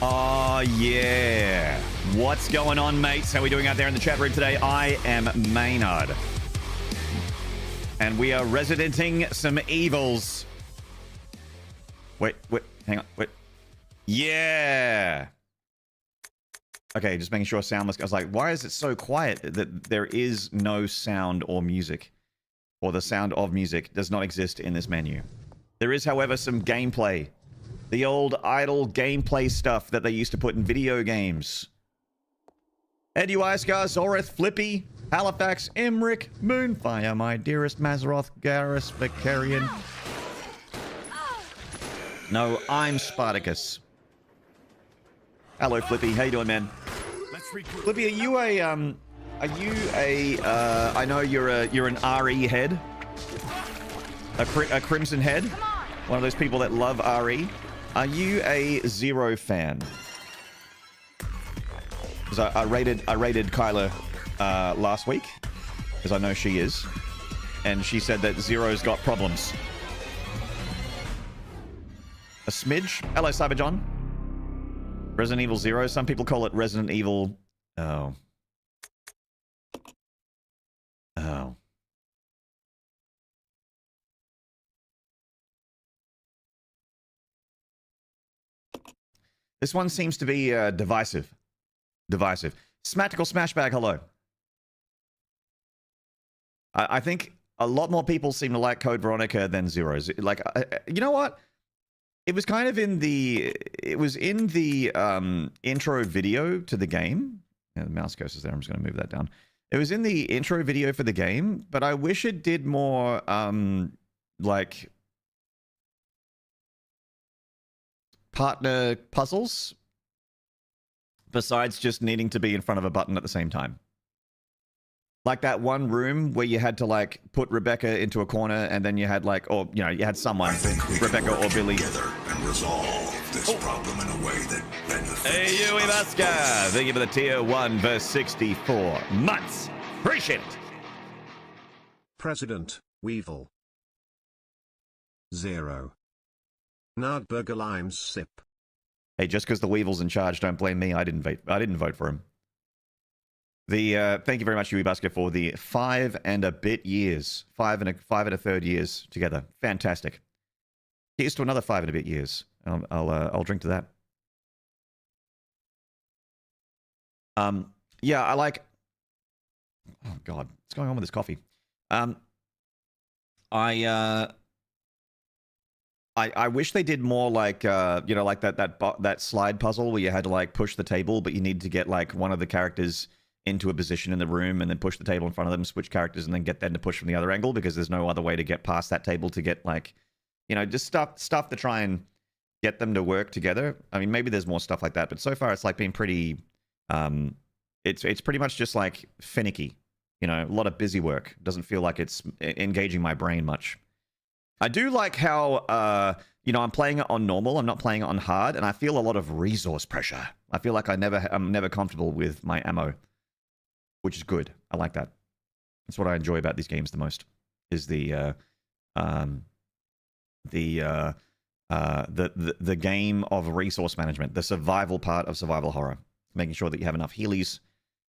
Oh, yeah. What's going on, mates? How are we doing out there in the chat room today? I am Maynard. And we are residenting some evils. Wait, hang on, wait. Yeah. Okay, just making sure sound was... I was like, why is it so quiet that there is no sound or music? Or the sound of music does not exist in this menu. There is, however, some gameplay. The old idle gameplay stuff that they used to put in video games. Edu Icegar, Zoreth, Flippy, Halifax, Emric, Moonfire, my dearest Mazeroth, Garrus, Vicarian. No, I'm Spartacus. Hello, Flippy. How you doing, man? Flippy, are you a I know you're an RE head, a Crimson head, one of those people that love RE. Are you a Zero fan? Because I rated Kyla last week, because I know she is, and she said that Zero's got problems. A smidge. Hello, Cyberjohn. Resident Evil Zero. Some people call it Resident Evil. Oh. Oh. This one seems to be divisive. Divisive. Smatical Smashbag, hello. I think a lot more people seem to like Code Veronica than Zero's. Like, you know what? It was kind of in the... It was in the intro video to the game. Yeah, the mouse cursor is there. I'm just going to move that down. It was in the intro video for the game, but I wish it did more, like... partner puzzles besides just needing to be in front of a button at the same time. Like that one room where you had to like put Rebecca into a corner and then you had like, or you know, you had someone, Rebecca or Billy. And resolve this problem in a way that benefits. Hey, you Ivaska! Thank you for the tier 1 verse 64 months. Appreciate it. President, Weevil. 0. Nardburger Limes Sip. Hey, just because the Weevil's in charge, don't blame me. I didn't vote for him. The thank you very much, Yui Busker, for the 5 and a bit years, 5 and a third years together. Fantastic. Here's to another 5 and a bit years. I'll drink to that. Yeah, I like. Oh God, what's going on with this coffee? I wish they did more like you know, like that slide puzzle where you had to like push the table, but you need to get like one of the characters into a position in the room and then push the table in front of them, switch characters, and then get them to push from the other angle because there's no other way to get past that table to get like, you know, just stuff to try and get them to work together. I mean, maybe there's more stuff like that, but so far it's like been pretty. It's pretty much just like finicky, you know, a lot of busy work. Doesn't feel like it's engaging my brain much. I do like how, you know, I'm playing it on normal. I'm not playing it on hard, and I feel a lot of resource pressure. I feel like I'm never comfortable with my ammo, which is good. I like that. That's what I enjoy about these games the most. Is the game of resource management, the survival part of survival horror, making sure that you have enough healies,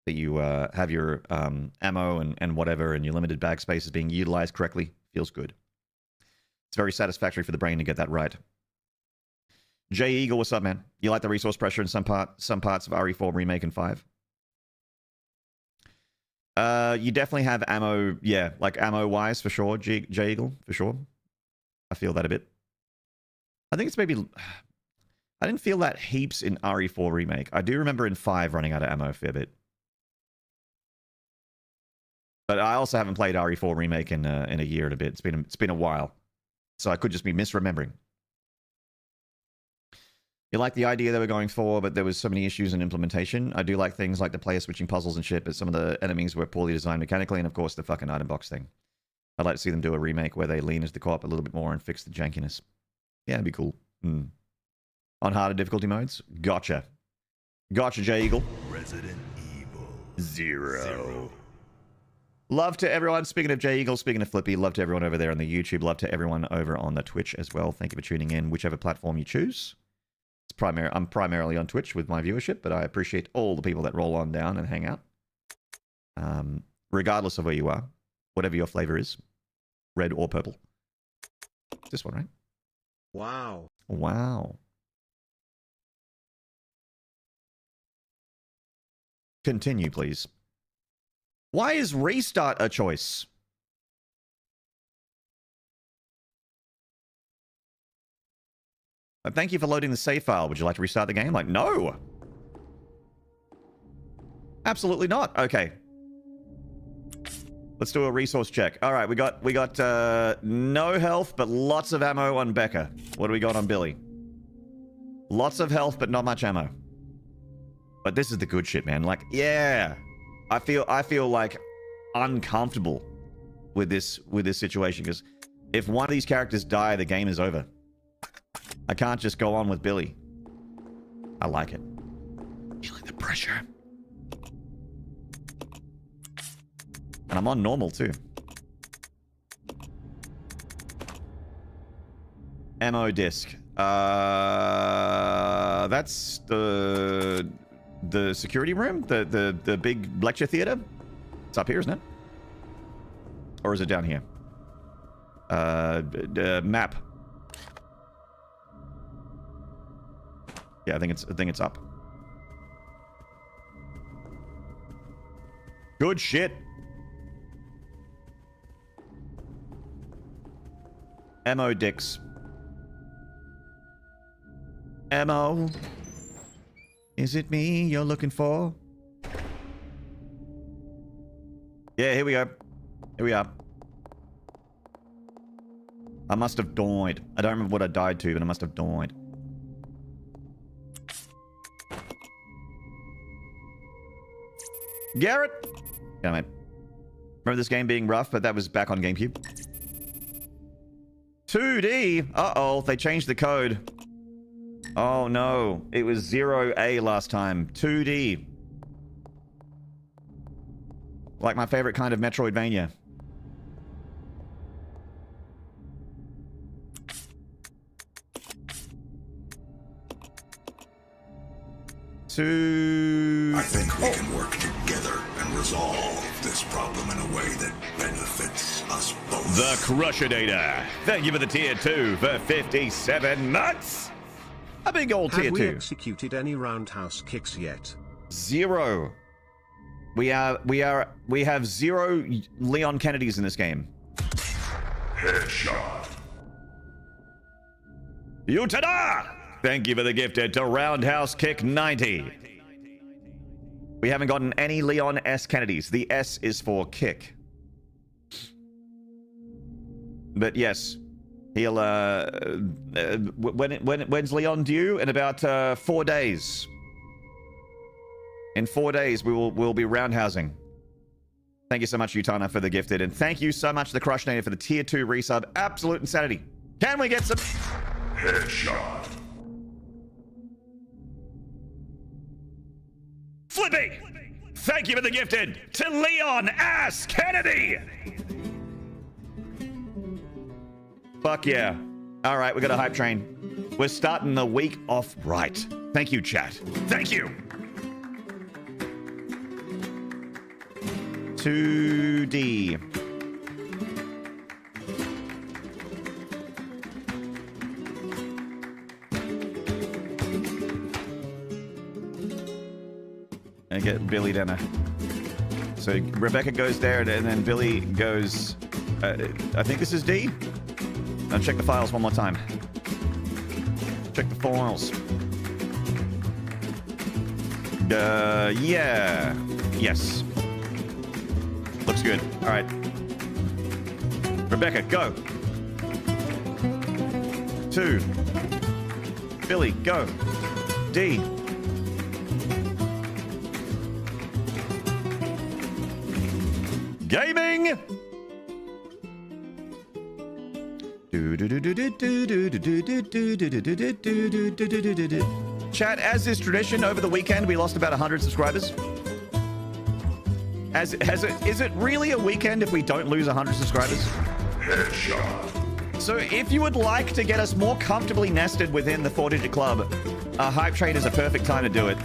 that you have your ammo and whatever, and your limited bag space is being utilized correctly. Feels good. It's very satisfactory for the brain to get that right. Jay Eagle, what's up, man? You like the resource pressure in some parts of RE4 Remake and 5? You definitely have ammo, yeah, like ammo-wise for sure, Jay Eagle, for sure. I feel that a bit. I think it's maybe... I didn't feel that heaps in RE4 Remake. I do remember in 5 running out of ammo a fair bit. But I also haven't played RE4 Remake in a year and a bit. It's been a while. So I could just be misremembering. You like the idea they were going for, but there was so many issues in implementation. I do like things like the player switching puzzles and shit, but some of the enemies were poorly designed mechanically, and of course the fucking item box thing. I'd like to see them do a remake where they lean into the co-op a little bit more and fix the jankiness. Yeah, it'd be cool. On harder difficulty modes? Gotcha. Gotcha, Jay Eagle. Resident Evil 0. Love to everyone. Speaking of Jay Eagle, speaking of Flippy, love to everyone over there on the YouTube. Love to everyone over on the Twitch as well. Thank you for tuning in, whichever platform you choose. I'm primarily on Twitch with my viewership, but I appreciate all the people that roll on down and hang out. Regardless of where you are, whatever your flavor is, red or purple. This one, right? Wow. Wow. Continue, please. Why is restart a choice? Thank you for loading the save file. Would you like to restart the game? Like, no. Absolutely not. Okay. Let's do a resource check. All right, we got no health, but lots of ammo on Becca. What do we got on Billy? Lots of health, but not much ammo. But this is the good shit, man. Like, yeah, I feel like uncomfortable with this situation because if one of these characters die, the game is over. I can't just go on with Billy. I like it. Feeling the pressure. And I'm on normal too. Ammo disc. That's the security room? The big lecture theater? It's up here, isn't it? Or is it down here? Map. Yeah, I think it's up. Good shit. Ammo dicks. Ammo. Is it me you're looking for? Yeah, here we go. Here we are. I must have died. I don't remember what I died to, but I must have died. Garrett! Yeah, mate. Remember this game being rough, but that was back on GameCube. 2D! Uh-oh, they changed the code. Oh no, it was 0A last time. 2D. Like my favorite kind of Metroidvania. I think we can work together and resolve this problem in a way that benefits us both. The Crushinator. Thank you for the tier 2 for 57 months. A big old tier 2. Have we executed any roundhouse kicks yet? 0. We have 0 Leon Kennedys in this game. Headshot. Utada! Thank you for the gifted to Roundhouse Kick 90. We haven't gotten any Leon S. Kennedys. The S is for kick. But yes, he'll, when's Leon due? In about 4 days. In 4 days, we'll be roundhousing. Thank you so much, Utana, for the gifted. And thank you so much, the Crushinator, for the tier 2 resub. Absolute insanity. Can we get some... Headshot. Flippy! Thank you for the gifted to Leon S. Kennedy! Fuck yeah. All right, we got a hype train. We're starting the week off right. Thank you, chat. Thank you! 2D. And get Billy dinner. So Rebecca goes there, and then Billy goes... I think this is D? I'll check the files one more time. Check the files. Yeah. Yes. Looks good. All right. Rebecca, go. 2. Billy, go. D. Gaming! Chat, as is tradition, over the weekend we lost about 100 subscribers. Is it really a weekend if we don't lose 100 subscribers? Headshot. So if you would like to get us more comfortably nested within the 4-digit club, A hype train is a perfect time to do it.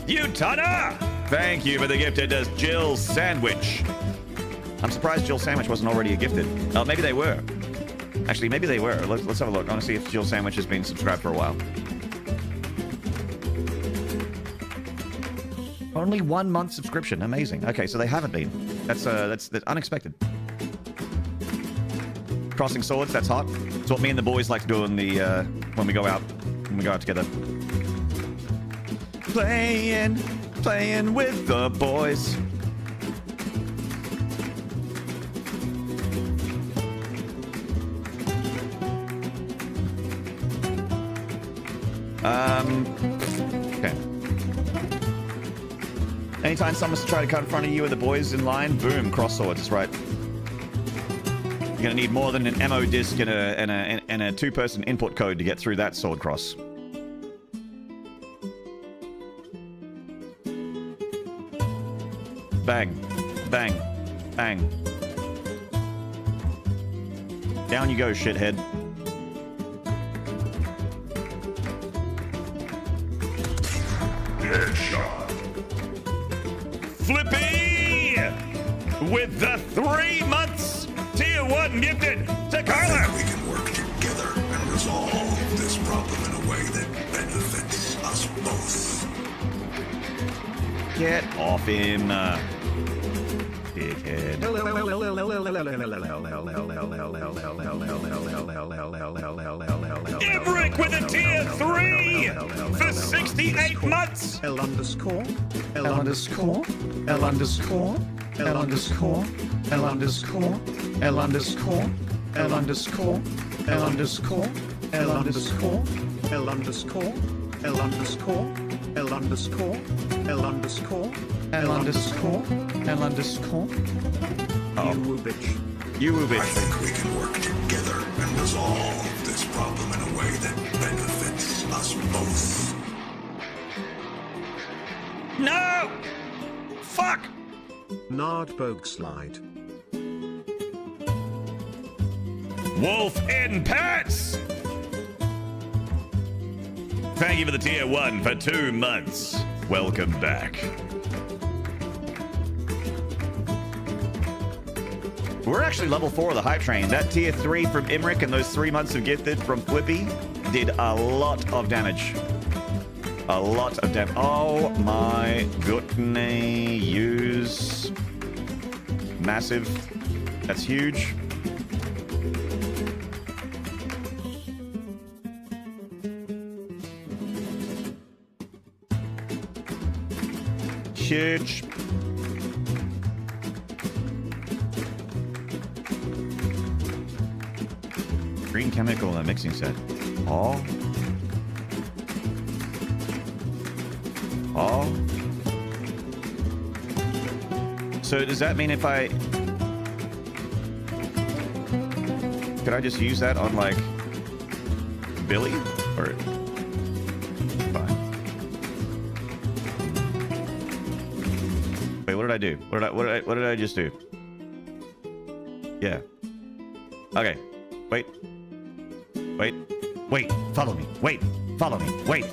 Utana! Thank you for the gifted as Jill Sandwich. I'm surprised Jill Sandwich wasn't already a gifted. Oh, maybe they were. Actually, maybe they were. Let's have a look. I want to see if Jill Sandwich has been subscribed for a while. Only 1 month subscription. Amazing. Okay, so they haven't been. That's unexpected. Crossing swords. That's hot. It's what me and the boys like to do in the when we go out together. Playing with the boys. Okay. Anytime someone's trying to cut in front of you with the boys in line, boom, cross swords. That's right. You're gonna need more than an ammo disc and a two-person input code to get through that sword cross. Bang, bang, bang. Down you go, shithead. Headshot. Flippy! With the 3 months tier 1 gifted to Carla! We can work together and resolve this problem in a way that benefits us both. Get off him, dickhead. Emric with a tier 3 for 68 months! L underscore. L underscore. L underscore. L underscore. L underscore. L underscore. L underscore. L underscore. L underscore. L underscore. L underscore. L underscore. L underscore. L underscore. L underscore. You bitch. You I bitch. think we can work together and resolve this problem in a way that benefits us both. No! Fuck! Nard Bogue Slide. Wolf in Pets! Thank you for the tier 1 for 2 months. Welcome back. We're actually level 4 of the hype train. That tier 3 from Emric and those 3 months of gifted from Flippy did a lot of damage. A lot of damage. Oh my goodness. Use. Massive. That's huge. Huge. Green chemical in a mixing set. Oh. Oh. So does that mean if I... Could I just use that on, like, Billy? Or... Fine. Wait, what did I do? What did I just do? Yeah. Okay. Wait. Wait. Wait. Follow me. Wait. Follow me. Wait.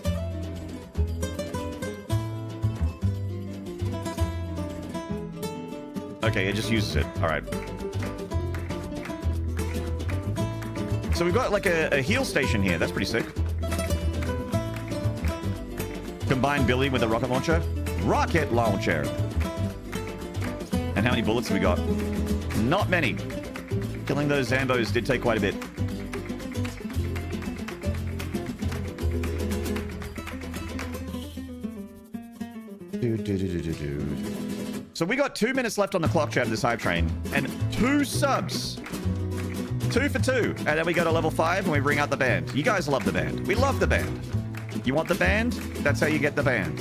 Okay, it just uses it. All right. So we've got like a heal station here. That's pretty sick. Combine Billy with a rocket launcher. Rocket launcher. And how many bullets have we got? Not many. Killing those Zambos did take quite a bit. So we got 2 minutes left on the clock, chat, of this hype train, and 2 subs. 2 for 2. And then we go to level 5 and we bring out the band. You guys love the band. We love the band. You want the band? That's how you get the band.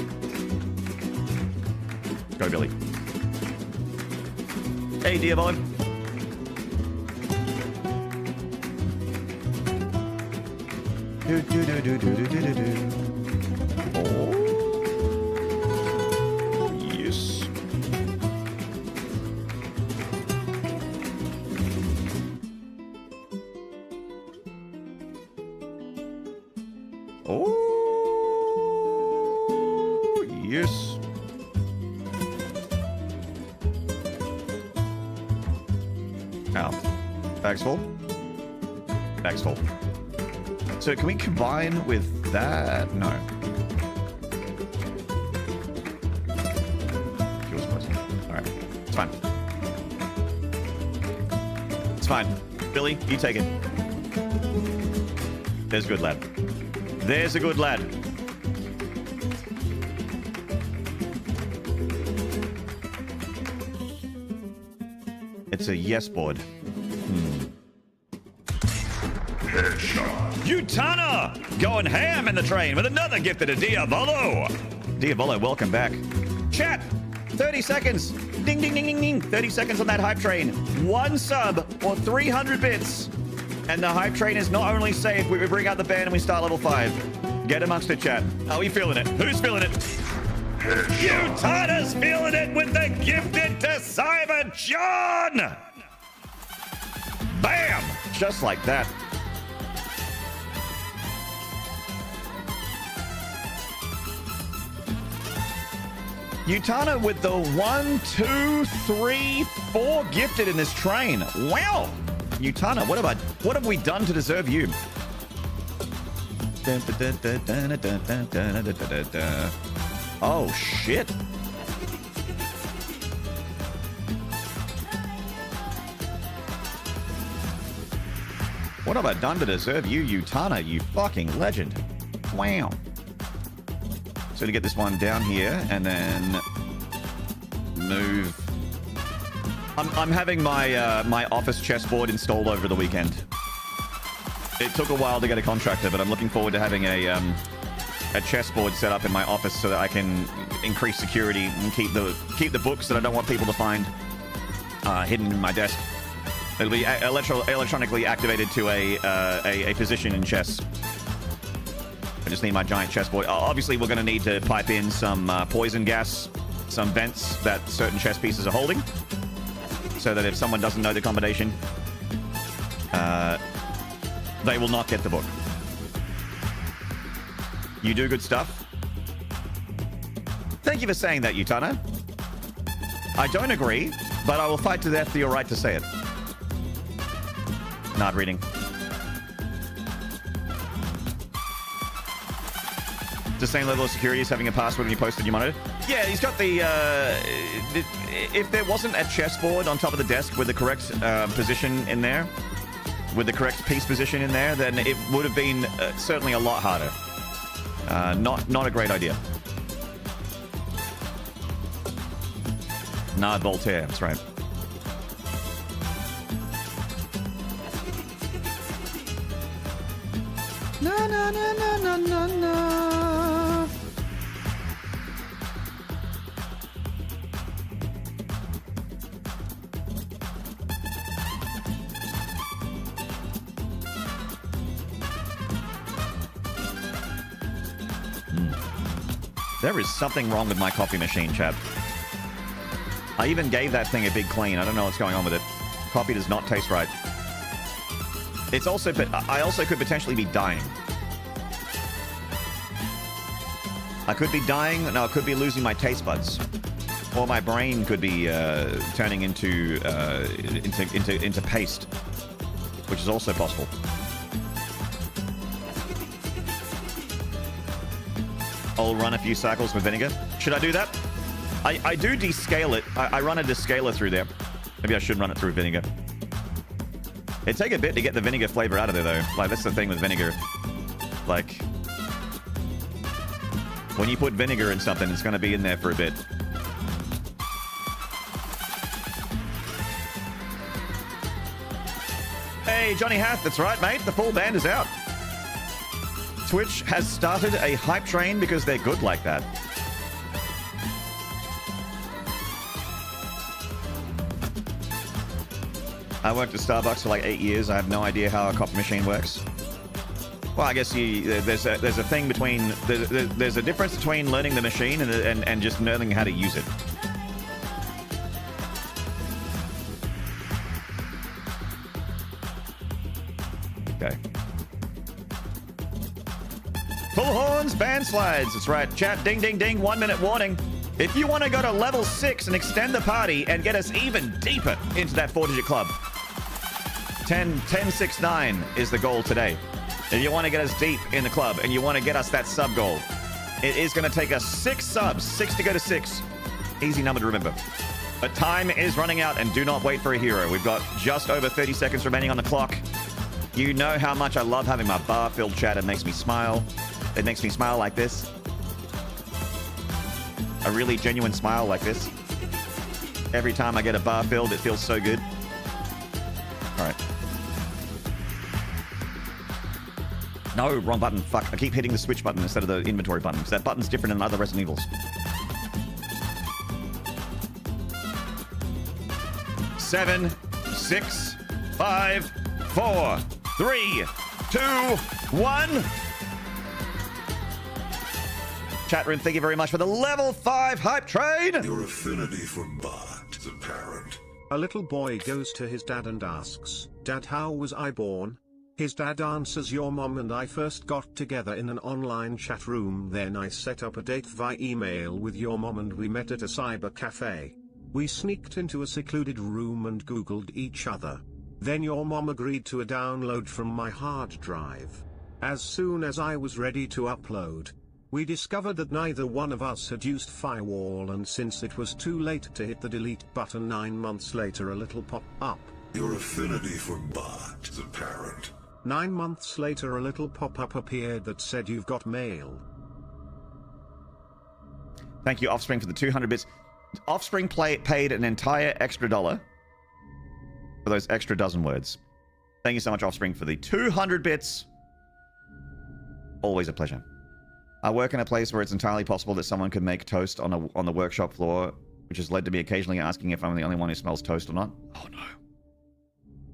Go, Billy. Hey, Diavon. Oh. Yes. Oh. Yes. Oh. Bags full? Bags full. So can we combine with that? No. Fuel's poison. Alright. It's fine. It's fine. Billy, you take it. There's a good lad. There's a good lad. It's a yes board. Utana! Going ham in the train with another gift to Diavolo. Diavolo, welcome back. Chat! 30 seconds. Ding, ding, ding, ding, ding. 30 seconds on that hype train. One sub or 300 bits. And the hype train is not only safe, we bring out the band and we start level 5. Get amongst it, chat. Are we feeling it? Who's feeling it? Utana's feeling it with the gifted to Cyber John! Bam! Just like that. Utana with the 1, 2, 3, 4 gifted in this train. Wow! Utana, what have we done to deserve you? Oh shit. What have I done to deserve you, Utana, you fucking legend? Wow. So to get this one down here and then move. I'm having my my office chessboard installed over the weekend. It took a while to get a contractor, but I'm looking forward to having a chessboard set up in my office so that I can increase security and keep the books that I don't want people to find hidden in my desk. It'll be electronically activated to a position in chess. I just need my giant chessboard. Obviously, we're going to need to pipe in some poison gas, some vents that certain chess pieces are holding, so that if someone doesn't know the combination, they will not get the book. You do good stuff. Thank you for saying that, Utana. I don't agree, but I will fight to death for your right to say it. Not reading. The same level of security as having a password when you posted your monitor. Yeah, he's got the if there wasn't a chessboard on top of the desk with the correct position in there, with the correct piece position in there, then it would have been certainly a lot harder. Not a great idea. Nah, Voltaire, that's right. Na na na na na na na. There is something wrong with my coffee machine, chap. I even gave that thing a big clean. I don't know what's going on with it. Coffee does not taste right. It's also, but I also could potentially be dying. I could be dying. No, I could be losing my taste buds, or my brain could be turning into paste, which is also possible. I'll run a few cycles with vinegar. Should I do that? I do descale it. I run a descaler through there. Maybe I should run it through vinegar. It'd take a bit to get the vinegar flavor out of there, though. Like, that's the thing with vinegar. Like, when you put vinegar in something, it's going to be in there for a bit. Hey, Johnny Hath, that's right, mate. The full band is out. Twitch has started a hype train because they're good like that. I worked at Starbucks for like 8 years. I have no idea how a coffee machine works. Well, I guess there's a thing between there's a difference between learning the machine and just learning how to use it. Okay. Full horns, band slides. That's right. Chat, ding, ding, ding. 1 minute warning. If you want to go to level 6 and extend the party and get us even deeper into that 4-digit club, 1069 is the goal today. If you want to get us deep in the club and you want to get us that sub goal, it is going to take us 6 subs, 6 to go to 6. Easy number to remember. But time is running out, and do not wait for a hero. We've got just over 30 seconds remaining on the clock. You know how much I love having my bar-filled chat. It makes me smile. It makes me smile like this. A really genuine smile like this. Every time I get a bar filled, it feels so good. All right. No, wrong button. Fuck. I keep hitting the switch button instead of the inventory button, because that button's different in other Resident Evils. 7, 6, 5, 4, 3, 2, 1. Chat room, thank you very much for the level 5 hype train. Your affinity for Bart is apparent. A little boy goes to his dad and asks, "Dad, how was I born?" His dad answers, "Your mom and I first got together in an online chat room. Then I set up a date via email with your mom and we met at a cyber cafe. We sneaked into a secluded room and Googled each other. Then your mom agreed to a download from my hard drive. As soon as I was ready to upload, we discovered that neither one of us had used firewall, and since it was too late to hit the delete button, 9 months later a little pop-up." Your affinity for Bart is apparent. 9 months later a little pop-up appeared that said, "You've got mail." Thank you, Offspring, for the 200 bits. Offspring paid an entire extra $1 for those extra dozen words. Thank you so much, Offspring, for the 200 bits. Always a pleasure. I work in a place where it's entirely possible that someone could make toast on the workshop floor, which has led to me occasionally asking if I'm the only one who smells toast or not. Oh no.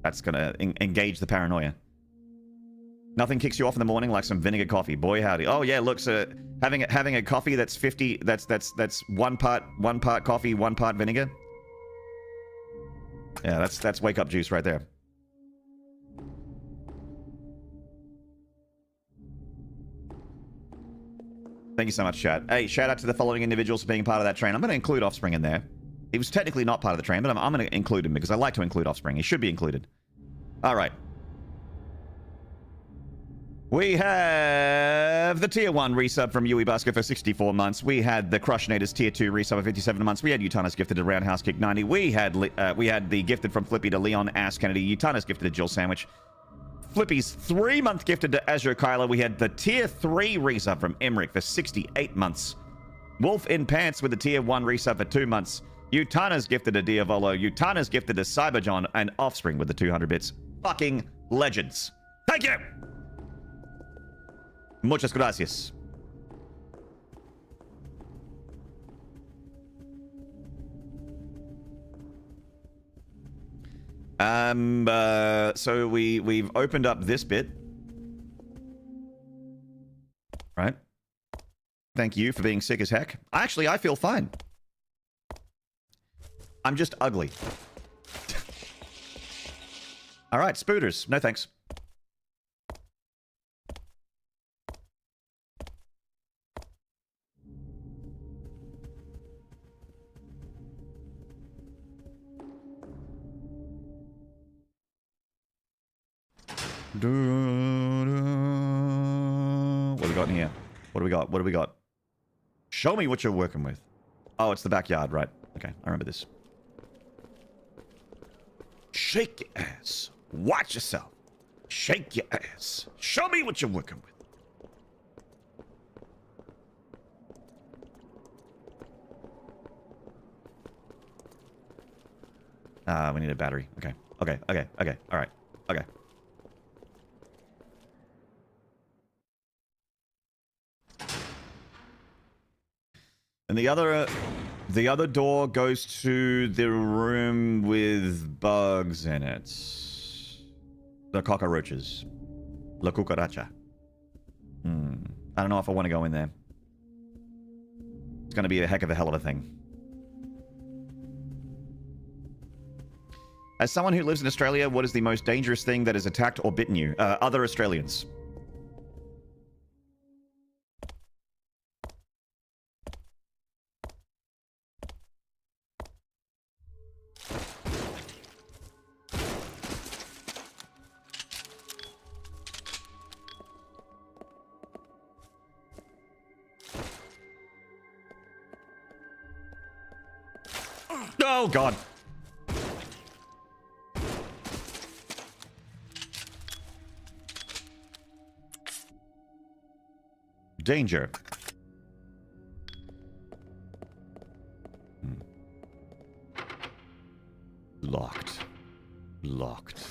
That's gonna engage the paranoia. Nothing kicks you off in the morning like some vinegar coffee. Boy howdy. Oh yeah, look, so having a coffee that's 50, that's 1 part coffee, 1 part vinegar. Yeah, that's wake up juice right there. Thank you so much, chat. Hey, shout out to the following individuals for being part of that train. I'm going to include Offspring in there. He was technically not part of the train, but I'm going to include him because I like to include Offspring. He should be included. All right. We have the Tier 1 resub from Yui Basker for 64 months. We had the Crushnators Tier 2 resub for 57 months. We had Utana's gifted a Roundhouse Kick 90. We had the gifted from Flippy to Leon Ass Kennedy. Utana's gifted a Jill Sandwich. Flippy's 3-month gifted to Azure Kyler. We had the Tier 3 resub from Emmerich for 68 months. Wolf in Pants with the Tier 1 resub for 2 months. Utana's gifted a Diavolo. Utana's gifted a Cyberjohn, and Offspring with the 200 bits. Fucking legends. Thank you! Muchas gracias. So we've opened up this bit. Right? Thank you for being sick as heck. Actually, I feel fine. I'm just ugly. All right, spooters. No thanks. What do we got in here? What do we got? What do we got? Show me what you're working with. Oh, it's the backyard, right? Okay, I remember this. Shake your ass. Watch yourself. Shake your ass. Show me what you're working with. We need a battery. Okay. Okay. Okay. Okay. All right. Okay. And the other door goes to the room with bugs in it. The cockroaches. La cucaracha. I don't know if I want to go in there. It's going to be a heck of a hell of a thing. As someone who lives in Australia, what is the most dangerous thing that has attacked or bitten you? Other Australians. Oh, God. Danger. Locked. Locked.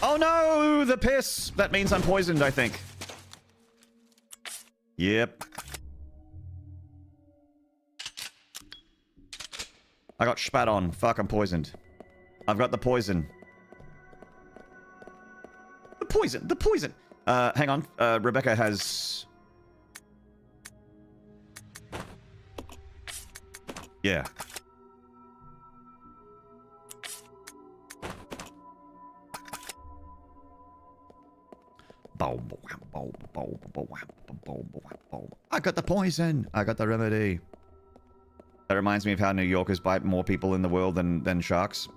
Oh no! The piss! That means I'm poisoned, I think. Yep. I got spat on. Fuck, I'm poisoned. I've got the poison. The poison! The poison! Hang on. Rebecca has... Yeah. I got the poison. I got the remedy. That reminds me of how New Yorkers bite more people in the world than sharks.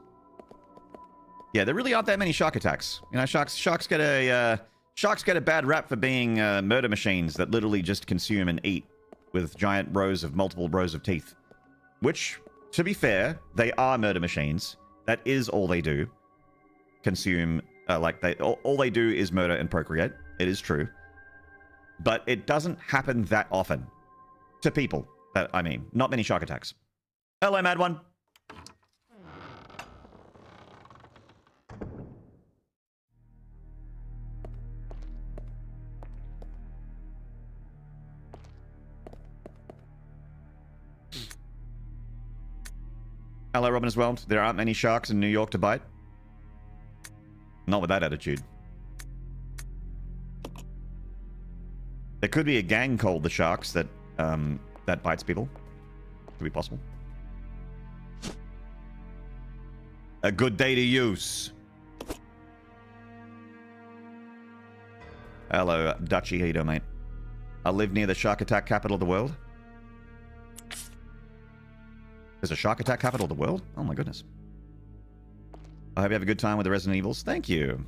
Yeah, there really aren't that many shark attacks. You know, sharks get a bad rap for being murder machines that literally just consume and eat with giant multiple rows of teeth. Which, to be fair, they are murder machines. That is all they do. Consume, all they do is murder and procreate. It is true. But it doesn't happen that often. To people. I mean, not many shark attacks. Hello, Mad One. Hello, Robin, as well. There aren't many sharks in New York to bite. Not with that attitude. There could be a gang called the Sharks that bites people. Could be possible. A good day to use. Hello, Dutchy. How you doing, mate? I live near the shark attack capital of the world. There's a shark attack capital of the world? Oh my goodness. I hope you have a good time with the Resident Evils. Thank you.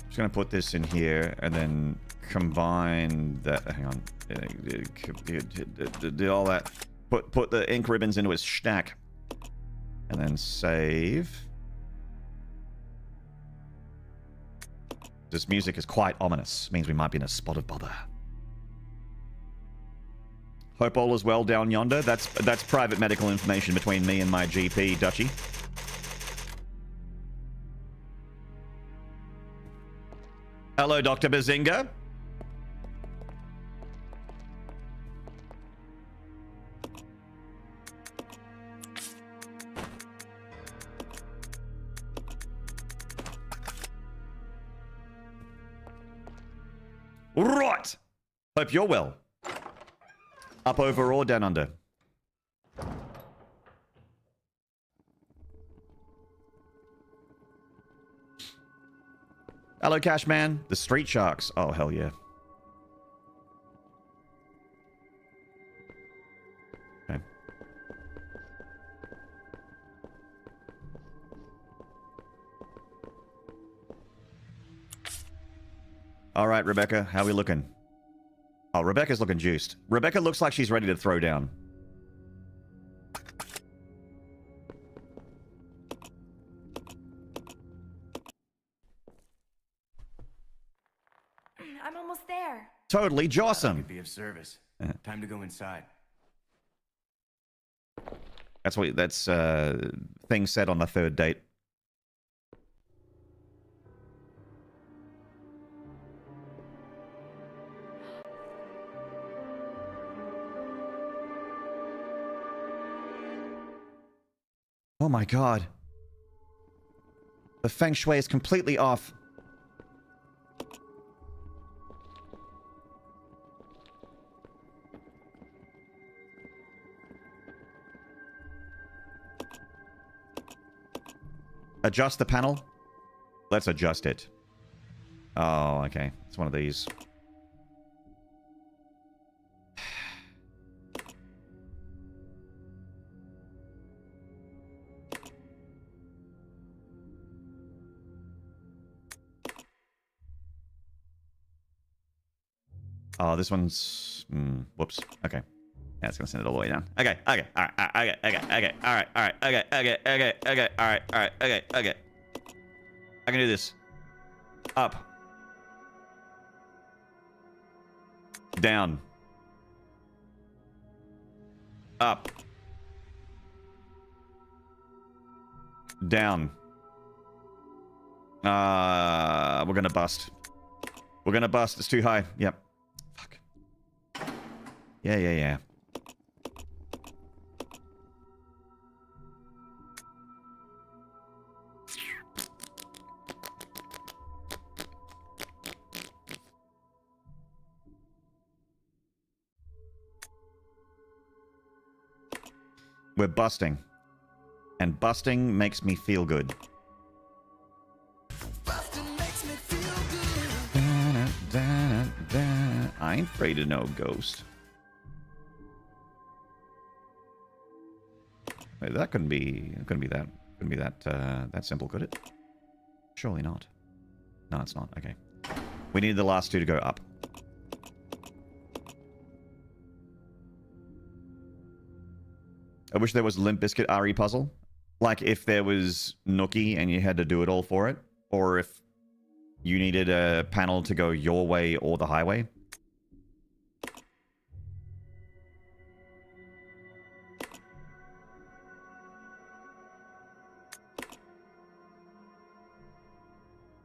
Just gonna put this in here and then combine that. Hang on. Do all that. Put the ink ribbons into his stack. And then save. This music is quite ominous. Means we might be in a spot of bother. Hope all is well down yonder. That's private medical information between me and my GP, Dutchy. Hello, Dr. Bazinga. Right. Hope you're well. Up over or down under? Hello, Cashman. The Street Sharks. Oh, hell yeah. Okay. All right, Rebecca. How are we looking? Oh, Rebecca's looking juiced. Rebecca looks like she's ready to throw down. I'm almost there. Totally jawsome. Could be of service. Time to go inside. That's thing said on the third date. Oh my god. The feng shui is completely off. Adjust the panel. Let's adjust it. Oh, okay. It's one of these. Oh, this one's... whoops. Okay. Yeah, it's going to send it all the way down. Okay, okay, all right, okay, okay, okay, all right, okay, okay, okay, okay, all right, okay, okay. I can do this. Up. Down. Up. Down. We're gonna bust. We're gonna bust. It's too high. Yep. Fuck. Yeah, yeah, yeah. We're busting. And busting makes me feel good. I ain't afraid of no ghost. Wait, that couldn't be that simple, could it? Surely not. No, it's not. Okay. We need the last two to go up. I wish there was a Limp Bizkit RE puzzle. Like if there was Nookie and you had to do it all for it. Or if you needed a panel to go your way or the highway.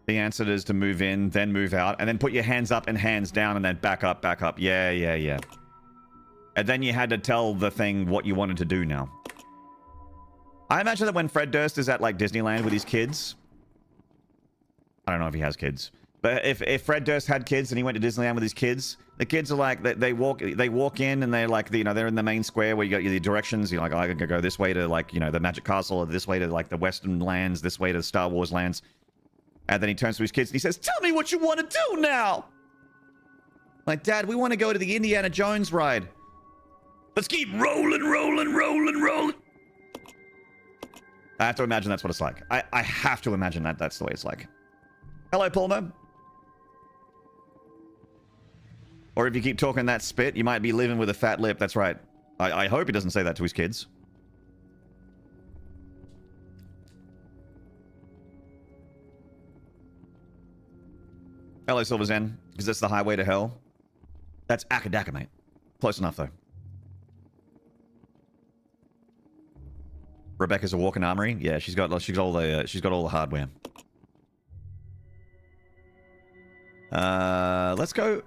The answer is to move in, then move out, and then put your hands up and hands down, and then back up, back up. Yeah, yeah, yeah. And then you had to tell the thing what you wanted to do now. I imagine that when Fred Durst is at, like, Disneyland with his kids... I don't know if he has kids. But if Fred Durst had kids and he went to Disneyland with his kids, the kids are like, they walk in and they're like, you know, they're in the main square where you got the directions. You're like, oh, I can go this way to, like, you know, the Magic Castle, or this way to, like, the Western lands, this way to the Star Wars lands. And then he turns to his kids and he says, tell me what you want to do now! Like, Dad, we want to go to the Indiana Jones ride. Let's keep rolling, rolling, rolling, rolling. I have to imagine that's what it's like. I have to imagine that that's the way it's like. Hello, Palmer. Or if you keep talking that spit, you might be living with a fat lip. That's right. I hope he doesn't say that to his kids. Hello, Silver Zen. Is this the highway to hell? That's Akadaka, mate. Close enough, though. Rebecca's a walking armory. Yeah, she's got all the hardware. Let's go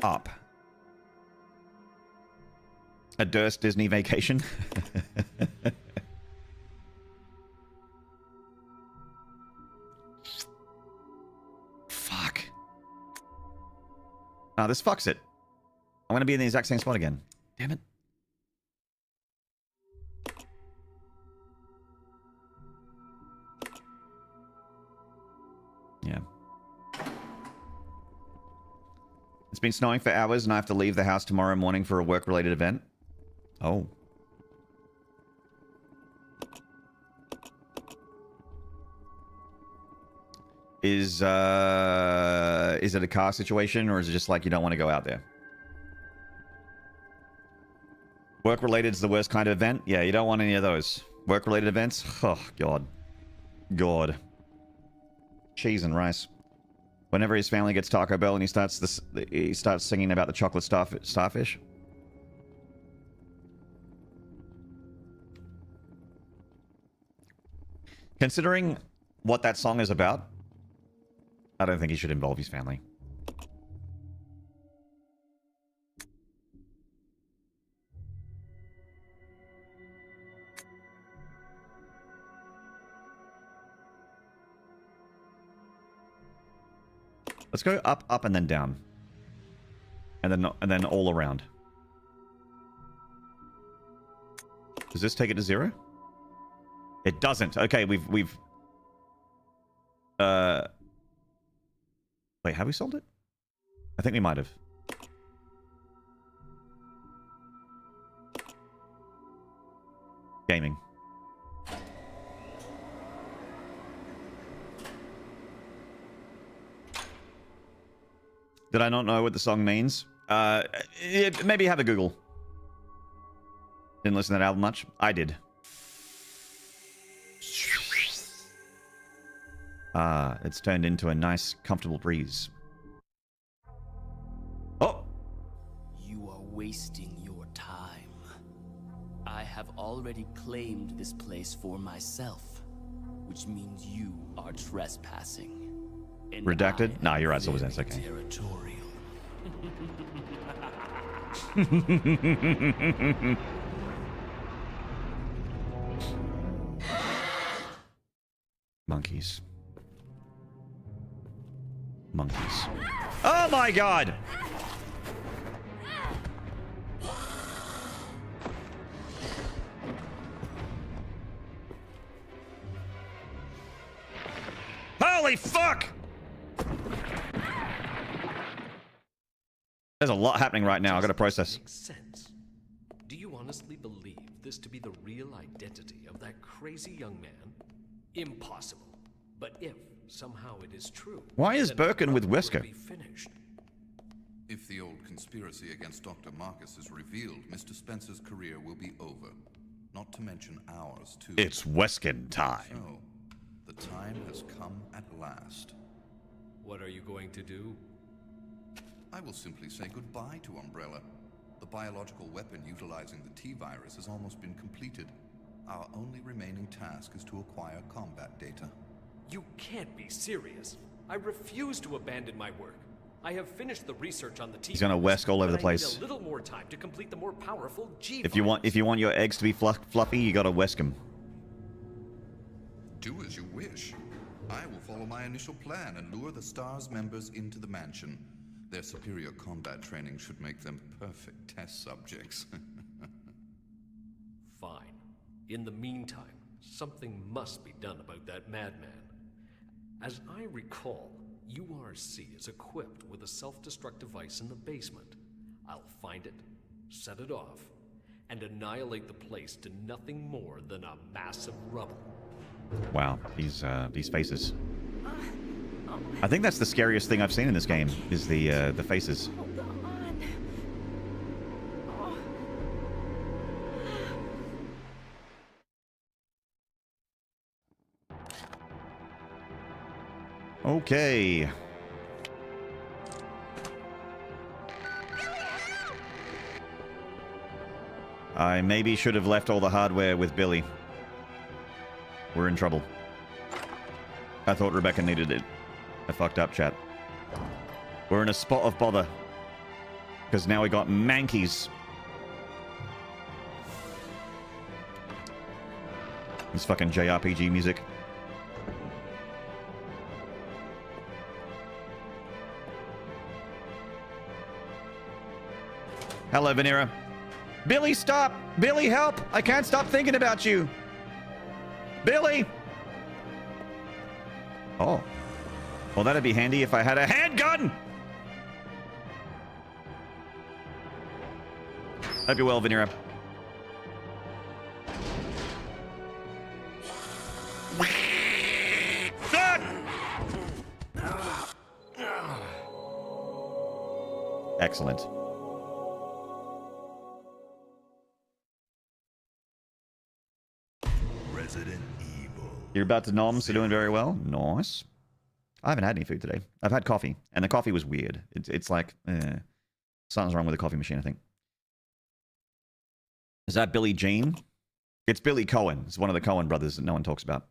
up. A Durst Disney vacation. Fuck. Ah, this fucks it. I'm gonna be in the exact same spot again. Damn it. Yeah. It's been snowing for hours and I have to leave the house tomorrow morning for a work-related event. Oh. Is it a car situation, or is it just like you don't want to go out there? Work-related is the worst kind of event? Yeah, you don't want any of those. Work-related events? Oh, God. God. Cheese and rice. Whenever his family gets Taco Bell and he starts singing about the chocolate starfish. Considering what that song is about, I don't think he should involve his family. Let's go up, up, and then down. And then all around. Does this take it to 0? It doesn't. Okay, we've wait, have we solved it? I think we might have. Gaming. Did I not know what the song means? Maybe have a Google. Didn't listen to that album much. I did. Ah, it's turned into a nice, comfortable breeze. Oh! You are wasting your time. I have already claimed this place for myself, which means you are trespassing. And Redacted? I Nah, am you're right, so very that's okay. Territorial. Monkeys. Monkeys. Oh my god! Holy fuck! There's a lot happening right now. I gotta process. Makes sense. Do you honestly believe this to be the real identity of that crazy young man? Impossible. But if somehow it is true, Why is then Birkin with the problem Wesker? will be finished. If the old conspiracy against Dr. Marcus is revealed, Mr. Spencer's career will be over. Not to mention ours, too. It's Weskin time. So, the time has come at last. What are you going to do? I will simply say goodbye to Umbrella. The biological weapon utilizing the T-virus has almost been completed. Our only remaining task is to acquire combat data. You can't be serious. I refuse to abandon my work. I have finished the research on the T. He's gonna Wesk all over the but I need place. a little more time to complete the more powerful G. If you want your eggs to be fluffy, you gotta Wesk them. Do as you wish. I will follow my initial plan and lure the STARS members into the mansion. Their superior combat training should make them perfect test subjects. Fine. In the meantime, something must be done about that madman. As I recall, URC is equipped with a self-destruct device in the basement. I'll find it, set it off, and annihilate the place to nothing more than a mass of rubble. Wow, these faces. I think that's the scariest thing I've seen in this game, is the faces. Hold on. Oh. Okay. I maybe should have left all the hardware with Billy. We're in trouble. I thought Rebecca needed it. I fucked up, chat. We're in a spot of bother. Because now we got mankeys. This fucking JRPG music. Hello, Vanera. Billy, stop! Billy, help! I can't stop thinking about you! Billy! Oh. Well, that'd be handy if I had a handgun! Hope you're well, Vanera. Excellent. Resident Evil. You're about to nom, so doing very well. Nice. I haven't had any food today. I've had coffee, and the coffee was weird. It's like, something's wrong with the coffee machine, I think. Is that Billy Jean? It's Billy Cohen. It's one of the Cohen brothers that no one talks about.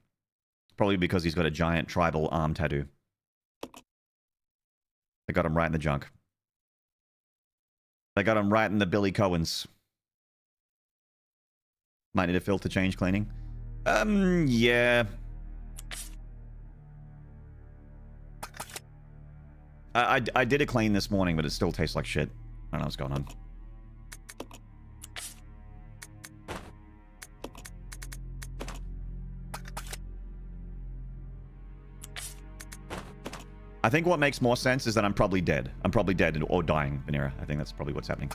Probably because he's got a giant tribal arm tattoo. They got him right in the junk. They got him right in the Billy Cohens. Might need a filter change cleaning. Yeah. I did a clean this morning, but it still tastes like shit. I don't know what's going on. I think what makes more sense is that I'm probably dead. I'm probably dead or dying, Vanera. I think that's probably what's happening.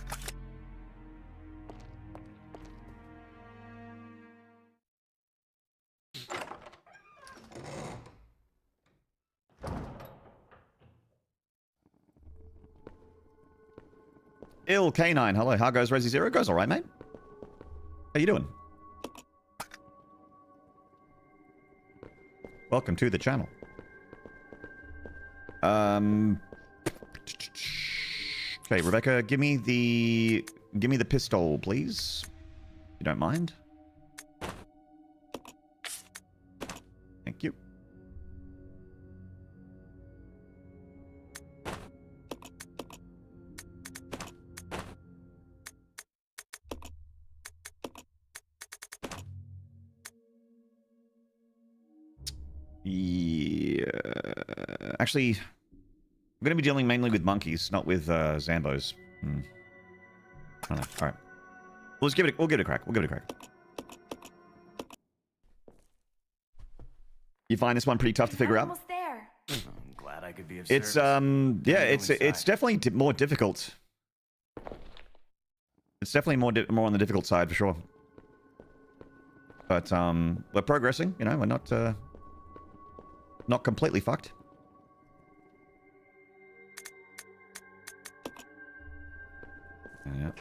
Ill Canine, hello. How goes Resi Zero? Goes all right, mate. How you doing? Welcome to the channel. Okay, Rebecca, give me the pistol, please. If you don't mind. Thank you. Yeah. Actually, I'm going to be dealing mainly with monkeys, not with Zambos. I don't know. All right. We'll give it a crack. We'll give it a crack. You find this one pretty tough to figure out? Almost there. I'm glad I could be of It's service. yeah, Time to go it's inside. definitely more difficult. It's definitely more on the difficult side for sure. But we're progressing. You know, we're not completely fucked. Yeah.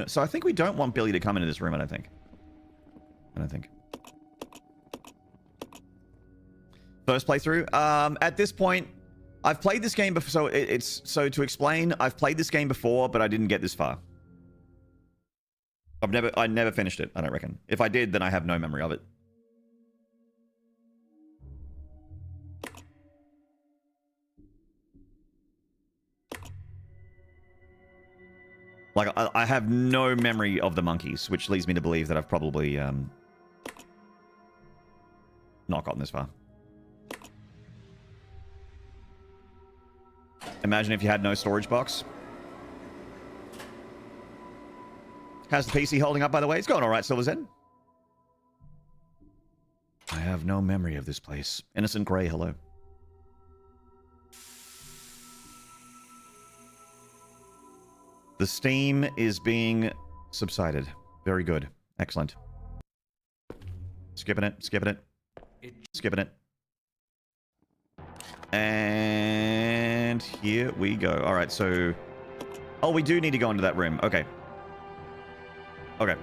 So I think we don't want Billy to come into this room. I don't think. First playthrough. At this point, I've played this game before. So to explain, I've played this game before, but I didn't get this far. I never finished it. I don't reckon. If I did, then I have no memory of it. Like, I have no memory of the monkeys, which leads me to believe that I've probably not gotten this far. Imagine if you had no storage box. How's the PC holding up, by the way? It's going all right, Silver Zen. I have no memory of this place. Innocent Grey, hello. The steam is being subsided. Very good. Excellent. Skipping it. Skipping it. And here we go. All right, so... Oh, we do need to go into that room. Okay. Okay.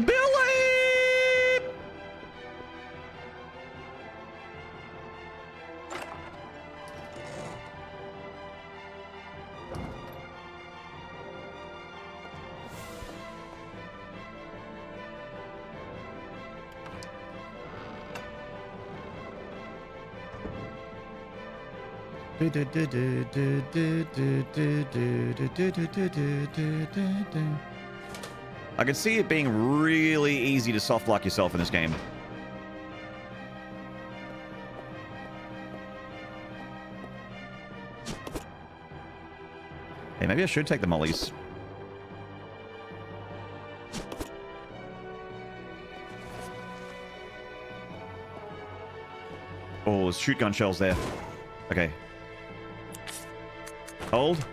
Billy! I can see it being really easy to soft lock yourself in this game. Hey, maybe I should take the mollies. Oh, there's shoot gun shells there. Okay. Hold.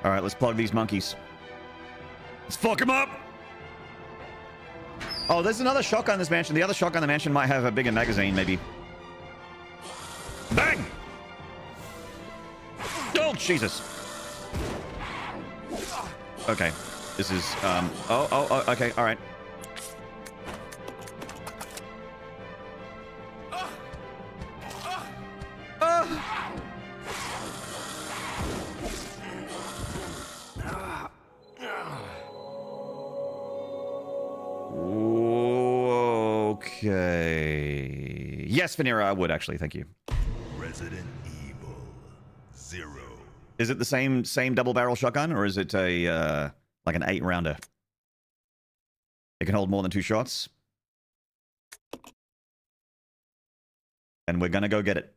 All right, let's plug these monkeys. Let's fuck them up. Oh, there's another shotgun in this mansion. The other shotgun in the mansion might have a bigger magazine, maybe. Bang! Oh, Jesus. Okay. This is, okay, all right. Okay. Yes, Vanera, I would actually. Thank you. Resident Evil 0. Is it the same double barrel shotgun, or is it a like an 8-rounder? It can hold more than 2 shots. And we're gonna go get it.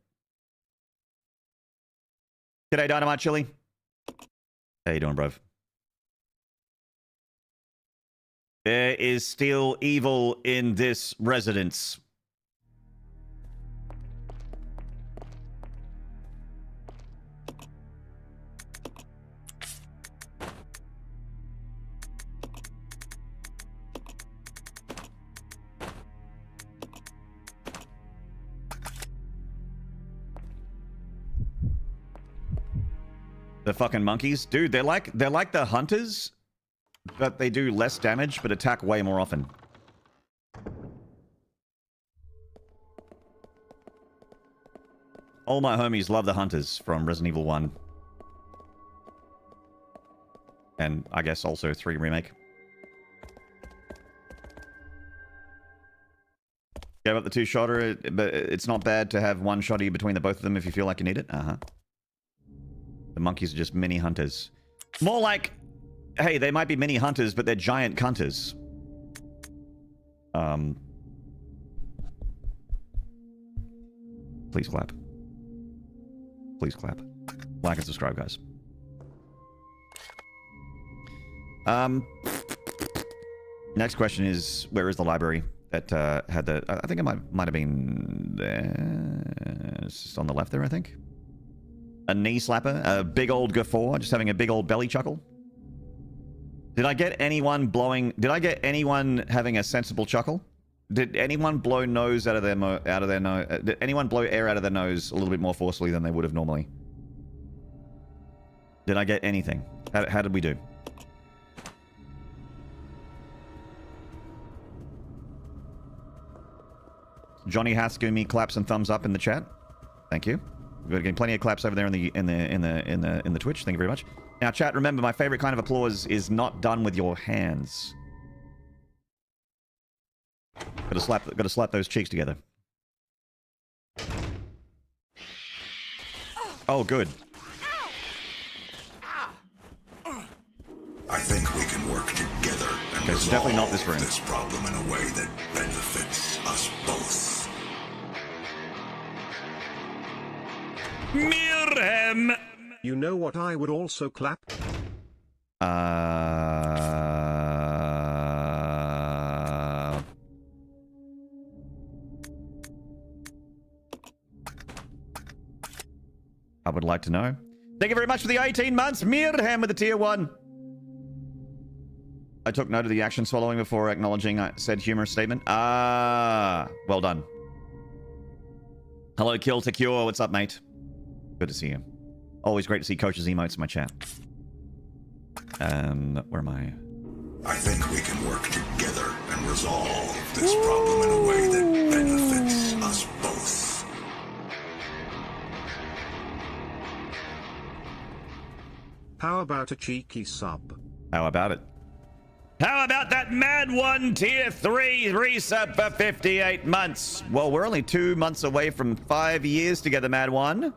G'day, Dynamite Chili. How you doing, bruv? There is still evil in this residence. The fucking monkeys. Dude, they're like the hunters, but they do less damage, but attack way more often. All my homies love the hunters from Resident Evil 1. And I guess also 3 Remake. Gave up the 2-shotter, but it's not bad to have one shotty between the both of them if you feel like you need it. Uh-huh. The monkeys are just mini hunters. More like, hey, they might be mini hunters, but they're giant cunters. Please clap. Please clap. Like and subscribe, guys. Next question is, where is the library that had the... I think it might have been there. It's just on the left there, I think. A knee slapper, a big old guffaw, just having a big old belly chuckle. Did I get anyone blowing... Did I get anyone having a sensible chuckle? Did anyone blow nose out of their nose? Did anyone blow air out of their nose a little bit more forcefully than they would have normally? Did I get anything? How did we do? Johnny Haskumi claps and thumbs up in the chat. Thank you. We're getting plenty of claps over there in the Twitch. Thank you very much. Now, chat, remember, my favorite kind of applause is not done with your hands. Gotta slap those cheeks together. Oh, good. I think we can work together and Okay, so definitely not this room. this problem in a way that benefits us both. Mirhem! You know what I would also clap? I would like to know. Thank you very much for the 18 months, Mirhem with the tier 1. I took note of the action swallowing before acknowledging said humorous statement. Ah, well done. Hello, Kill to Cure. What's up, mate? Good to see you. Always great to see Coach's emotes in my chat. Where am I? I think we can work together and resolve this problem in a way that benefits us both. How about a cheeky sub? How about it? How about that Mad One tier 3 resub for 58 months? Well, we're only 2 months away from 5 years together, Mad One.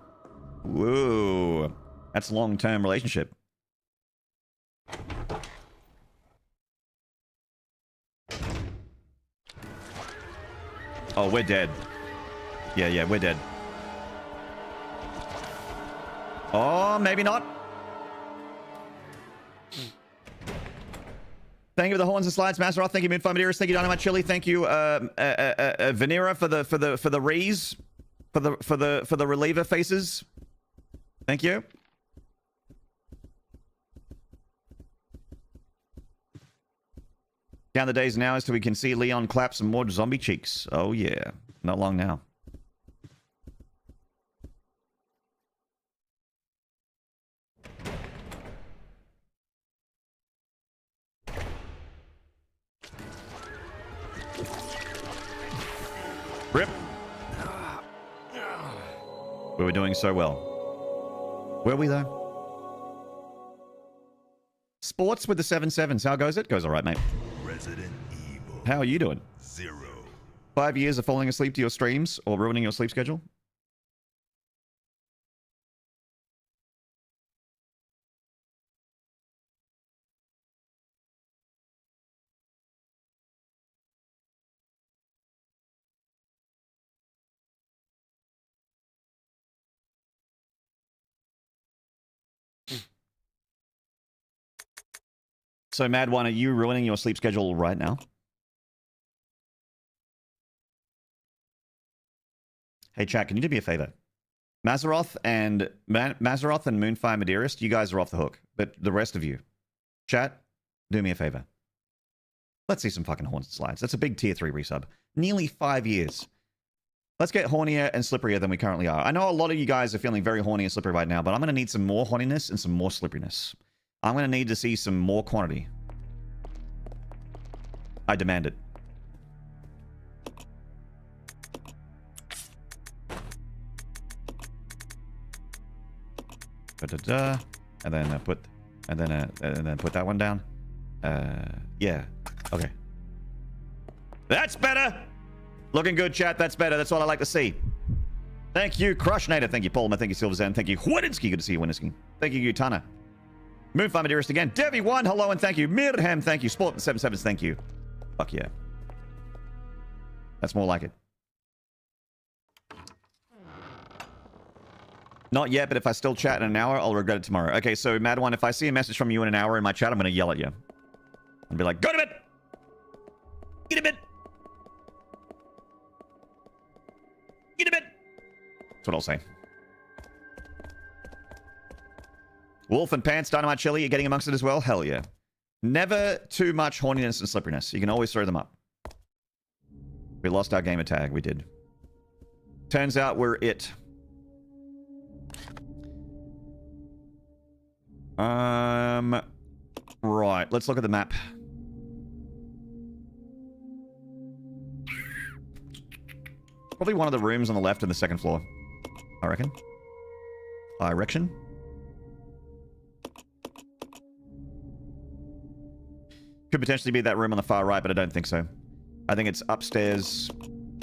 Whoa. That's a long-term relationship. Oh, we're dead. Yeah, we're dead. Oh, maybe not. Thank you for the horns and slides, Masteroth. Thank you, Moonfire Maderas. Thank you, Dynamite Chili. Thank you, Vanera for the rees, for the reliever faces. Thank you. Count the days now as till we can see Leon clap some more zombie cheeks. Oh yeah, not long now. Rip. We were doing so well. Were we though? Sports with the 7-7s. How goes it? Goes all right, mate. Resident Evil. How are you doing? 0. 5 years of falling asleep to your streams or ruining your sleep schedule? So, Mad One, are you ruining your sleep schedule right now? Hey, chat, can you do me a favor? Mazeroth and Moonfire Madearist, you guys are off the hook. But the rest of you, chat, do me a favor. Let's see some fucking horns and slides. That's a big tier 3 resub. Nearly 5 years. Let's get hornier and slipperier than we currently are. I know a lot of you guys are feeling very horny and slippery right now, but I'm going to need some more horniness and some more slipperiness. I'm going to need to see some more quantity. I demand it. Da-da-da. And then put that one down. Yeah. Okay. That's better. Looking good, chat. That's better. That's all I like to see. Thank you, Crushnator. Thank you, Paulman. Thank you, Silverzen. Thank you, Wininsky. Good to see you, Wininsky. Thank you, Utana. Moonfarmer Dearest again. Devi1, hello and thank you. Mirham, thank you. Sport77, thank you. Fuck yeah. That's more like it. Not yet, but if I still chat in an hour, I'll regret it tomorrow. Okay, so Mad One, if I see a message from you in an hour in my chat, I'm going to yell at you. And be like, go to bed! Get to bed! Get to bed! That's what I'll say. Wolf and Pants, Dynamite Chili, you're getting amongst it as well? Hell yeah. Never too much horniness and slipperiness. You can always throw them up. We lost our gamer tag. We did. Turns out we're it. Right. Let's look at the map. Probably one of the rooms on the left and the second floor. I reckon. Could potentially be that room on the far right, but I don't think so. I think it's upstairs.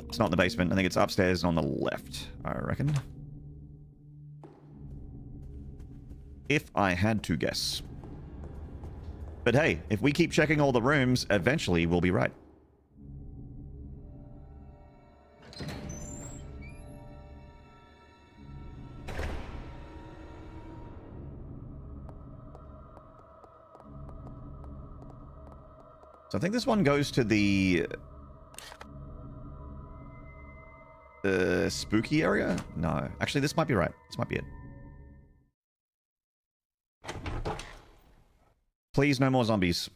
It's not in the basement. I think it's upstairs and on the left, I reckon. If I had to guess. But hey, if we keep checking all the rooms, eventually we'll be right. So I think this one goes to the spooky area? No. Actually, this might be right. This might be it. Please, no more zombies.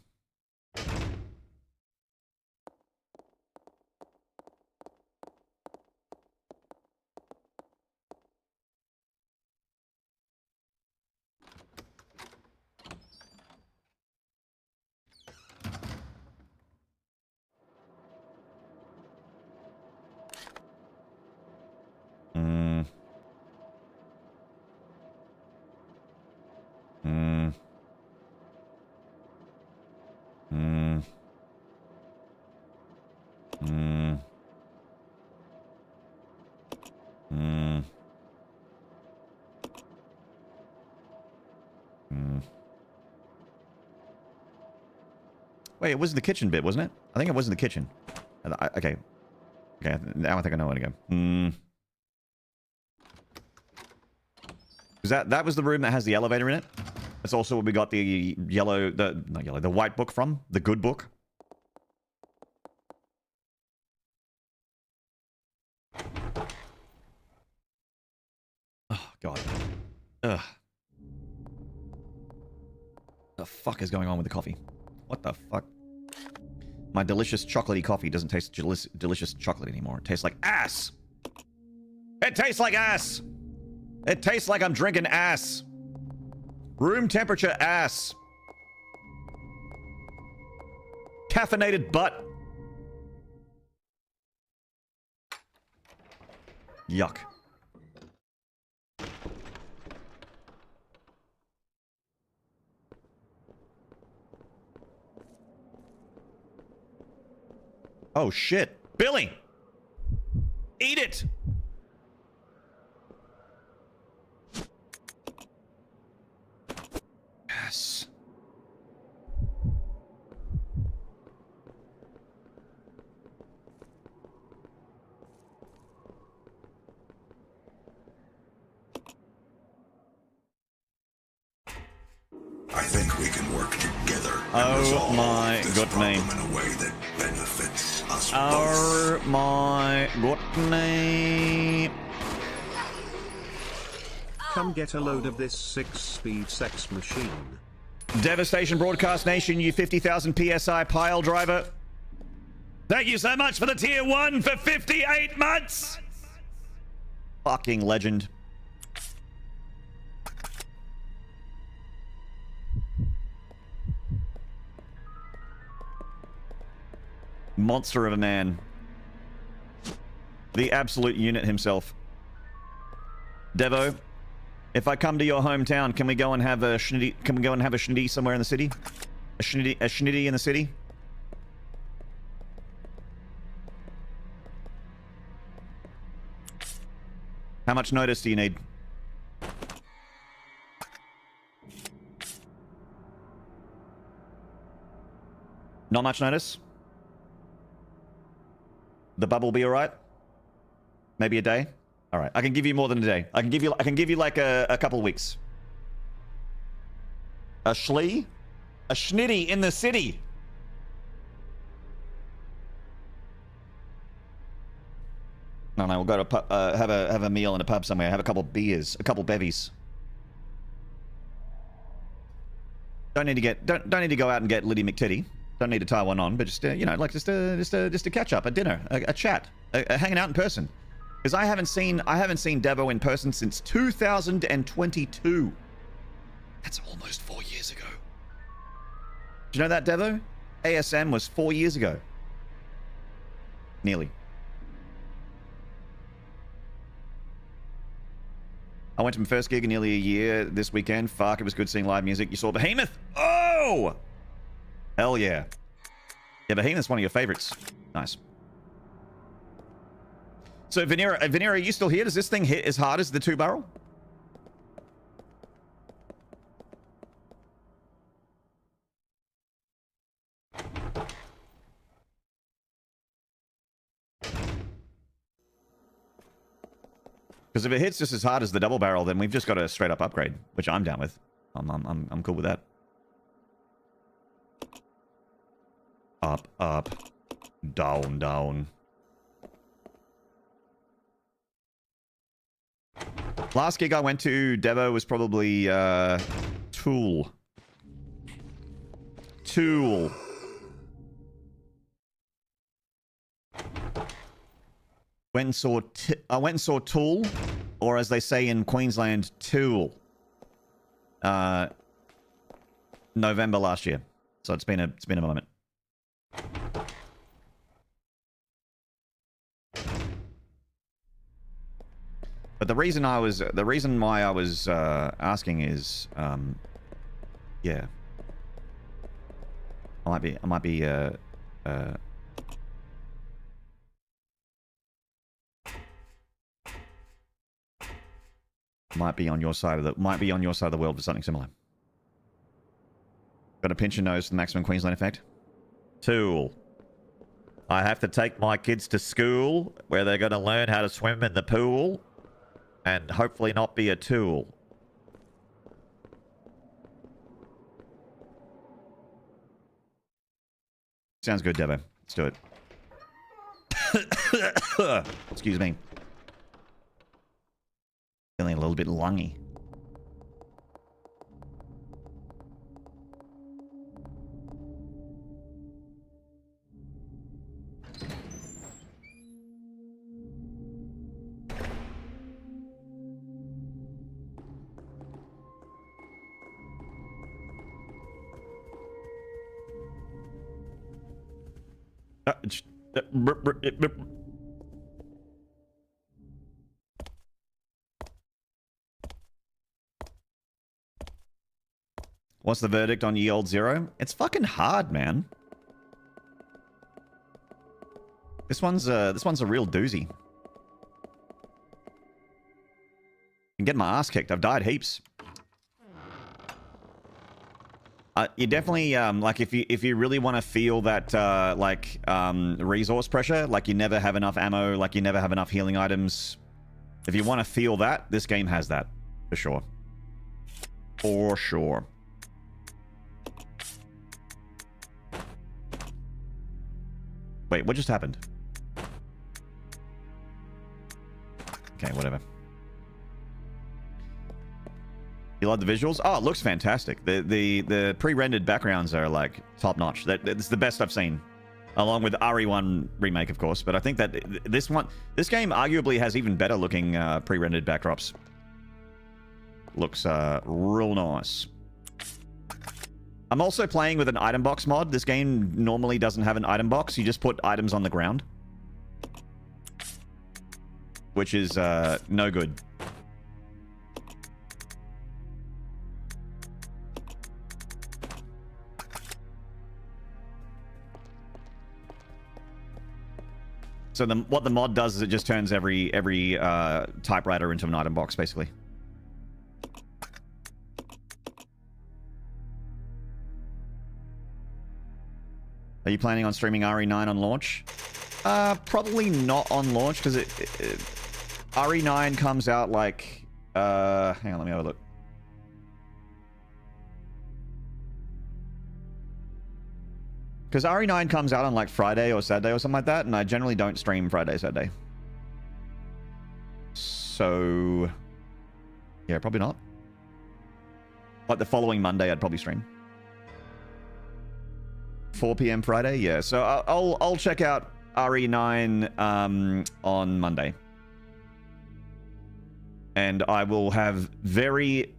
Wait, it was the kitchen bit, wasn't it? I think it was in the kitchen. Okay. Okay, now I think I know where to go. That was the room that has the elevator in it. That's also where we got the the white book from. The good book. Oh, God. Ugh. The fuck is going on with the coffee? What the fuck? My delicious chocolatey coffee doesn't taste delicious chocolate anymore. It tastes like ass! It tastes like ass! It tastes like I'm drinking ass! Room temperature ass! Caffeinated butt! Yuck. Oh shit. Billy! Eat it! Yes. I think we can work together. Oh my goodness. In a way that benefits us Oh my goodness. Come get a load of this 6-speed sex machine. Devastation Broadcast Nation, you 50,000 PSI pile driver. Thank you so much for the tier 1 for 58 months. Fucking legend. Monster of a man. The absolute unit himself. Devo, if I come to your hometown, can we go and have a schnitty? Can we go and have a schnitty somewhere in the city? A schnitty in the city? How much notice do you need? Not much notice? The bubble will be all right? Maybe a day? All right, I can give you more than a day. I can give you like a couple of weeks. A schlee? A schnitty in the city. No, we'll go to pub, have a meal in a pub somewhere. Have a couple of beers, a couple of bevies. Don't need to go out and get Liddy McTitty. Don't need to tie one on, but just you know, like just a catch up, a dinner, a chat, a hanging out in person. Because I haven't seen Devo in person since 2022. That's almost 4 years ago. Do you know that, Devo? ASM was 4 years ago. Nearly. I went to my first gig in nearly a year this weekend. Fuck, it was good seeing live music. You saw Behemoth? Oh! Hell yeah. Yeah, Behemoth's one of your favorites. Nice. So, Venera, are you still here? Does this thing hit as hard as the 2-barrel? Because if it hits just as hard as the double barrel, then we've just got a straight up upgrade, which I'm down with. I'm cool with that. Up, up, down, down. Last gig I went to, Devo, was probably Tool. Tool. I went and saw Tool, or as they say in Queensland, Tool. November last year. So it's been a moment. But the reason why I was asking is, yeah, I might be on your side of the world for something similar. Got to pinch your nose for the maximum Queensland effect. Tool. I have to take my kids to school where they're going to learn how to swim in the pool and hopefully not be a tool. Sounds good, Devo. Let's do it. Excuse me. Feeling a little bit lungy. What's the verdict on Ye Old Zero? It's fucking hard, man. This one's a real doozy. I'm getting my ass kicked. I've died heaps. You definitely like if you really want to feel that resource pressure, like you never have enough ammo, like you never have enough healing items. If you want to feel that, this game has that for sure. For sure. Wait, what just happened? Okay, whatever. You love the visuals? Oh, it looks fantastic. The pre-rendered backgrounds are like top notch. It's the best I've seen. along with RE1 remake, of course. But I think that this game arguably has even better looking pre-rendered backdrops. Looks real nice. I'm also playing with an item box mod. This game normally doesn't have an item box. You just put items on the ground, which is no good. So what the mod does is it just turns every typewriter into an item box, basically. Are you planning on streaming RE9 on launch? Probably not on launch, because RE9 comes out like... hang on, let me have a look. Because RE9 comes out on like Friday or Saturday or something like that, and I generally don't stream Friday, Saturday. So... yeah, probably not. Like the following Monday, I'd probably stream. 4 p.m. Friday, yeah. So I'll check out RE9 on Monday, and I will have very,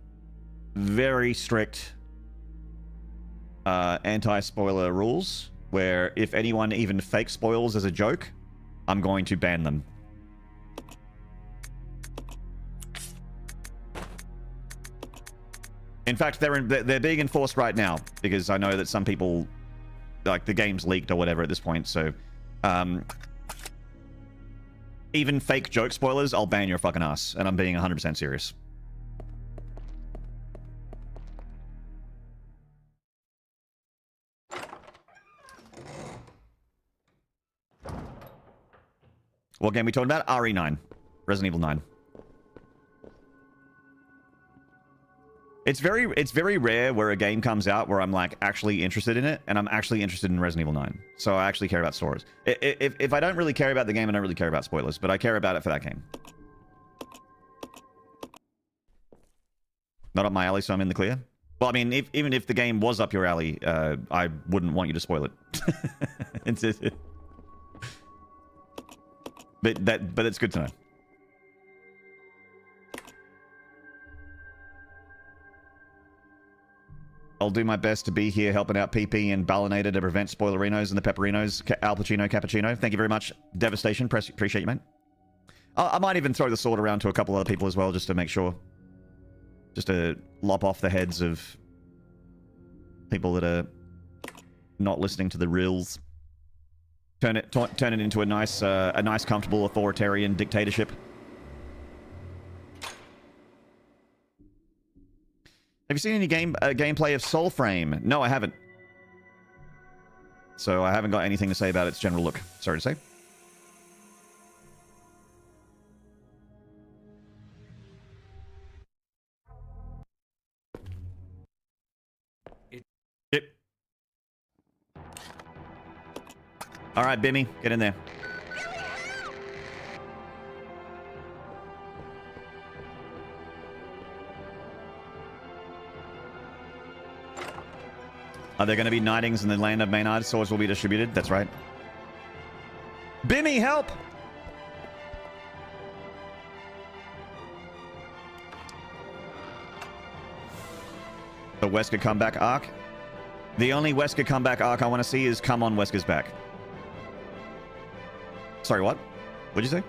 very strict anti-spoiler rules, where if anyone even fake spoils as a joke, I'm going to ban them. In fact, they're being enforced right now, because I know that some people, like, the game's leaked or whatever at this point, so even fake joke spoilers, I'll ban your fucking ass, and I'm being 100% serious. What game are we talking about? RE9. Resident Evil 9. It's very rare where a game comes out where I'm like actually interested in it, and I'm actually interested in Resident Evil 9. So I actually care about stories. If I don't really care about the game, I don't really care about spoilers, but I care about it for that game. Not up my alley, so I'm in the clear. Well, I mean, even if the game was up your alley, I wouldn't want you to spoil it. But it's good to know. I'll do my best to be here helping out PP and Ballinator to prevent spoilerinos and the Pepperinos. Al Pacino, Cappuccino. Thank you very much. Devastation. Appreciate you, mate. I might even throw the sword around to a couple other people as well, just to make sure. Just to lop off the heads of people that are not listening to the reels. Turn it into a nice, comfortable authoritarian dictatorship. Have you seen any gameplay of Soulframe? No, I haven't. So I haven't got anything to say about its general look. Sorry to say. Yep. All right, Bimmy, get in there. Are there going to be knightings in the land of Maynard? Swords will be distributed. That's right. Bimmy, help! The Wesker comeback arc. The only Wesker comeback arc I want to see is Come On, Wesker's Back. Sorry, what? What'd you say?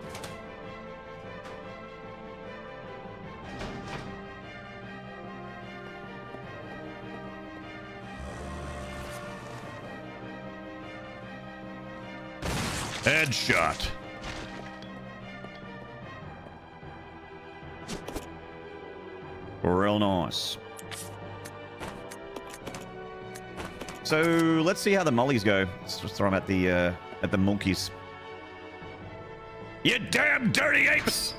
Headshot. Real nice. So let's see how the mollies go. Let's just throw them at the monkeys. You damn dirty apes!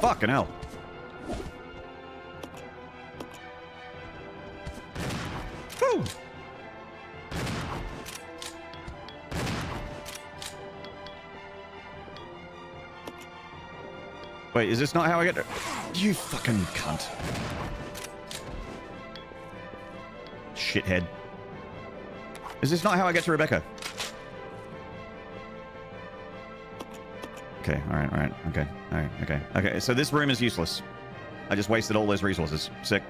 Fucking hell. Woo! Wait, is this not how I get to... You fucking cunt. Shithead. Is this not how I get to Rebecca? Okay, alright, okay, so this room is useless. I just wasted all those resources. Sick.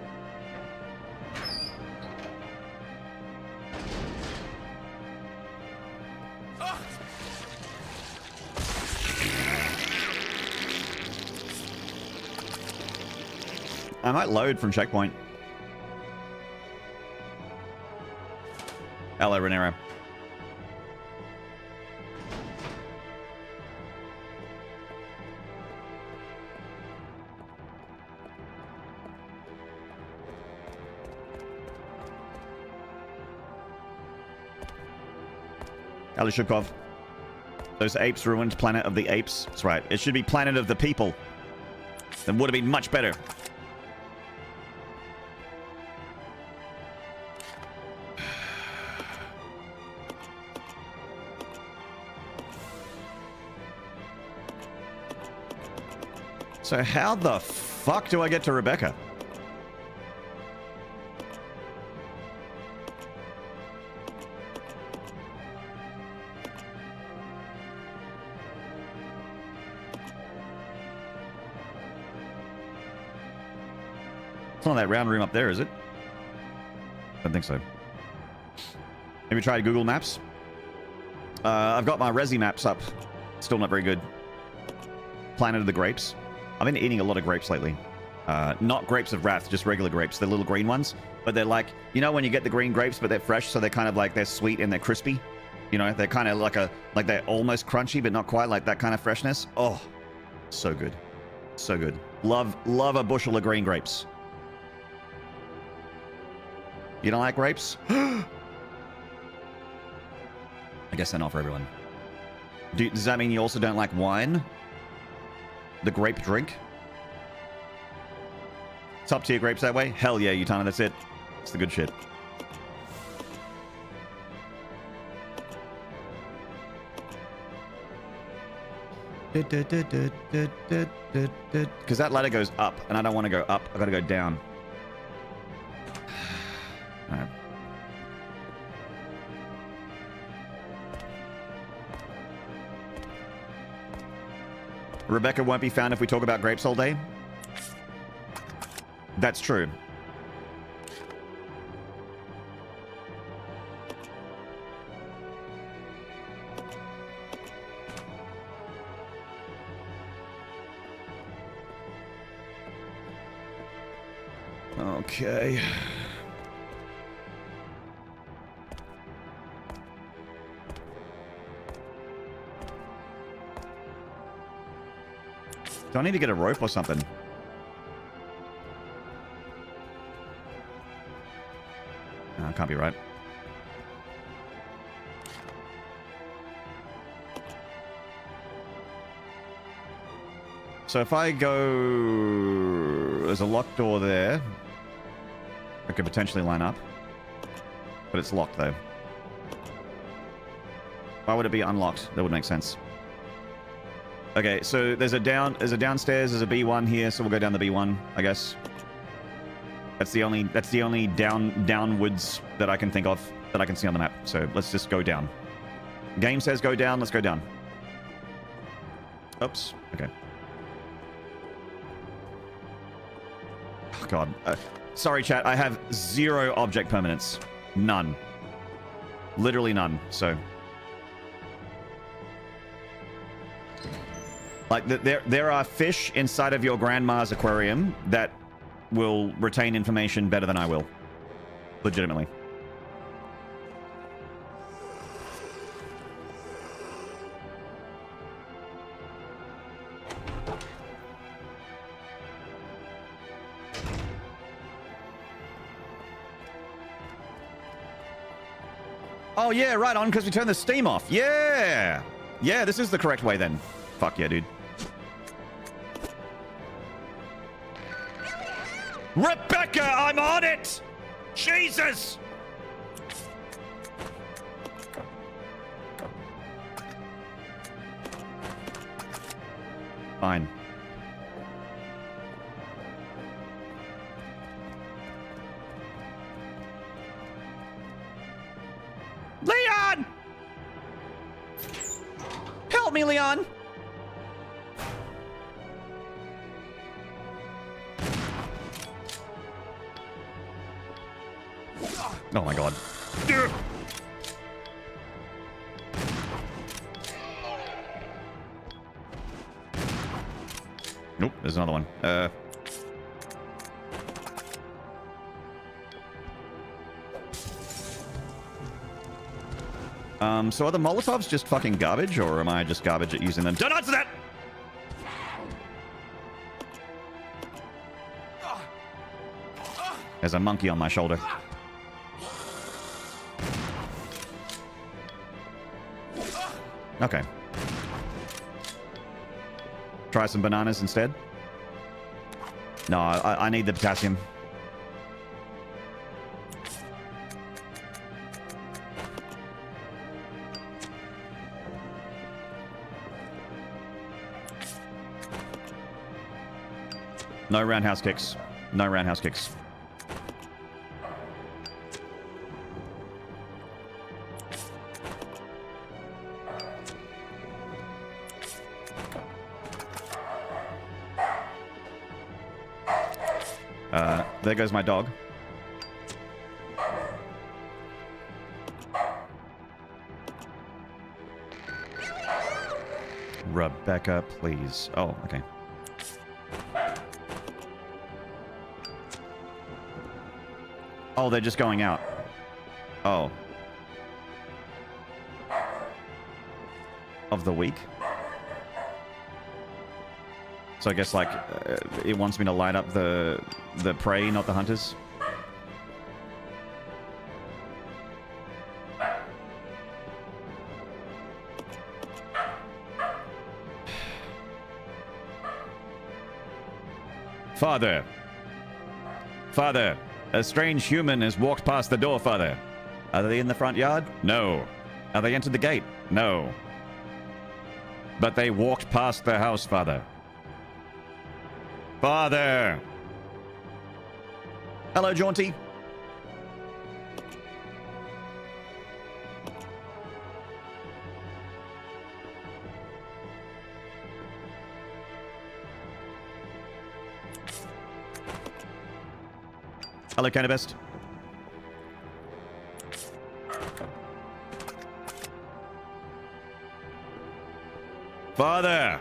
I might load from checkpoint. Hello, Renero. Alishukov. Those apes ruined Planet of the Apes. That's right. It should be Planet of the People. That would have been much better. So how the fuck do I get to Rebecca? It's not that round room up there, is it? I don't think so. Have you tried Google Maps? I've got my Resi maps up. Still not very good. Planet of the Grapes. I've been eating a lot of grapes lately. Not grapes of wrath, just regular grapes. The little green ones. But they're like, you know when you get the green grapes, but they're fresh, so they're kind of like, they're sweet and they're crispy. You know, they're kind of like they're almost crunchy, but not quite, like that kind of freshness. Oh, so good. So good. Love a bushel of green grapes. You don't like grapes? I guess they're not for everyone. Does that mean you also don't like wine? The grape drink? Top tier grapes that way? Hell yeah, Utana, that's it. It's the good shit. Because that ladder goes up, and I don't want to go up. I gotta go down. Alright. Rebecca won't be found if we talk about grapes all day. That's true. Okay. Do I need to get a rope or something? No, it can't be right. So if I go... There's a locked door there. I could potentially line up. But it's locked though. Why would it be unlocked? That would make sense. Okay, so there's a downstairs, there's a B1 here, so we'll go down the B1, I guess. That's the only downwards that I can think of that I can see on the map. So let's just go down. Game says go down, let's go down. Oops. Okay. Oh god. Sorry chat, I have 0 object permanence. None. Literally none, so... Like, there are fish inside of your grandma's aquarium that will retain information better than I will. Legitimately. Oh, yeah, right on, because we turned the steam off. Yeah! Yeah, this is the correct way then. Fuck yeah, dude. Rebecca, I'm on it! Jesus! Fine. Help me, Leon! Oh my god. Nope, there's another one. So are the Molotovs just fucking garbage, or am I just garbage at using them? Don't answer that! There's a monkey on my shoulder. Okay. Try some bananas instead? No, I need the potassium. No roundhouse kicks. No roundhouse kicks. There goes my dog. Rebecca, please. Oh, okay. Oh, they're just going out. Oh. Of the week? So I guess, like, it wants me to light up the prey, not the hunters. Father! Father! A strange human has walked past the door, Father. Are they in the front yard? No. Are they entered the gate? No. But they walked past the house, Father. Father! Hello, Jaunty. Hello, Cannabist. Father!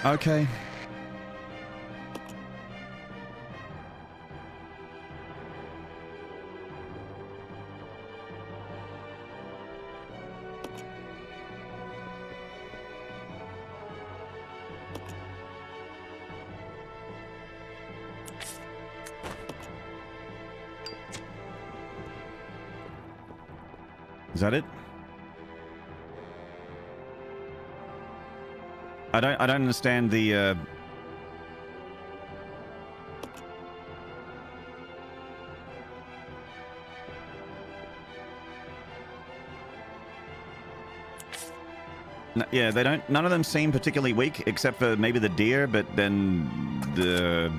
Okay. Is that it? I don't understand the yeah, they don't, none of them seem particularly weak except for maybe the deer, but then the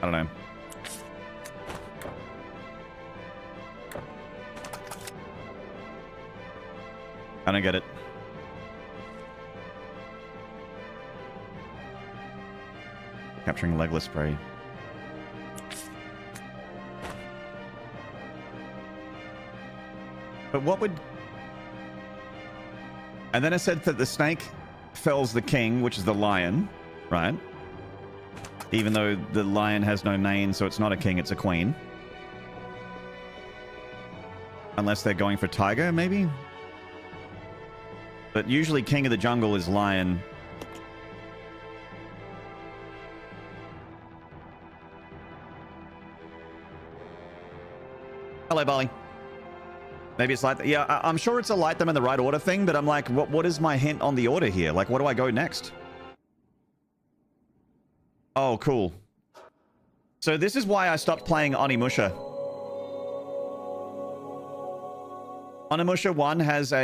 I don't know. I don't get it. Capturing legless prey. But what would... And then I said that the snake fells the king, which is the lion, right? Even though the lion has no mane, so it's not a king, it's a queen. Unless they're going for tiger, maybe? But usually king of the jungle is lion. Hello, Bolly. Maybe it's like, yeah, I'm sure it's a light them in the right order thing, but I'm like, what is my hint on the order here? Like, what do I go next? Oh, cool. So this is why I stopped playing Onimusha. Onimusha 1 has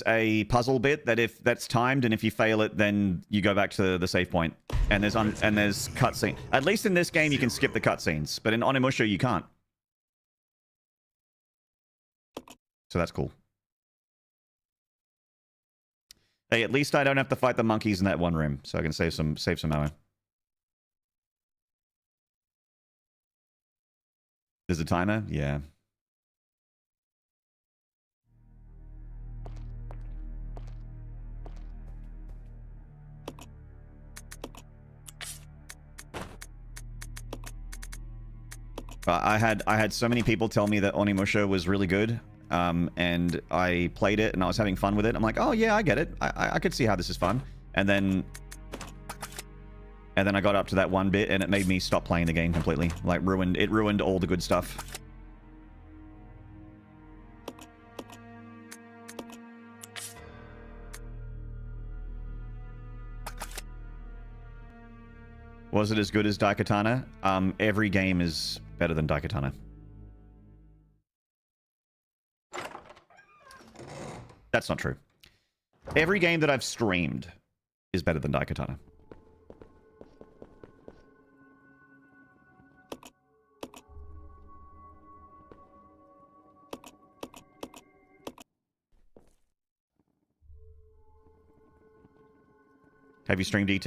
a puzzle bit that if that's timed, and if you fail it, then you go back to the save point. And there's cutscene. At least in this game, you can skip the cutscenes, but in Onimusha, you can't. So that's cool. Hey, at least I don't have to fight the monkeys in that one room, so I can save some ammo. There's a timer? Yeah. I had so many people tell me that Onimusha was really good, and I played it and I was having fun with it. I'm like, oh yeah, I get it. I could see how this is fun. And then I got up to that one bit and it made me stop playing the game completely. Like it ruined all the good stuff. Was it as good as Daikatana? Every game is better than Daikatana. That's not true. Every game that I've streamed is better than Daikatana. Have you streamed ET?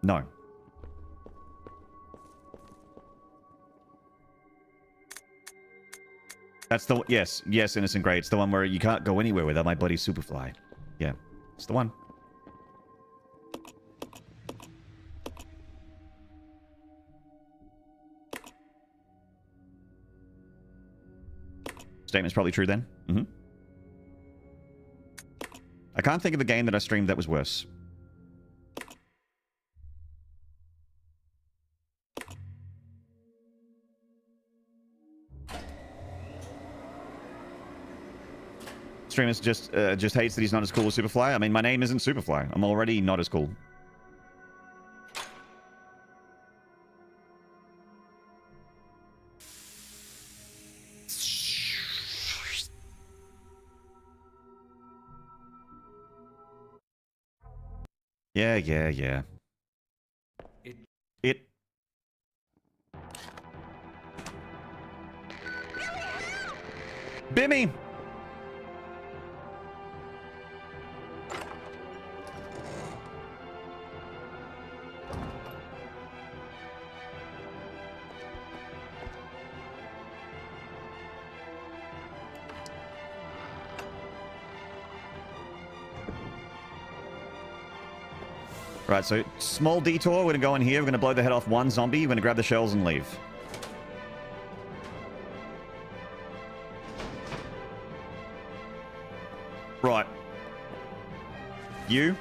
No. That's the... Yes, Innocent Grey. It's the one where you can't go anywhere without my buddy Superfly. Yeah, it's the one. Statement's probably true then. Mm-hmm. I can't think of a game that I streamed that was worse. Streamers just hates that he's not as cool as Superfly. I mean, my name isn't Superfly. I'm already not as cool. Yeah. It. Bimmy! Right, so small detour. We're going to go in here. We're going to blow the head off one zombie. We're going to grab the shells and leave. Right. You.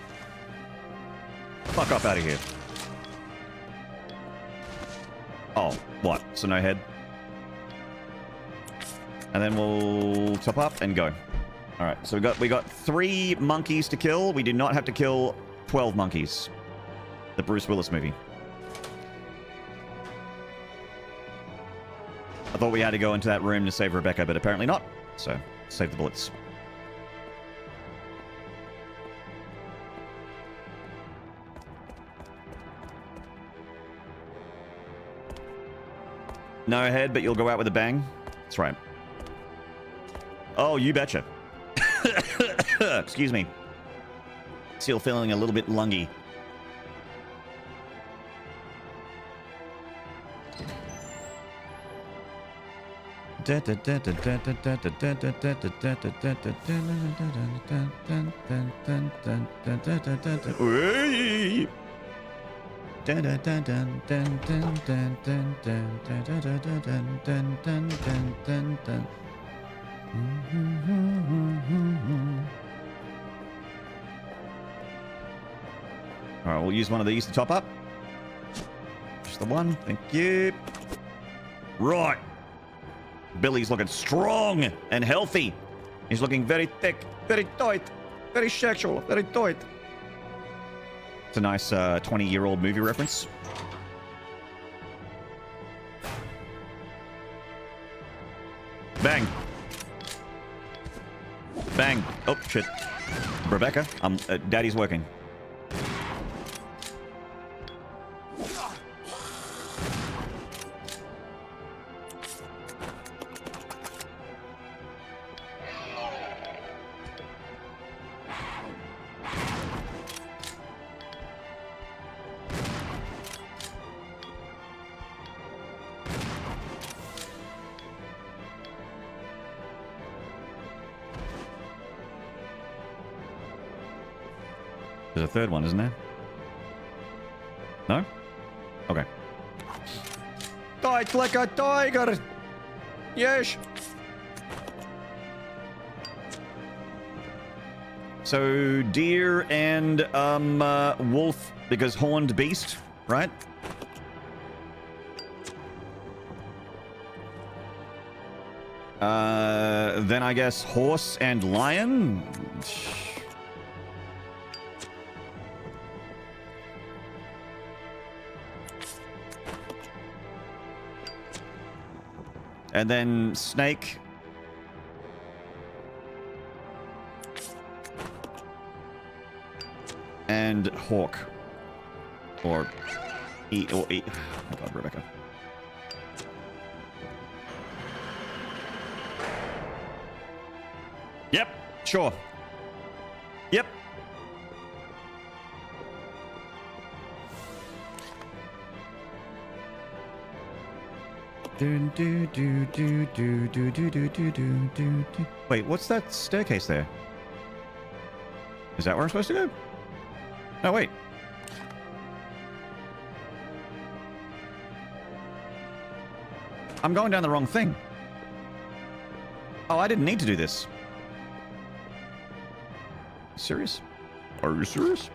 Fuck up out of here. Oh, what? So no head? And then we'll top up and go. All right, so we got 3 monkeys to kill. We do not have to kill 12 monkeys. The Bruce Willis movie. I thought we had to go into that room to save Rebecca, but apparently not. So, save the bullets. No head, but you'll go out with a bang. That's right. Oh, you betcha. Excuse me. Still feeling a little bit lungy. Alright, we'll use one of these to top up. Just the one. Thank you. Right. Billy's looking strong and healthy. He's looking very thick, very tight, very sexual, very tight. It's a nice 20-year-old movie reference. Bang. Bang. Oh, shit. Rebecca, Daddy's working. There's a third one, isn't there? No? Okay. Tight like a tiger! Yes! So, deer and, wolf, because horned beast, right? Then I guess horse and lion? And then snake. And hawk. Or E. Oh my god, Rebecca. Yep, sure. Yep. Wait, what's that staircase there? Is that where I'm supposed to go? No, wait. I'm going down the wrong thing. Oh, I didn't need to do this. Serious? Are you serious?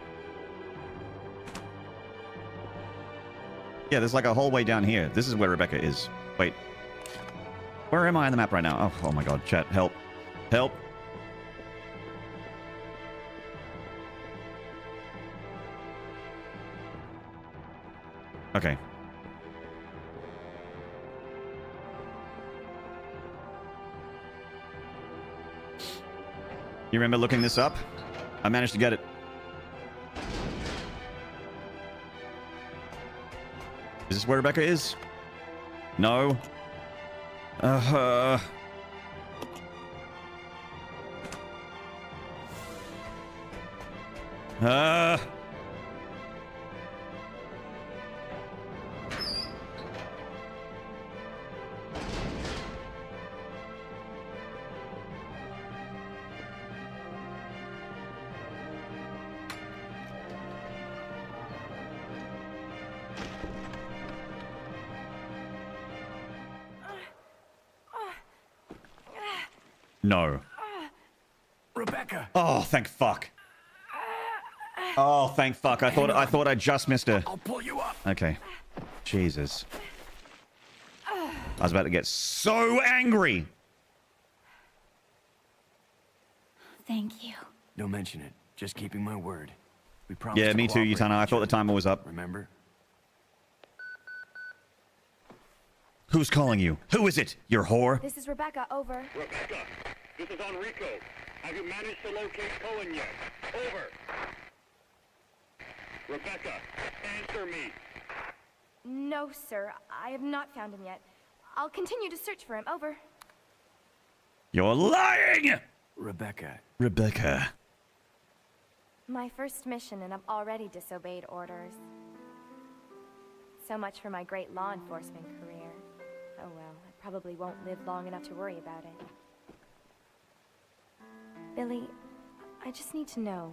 Yeah, there's like a whole way down here. This is where Rebecca is. Wait. Where am I on the map right now? Oh my god, chat, help. Help. Okay. You remember looking this up? I managed to get it. Is this where Rebecca is? No. No. Rebecca! Oh, thank fuck. Oh, thank fuck. I thought I just missed her. I'll pull you up. Okay. Jesus. I was about to get so angry. Thank you. Don't mention it. Just keeping my word. We promised. Yeah, to me too, cooperate Utana. I with thought the each other. timer was up. Remember? Who's calling you? Who is it? Your whore? This is Rebecca, over. Rebecca, this is Enrico. Have you managed to locate Cohen yet? Over. Rebecca, answer me. No, sir. I have not found him yet. I'll continue to search for him, over. You're lying! Rebecca. Rebecca. My first mission, and I've already disobeyed orders. So much for my great law enforcement career. Oh well, I probably won't live long enough to worry about it. Billy, I just need to know.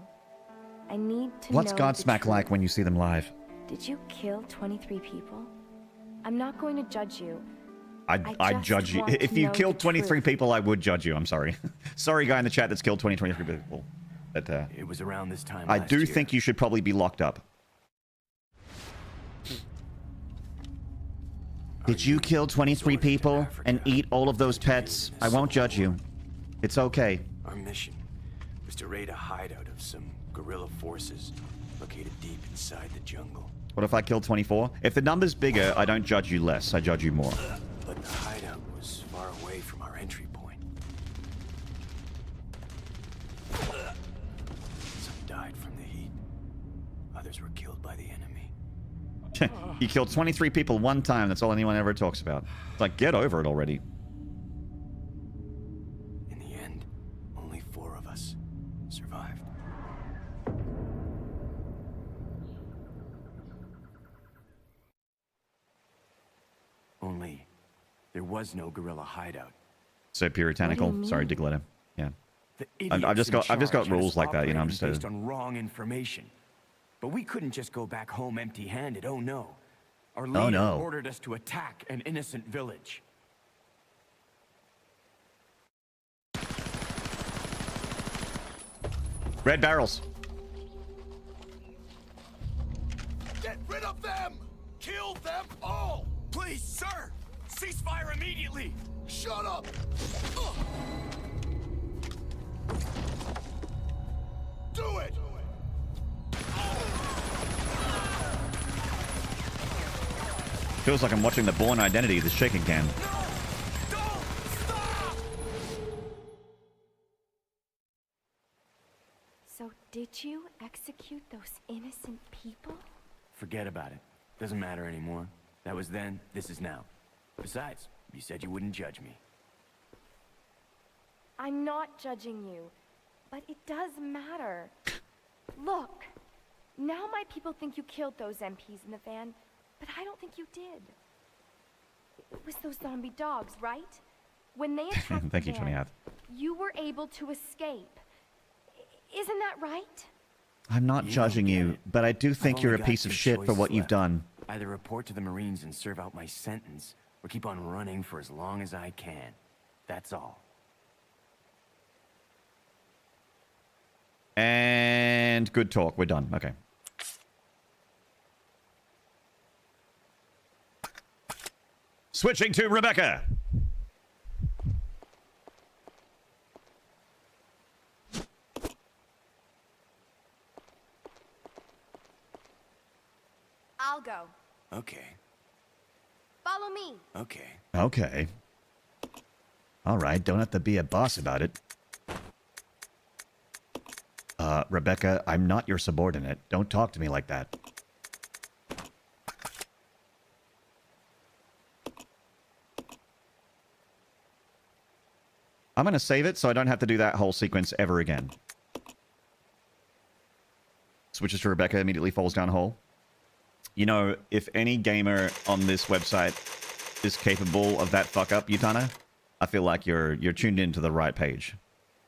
I need to know. What's Godsmack the like truth. when you see them live? Did you kill 23 people? I'm not going to judge you. I'd judge you. want to If you know killed the 23 truth. people, I would judge you. I'm sorry. Sorry, guy in the chat that's killed 23 people. But It was around this time I last do year. think you should probably be locked up. Did you kill 23 people and eat all of those pets? I won't judge you. It's okay. Our mission was to raid a hideout of some guerrilla forces located deep inside the jungle. What if I kill 24? If the number's bigger, I don't judge you less. I judge you more. But the hideout was far away from our entry point. Some died from the heat. Others were killed by the enemy. You killed 23 people one time. That's all anyone ever talks about. It's like, get over it already. In the end, only 4 of us survived. Only there was no guerrilla hideout. So puritanical. Sorry, Digletta. Yeah. The I've just got idiots in rules charge like that, you know. I'm operated just based on wrong information. But we couldn't just go back home empty-handed. Oh no. Our leader no. ordered us to attack an innocent village. Red barrels. Get rid of them! Kill them all! Please, sir! Ceasefire immediately! Shut up! Do it! Feels like I'm watching the Bourne Identity, the shaking can. Don't stop! So did you execute those innocent people? Forget about it. Doesn't matter anymore. That was then, this is now. Besides, you said you wouldn't judge me. I'm not judging you, but it does matter. Look, now my people think you killed those MPs in the van, but I don't think you did. It was those zombie dogs, right? When they attacked Thank you, the Johnny van, Hath. you were able to escape. Isn't that right? I'm not You judging don't get you, it. but I do think I've you're a only got piece of 2 shit for choices what you've left. done. Either report to the Marines and serve out my sentence, or keep on running for as long as I can. That's all. And good talk. We're done. Okay. Switching to Rebecca. I'll go. Okay. Follow me. Okay. Okay. All right. Don't have to be a boss about it. Rebecca, I'm not your subordinate. Don't talk to me like that. I'm going to save it so I don't have to do that whole sequence ever again. Switches to Rebecca, immediately falls down a hole. You know, if any gamer on this website is capable of that fuck up, Yutana, I feel like you're tuned into the right page.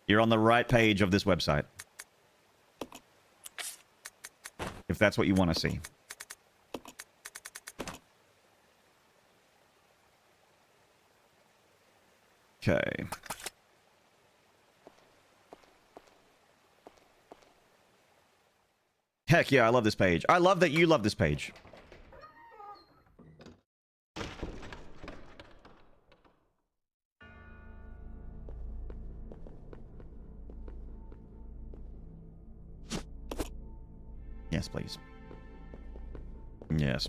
You're on the right page of this website. If that's what you want to see. Okay. Heck yeah, I love this page. I love that you love this page. Yes, please. Yes.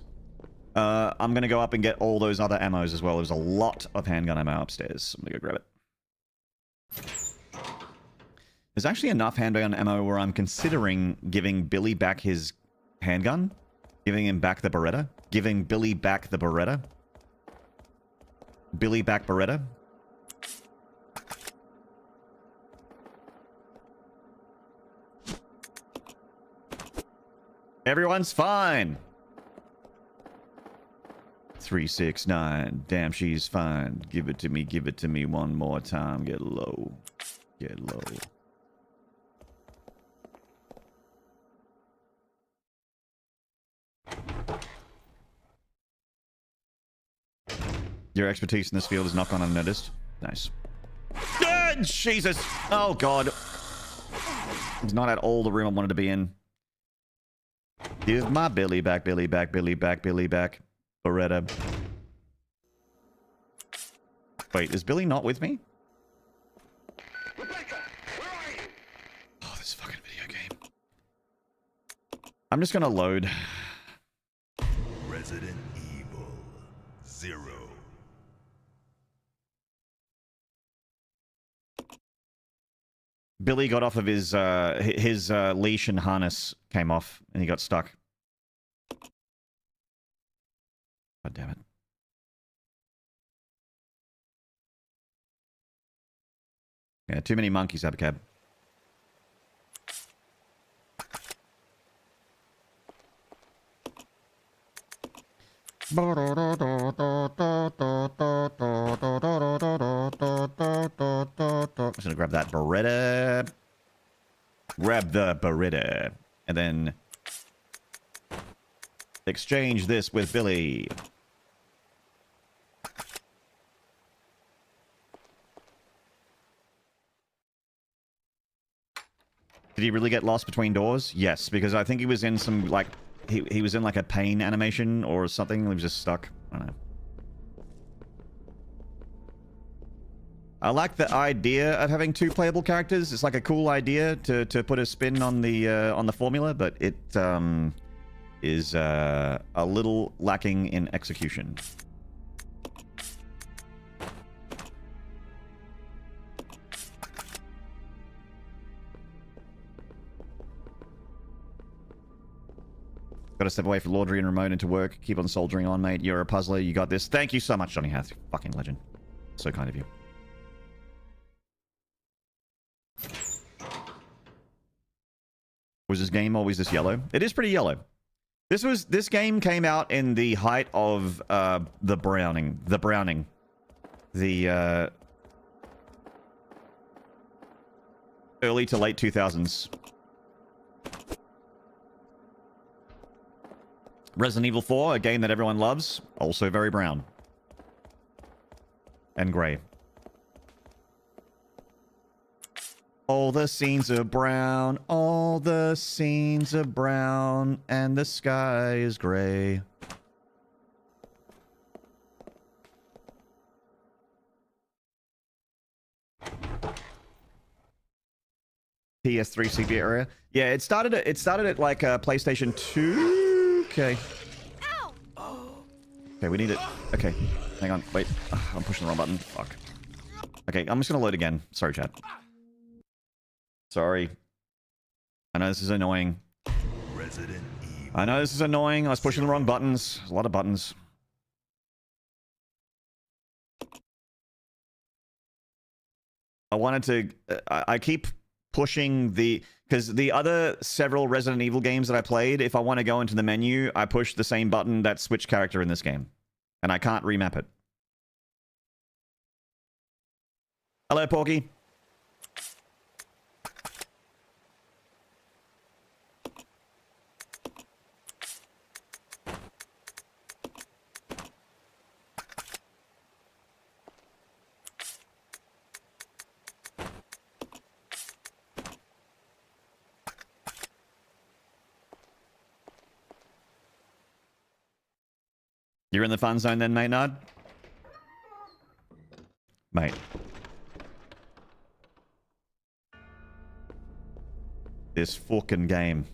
I'm going to go up and get all those other ammos as well. There's a lot of handgun ammo upstairs. I'm going to go grab it. There's actually enough handgun ammo where I'm considering giving Billy back his handgun. Giving him back the Beretta. Giving Billy back the Beretta. Billy back Beretta. Everyone's fine. 369. Damn, she's fine. Give it to me one more time. Get low. Get low. Your expertise in this field is not gone unnoticed. Nice. Ah, Jesus! Oh, God. It's not at all the room I wanted to be in. Give my Billy back, Billy back, Billy back, Billy back. Beretta. Wait, is Billy not with me? Rebecca, where are you? Oh, this fucking video game. I'm just gonna load. Resident Evil 0. Billy got off of his leash and harness came off, and he got stuck. God damn it. Yeah, too many monkeys, Abacab. I'm just gonna grab that Beretta. Grab the Beretta. And then exchange this with Billy. Did he really get lost between doors? Yes, because I think he was in some, like, he was in, like, a pain animation or something. He was just stuck. I don't know. I like the idea of having two playable characters. It's like a cool idea to put a spin on the formula, but it is a little lacking in execution. Got to step away from laundry and remote into work. Keep on soldiering on, mate. You're a puzzler. You got this. Thank you so much, Johnny Hath. Fucking legend. So kind of you. Was this game always this yellow? It is pretty yellow. This game came out in the height of the browning. The early to late 2000s. Resident Evil 4, a game that everyone loves, also very brown. And grey. All the scenes are brown, all the scenes are brown, and the sky is grey. PS3 CPU area. Yeah, it started at like PlayStation 2. Okay. Okay, we need it. Okay, hang on. Wait, I'm pushing the wrong button. Fuck. Okay, I'm just gonna load again. Sorry, chat. Sorry. I know this is annoying. Resident Evil. I know this is annoying. I was pushing the wrong buttons. A lot of buttons. I wanted to... I keep pushing the... Because the other several Resident Evil games that I played, if I want to go into the menu, I push the same button that switch character in this game. And I can't remap it. Hello, Porky. You're in the fun zone then, mate, Nod? Mate. This fucking game.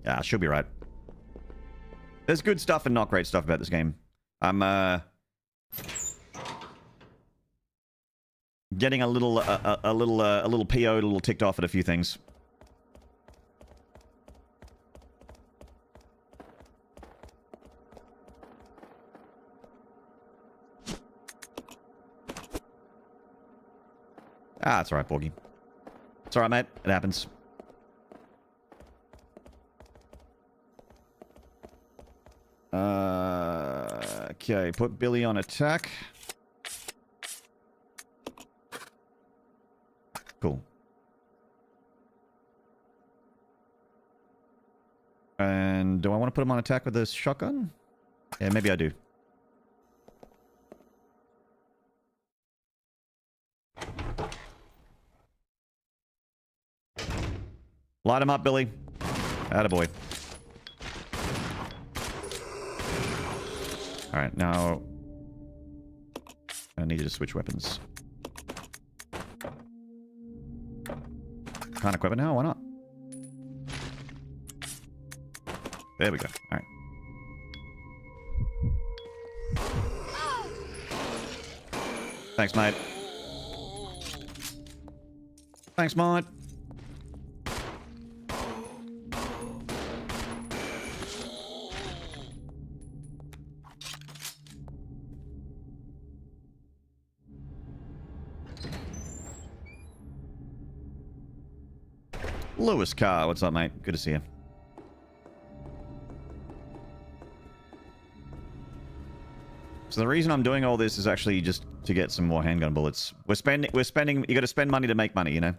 Yeah, she'll be right. There's good stuff and not great stuff about this game. I'm, getting a little PO'd, a little ticked off at a few things. Ah, it's alright, Borgie. It's alright, mate. It happens. Okay, put Billy on attack. Cool. And do I want to put him on attack with this shotgun? Yeah, maybe I do. Light him up, Billy. Attaboy. Alright, now... I need you to switch weapons. Can't equip it now? Why not? There we go. Alright. Thanks, mate. Thanks, mate. Lewis Carr, what's up, mate? Good to see you. So the reason I'm doing all this is actually just to get some more handgun bullets. We're spending, you gotta spend money to make money, you know?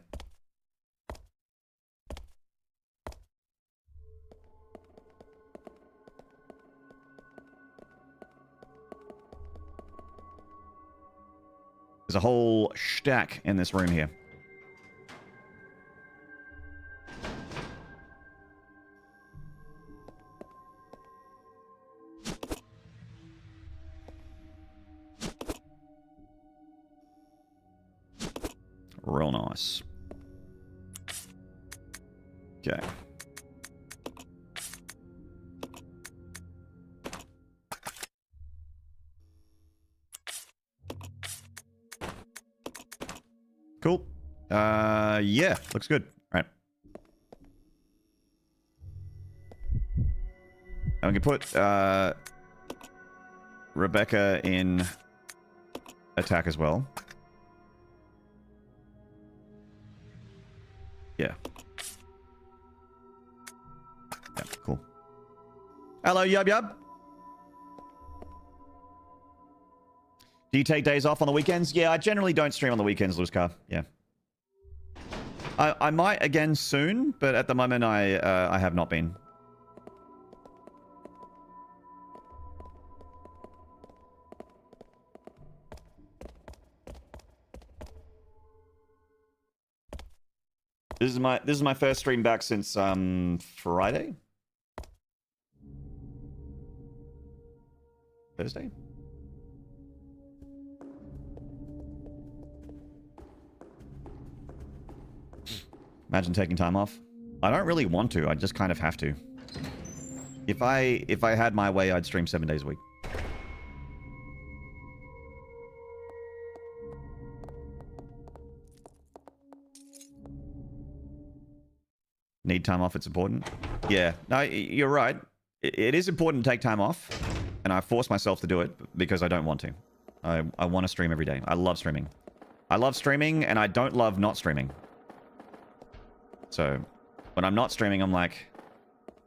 There's a whole stack in this room here. Real nice. Okay. Cool. Yeah, looks good. All right. And we can put Rebecca in attack as well. Yeah. Yeah, cool. Hello, Yub Yub. Do you take days off on the weekends? Yeah, I generally don't stream on the weekends, Lewis Car. Yeah. I might again soon, but at the moment I have not been. This is my first stream back since Friday? Thursday? Imagine taking time off. I don't really want to, I just kind of have to. If I had my way, I'd stream 7 days a week. Need time off, it's important. Yeah, no, you're right. It is important to take time off, and I force myself to do it because I don't want to. I want to stream every day. I love streaming. I love streaming, and I don't love not streaming. So, when I'm not streaming, I'm like,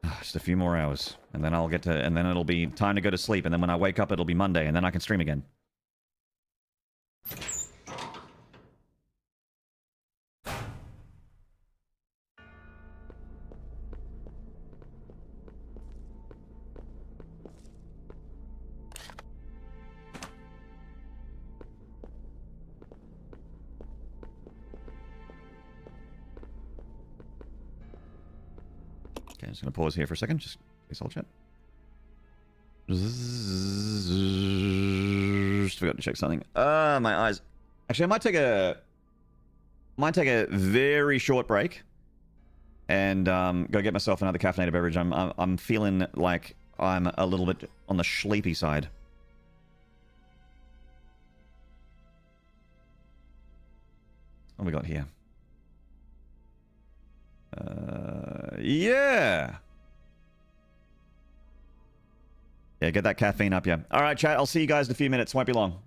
oh, just a few more hours, and then I'll get to, and then it'll be time to go to sleep, and then when I wake up, it'll be Monday, and then I can stream again. Okay, I'm just going to pause here for a second. Just please hold chat. Just forgot to check something. My eyes. Actually, I might take a very short break and go get myself another caffeinated beverage. I'm feeling like I'm a little bit on the sleepy side. What have we got here? Yeah. Yeah, get that caffeine up, yeah. All right, chat. I'll see you guys in a few minutes. Won't be long.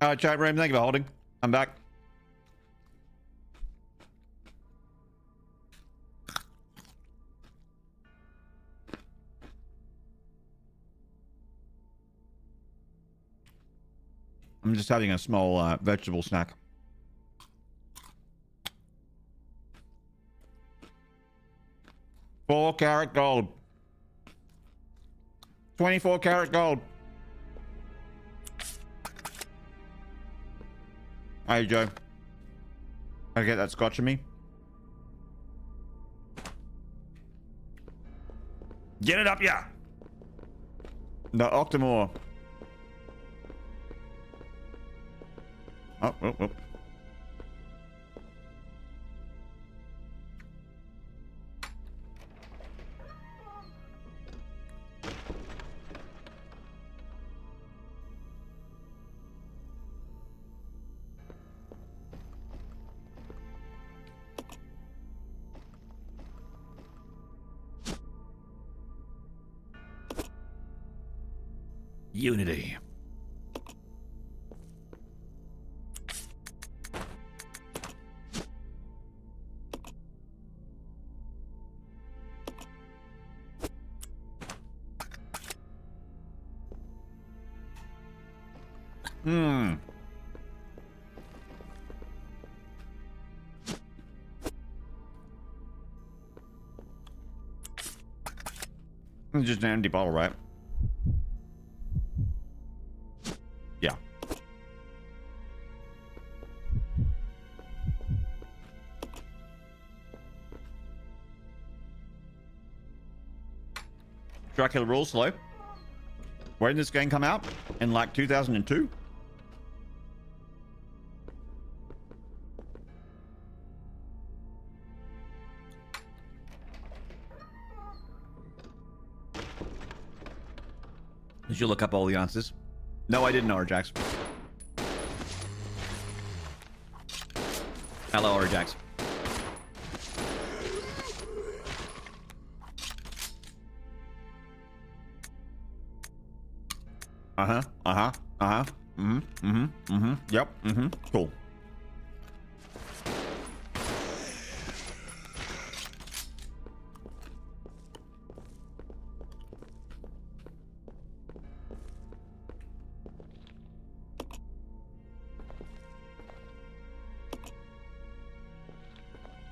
All right, chat room. Thank you for holding. I'm back. I'm just having a small vegetable snack. $4 gold. 24 gold. Hey, Joe. Gotta get that scotch in me. Get it up, yeah. The Octomore. Oh. Unity. Just an empty bottle, right? Yeah. Dracula rules slow. When did this game come out? In like 2002? Did you look up all the answers? No, I didn't, Orijax. Hello, Orijax. Yep. Cool.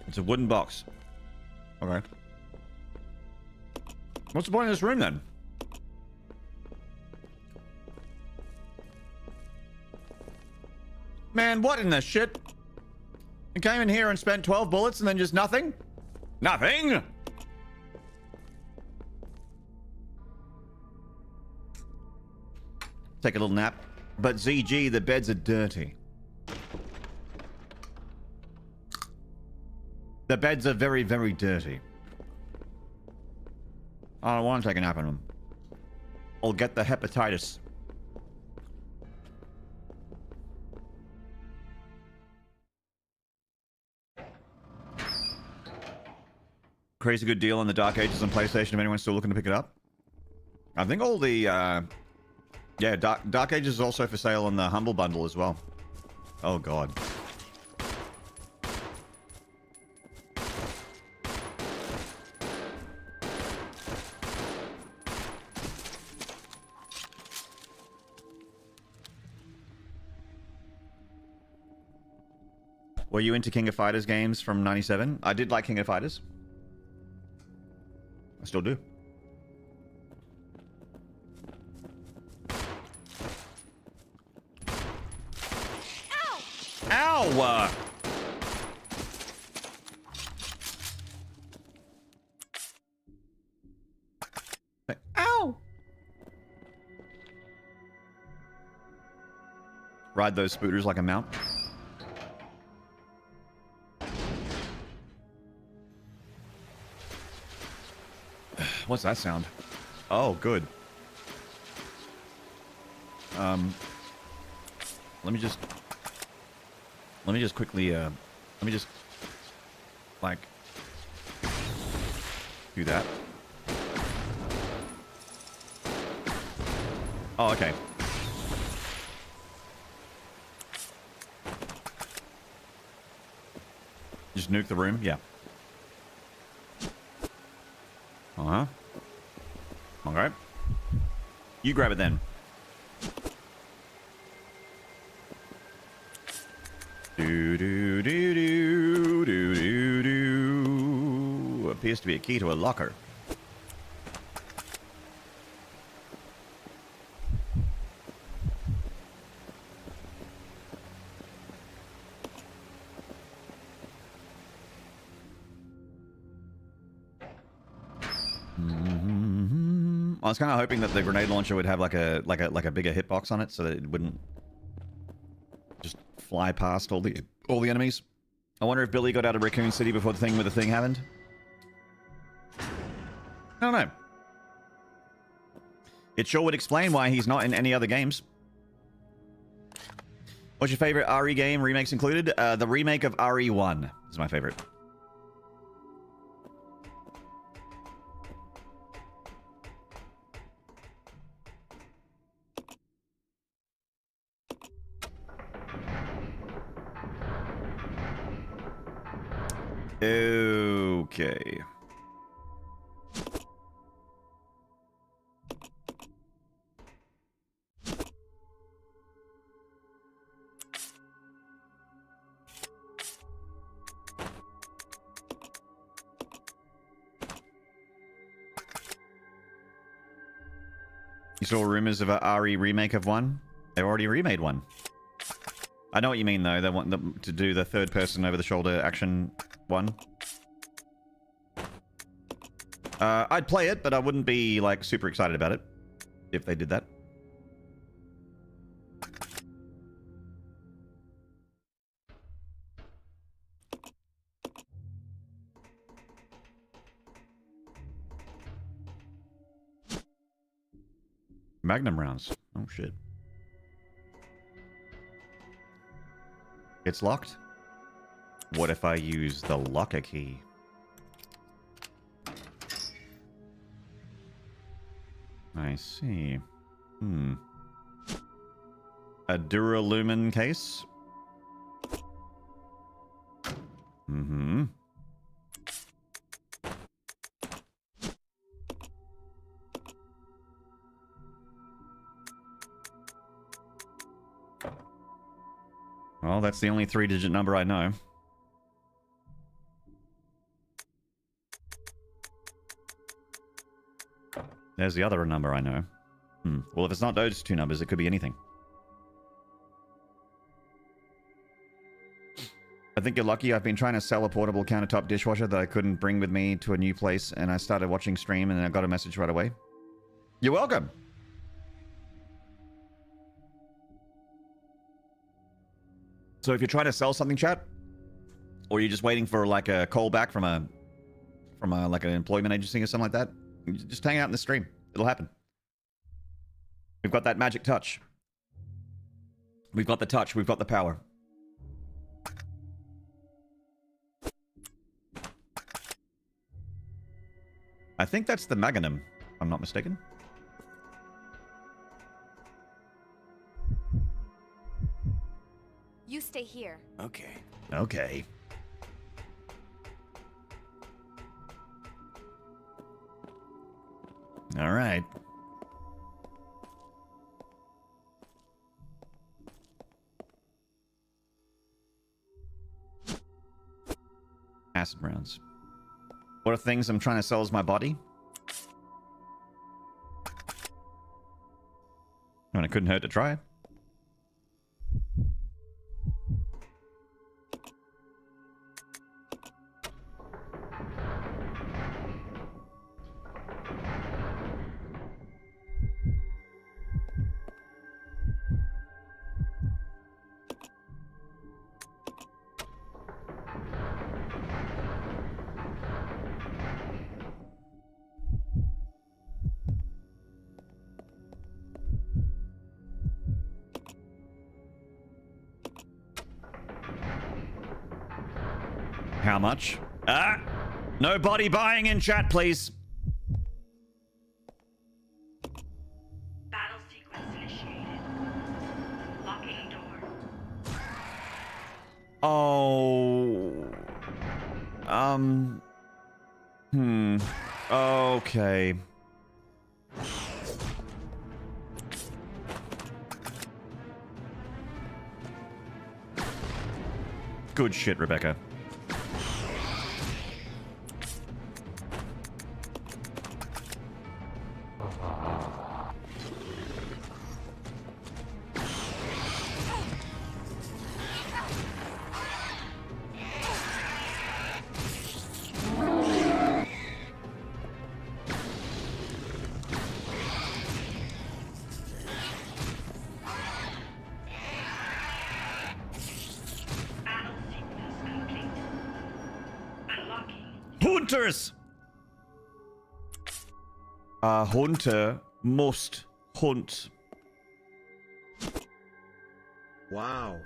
It's a wooden box. Okay. What's the point of this room then? Man, what in the shit? I came in here and spent 12 bullets and then just nothing? Nothing? Take a little nap. But ZG, the beds are dirty. The beds are very, very dirty. I don't want to take a nap in them. I'll get the hepatitis. Crazy good deal on the Dark Ages on PlayStation if anyone's still looking to pick it up. I think all the, yeah, Dark Ages is also for sale on the Humble Bundle as well. Oh, God. Were you into King of Fighters games from 97? I did like King of Fighters. I still do. Ow! Ow! Ow! Ride those spooters like a mount. What's that sound? Oh, good. Let me just quickly, let me just, like, do that. Oh, okay. Just nuke the room? Yeah. Uh-huh. Alright. You grab it then. Do. Appears to be a key to a locker. I was kind of hoping that the grenade launcher would have like a bigger hitbox on it, so that it wouldn't just fly past all the enemies. I wonder if Billy got out of Raccoon City before the thing with the thing happened. I don't know. It sure would explain why he's not in any other games. What's your favorite RE game, remakes included? The remake of RE1 is my favorite. Okay. You saw rumors of a RE remake of one? They already remade one. I know what you mean, though. They want them to do the third-person over-the-shoulder action one. I'd play it, but I wouldn't be, like, super excited about it if they did that. Magnum rounds. Oh, shit. It's locked? What if I use the locker key? I see. A Duralumin case? Mm-hmm. Well, that's the only 3-digit number I know. There's the other number I know. Well, if it's not those two numbers, it could be anything. I think you're lucky. I've been trying to sell a portable countertop dishwasher that I couldn't bring with me to a new place, and I started watching stream, and then I got a message right away. You're welcome! So if you're trying to sell something, chat, or you're just waiting for like a call back from like an employment agency or something like that, just hang out in the stream. It'll happen. We've got that magic touch. We've got the touch. We've got the power. I think that's the Magnum, if I'm not mistaken. You stay here. Okay. Okay. All right. Acid rounds. What are things I'm trying to sell as my body? I mean, it couldn't hurt to try. How much? No body buying in chat, please. Battle sequence initiated. Locking door. Oh. Okay. Good shit, Rebecca. hunters! A hunter must hunt. Wow.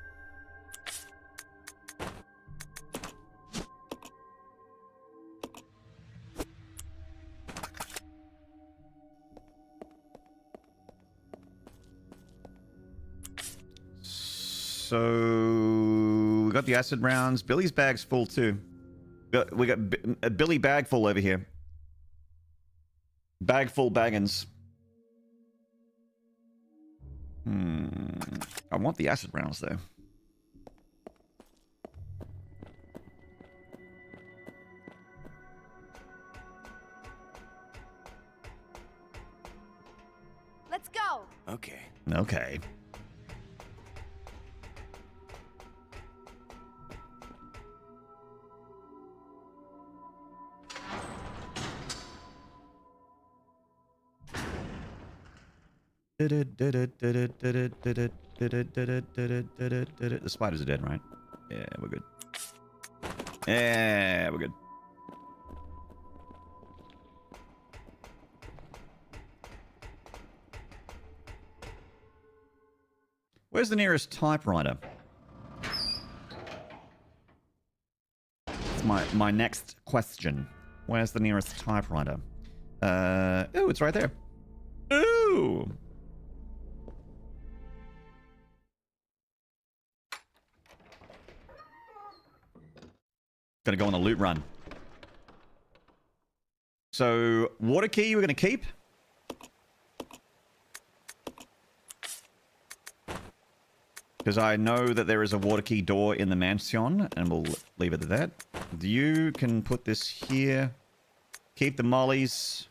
So we got the acid rounds. Billy's bag's full too. We got a Billy bag full over here. Bag full baggins. I want the acid rounds though. Let's go. Okay. Okay. The spiders are dead, right? Yeah, we're good. Yeah, we're good. Where's the nearest typewriter? That's my next question. Where's the nearest typewriter? Oh, it's right there. Ooh. Gonna go on a loot run. So, water key we're gonna keep. Because I know that there is a water key door in the mansion, and we'll leave it at that. You can put this here. Keep the mollies.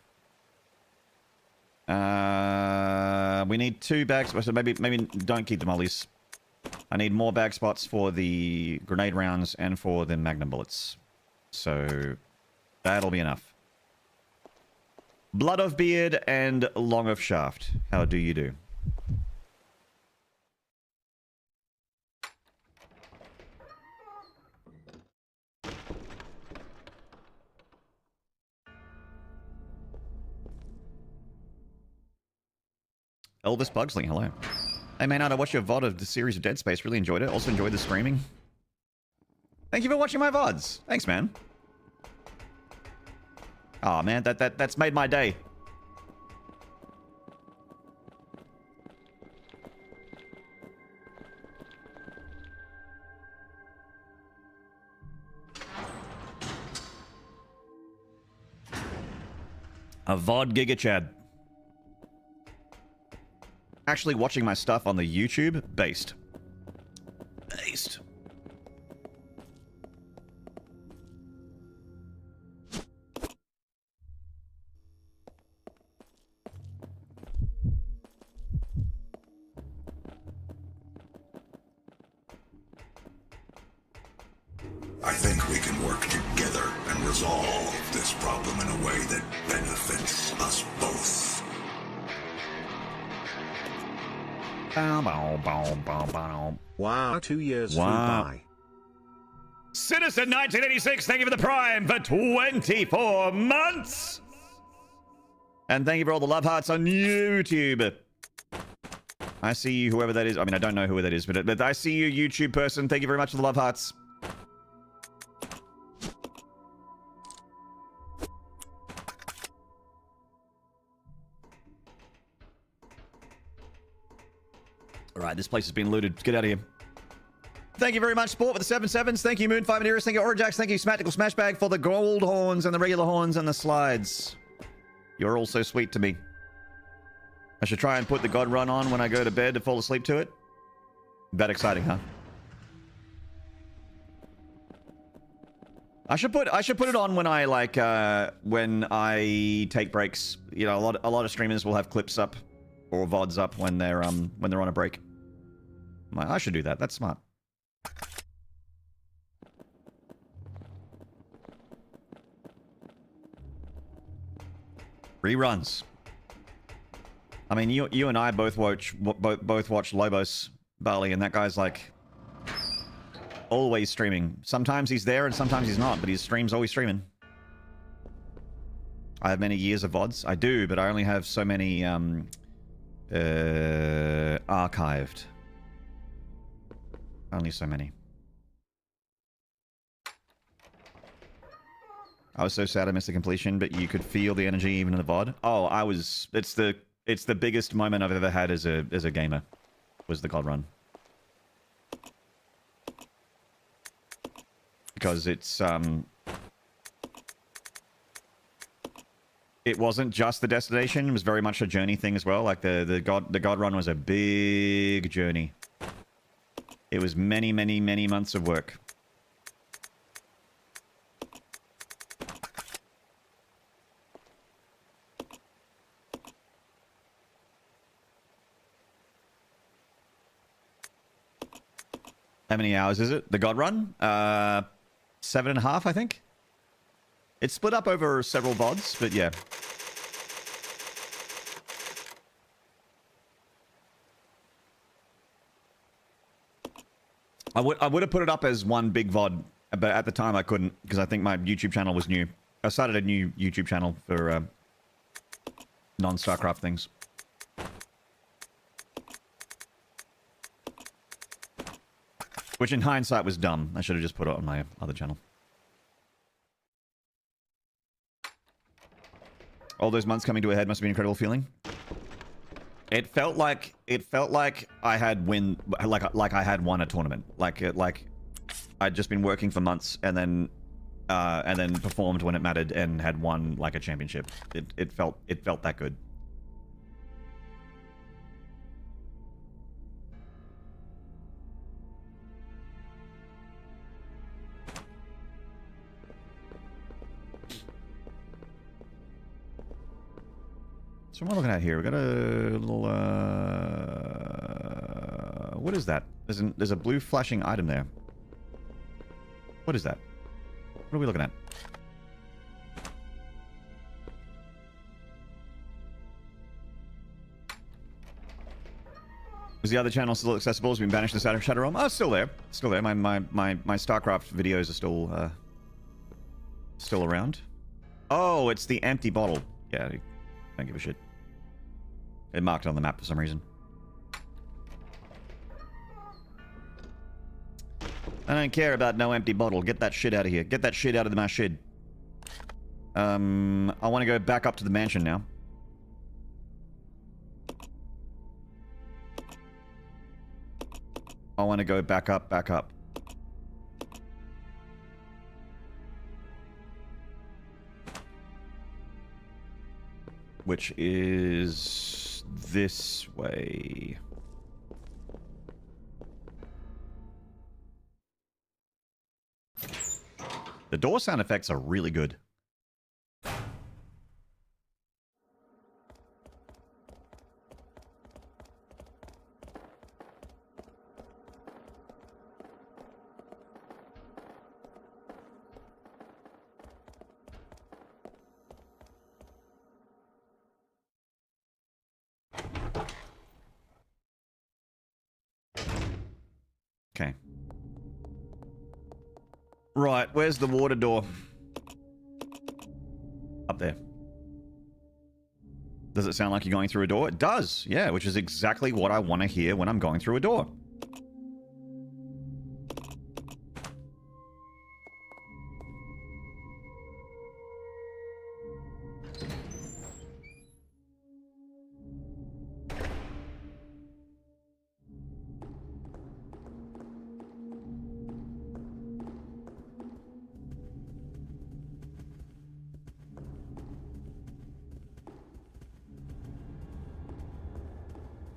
We need 2 bags, so maybe don't keep the mollies. I need more bag spots for the grenade rounds and for the magnum bullets. So that'll be enough. Blood of Beard and Long of Shaft. How do you do? Elvis Bugsley, hello. Hey man, I watched your VOD of the series of Dead Space. Really enjoyed it. Also enjoyed the streaming. Thank you for watching my VODs. Thanks, man. Oh man, that's made my day. A VOD Giga Chad. Actually watching my stuff on the YouTube, based. I think we can work together and resolve this problem in a way that benefits us both. Wow, 2 years flew by. Citizen 1986, thank you for the Prime for 24 months! And thank you for all the love hearts on YouTube. I see you, whoever that is. I mean, I don't know who that is, but I see you, YouTube person. Thank you very much for the love hearts. Alright, this place has been looted. Get out of here. Thank you very much, Sport, for the 7-7s. Thank you, Moon 5 and Eris. Thank you, Orajax. Thank you, Smattical Smashbag, for the gold horns and the regular horns and the slides. You're all so sweet to me. I should try and put the God Run on when I go to bed to fall asleep to it. That exciting, huh? I should put it on when I when I take breaks. You know, a lot of streamers will have clips up or VODs up when they're on a break. I should do that. That's smart. Reruns. I mean, you and I both watch Lobos Bali, and that guy's like always streaming. Sometimes he's there and sometimes he's not, but his stream's always streaming. I have many years of VODs. I do, but I only have so many archived. Only so many. I was so sad I missed the completion, but you could feel the energy even in the VOD. Oh, I was... It's the biggest moment I've ever had as a gamer. Was the God Run. Because it's... It wasn't just the destination. It was very much a journey thing as well. Like the God Run was a big journey. It was many, many, many months of work. How many hours is it? The God Run? 7.5, I think. It's split up over several VODs, but yeah. I would have put it up as one big VOD, but at the time I couldn't because I think my YouTube channel was new. I started a new YouTube channel for non-StarCraft things. Which in hindsight was dumb. I should have just put it on my other channel. All those months coming to a head must have been an incredible feeling. It felt like I had I had won a tournament. Like I'd just been working for months and then performed when it mattered and had won like a championship. It felt that good. So what am I looking at here? We got a little, what is that? There's a blue flashing item there. What is that? What are we looking at? Is the other channel still accessible? Has been banished to Shadow Realm? Oh, still there. Still there. My StarCraft videos are still around. Oh, it's the empty bottle. Yeah, don't give a shit. It marked it on the map for some reason. I don't care about no empty bottle. Get that shit out of here. Get that shit out of my shed. I want to go back up to the mansion now. I want to go back up. Which is this way. The door sound effects are really good. Okay. Right, where's the water door? Up there. Does it sound like you're going through a door? It does, yeah, which is exactly what I want to hear when I'm going through a door.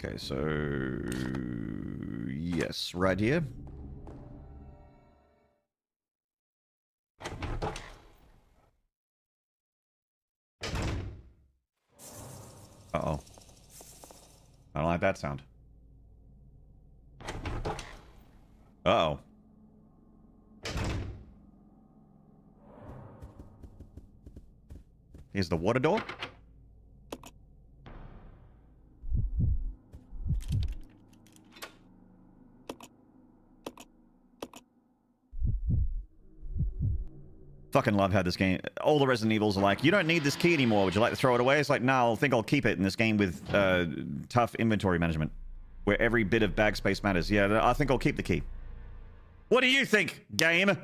Okay, so yes, right here. Uh-oh. I don't like that sound. Uh-oh. Here's the water door. Fucking love how this game... All the Resident Evils are like, you don't need this key anymore. Would you like to throw it away? It's like, no, I think I'll keep it in this game with tough inventory management. Where every bit of bag space matters. Yeah, I think I'll keep the key. What do you think, game?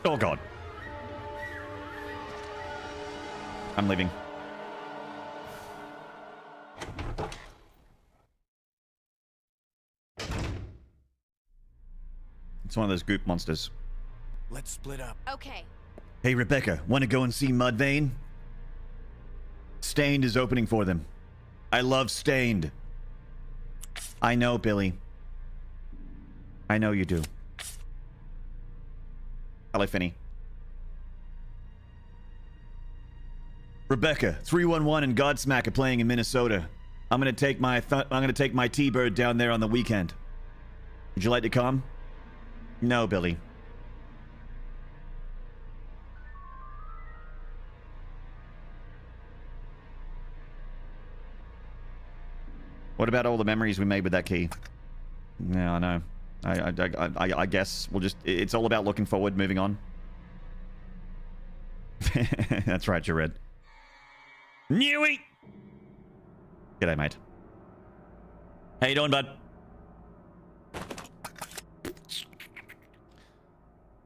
Oh god. I'm leaving. It's one of those goop monsters. Let's split up. Okay. Hey Rebecca, want to go and see Mudvayne? Stained is opening for them. I love Stained. I know, Billy. I know you do. Hello, Finney. Rebecca, 311 and Godsmack are playing in Minnesota. I'm gonna take my T-Bird down there on the weekend. Would you like to come? No, Billy. What about all the memories we made with that key? Yeah, I know. I guess we'll just... It's all about looking forward, moving on. That's right, Jared. Newy! G'day, mate. How you doing, bud?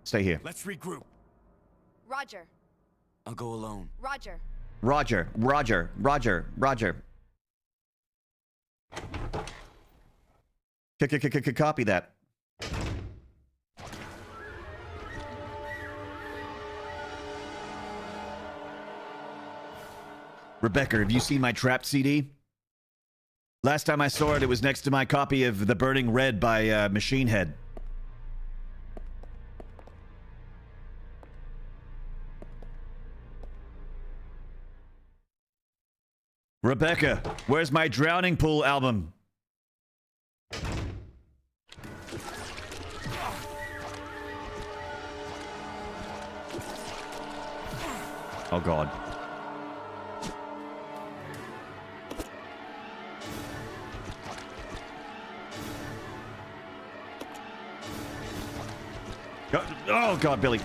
Stay here. Let's regroup. Roger. I'll go alone. Roger. Roger, Roger, Roger, Roger. Copy that. Rebecca, have you seen my Trapped CD? Last time I saw it, it was next to my copy of The Burning Red by Machine Head. Rebecca, where's my Drowning Pool album? Oh god. Oh god, Billy.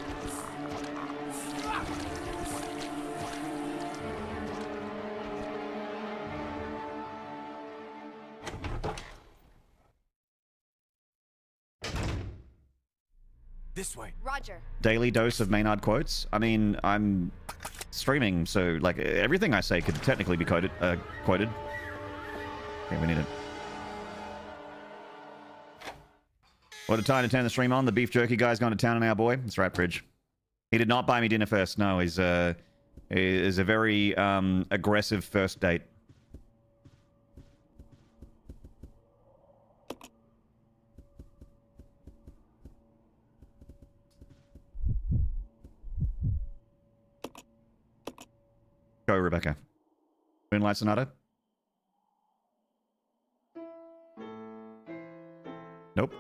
This way. Roger. Daily dose of Maynard quotes. I mean, I'm streaming, so like everything I say could technically be quoted. Okay, we need it. What a time to turn the stream on. The beef jerky guy's gone to town on our boy. That's right, Bridge. He did not buy me dinner first. No, he's a very aggressive first date. Go, Rebecca. Moonlight Sonata? Nope.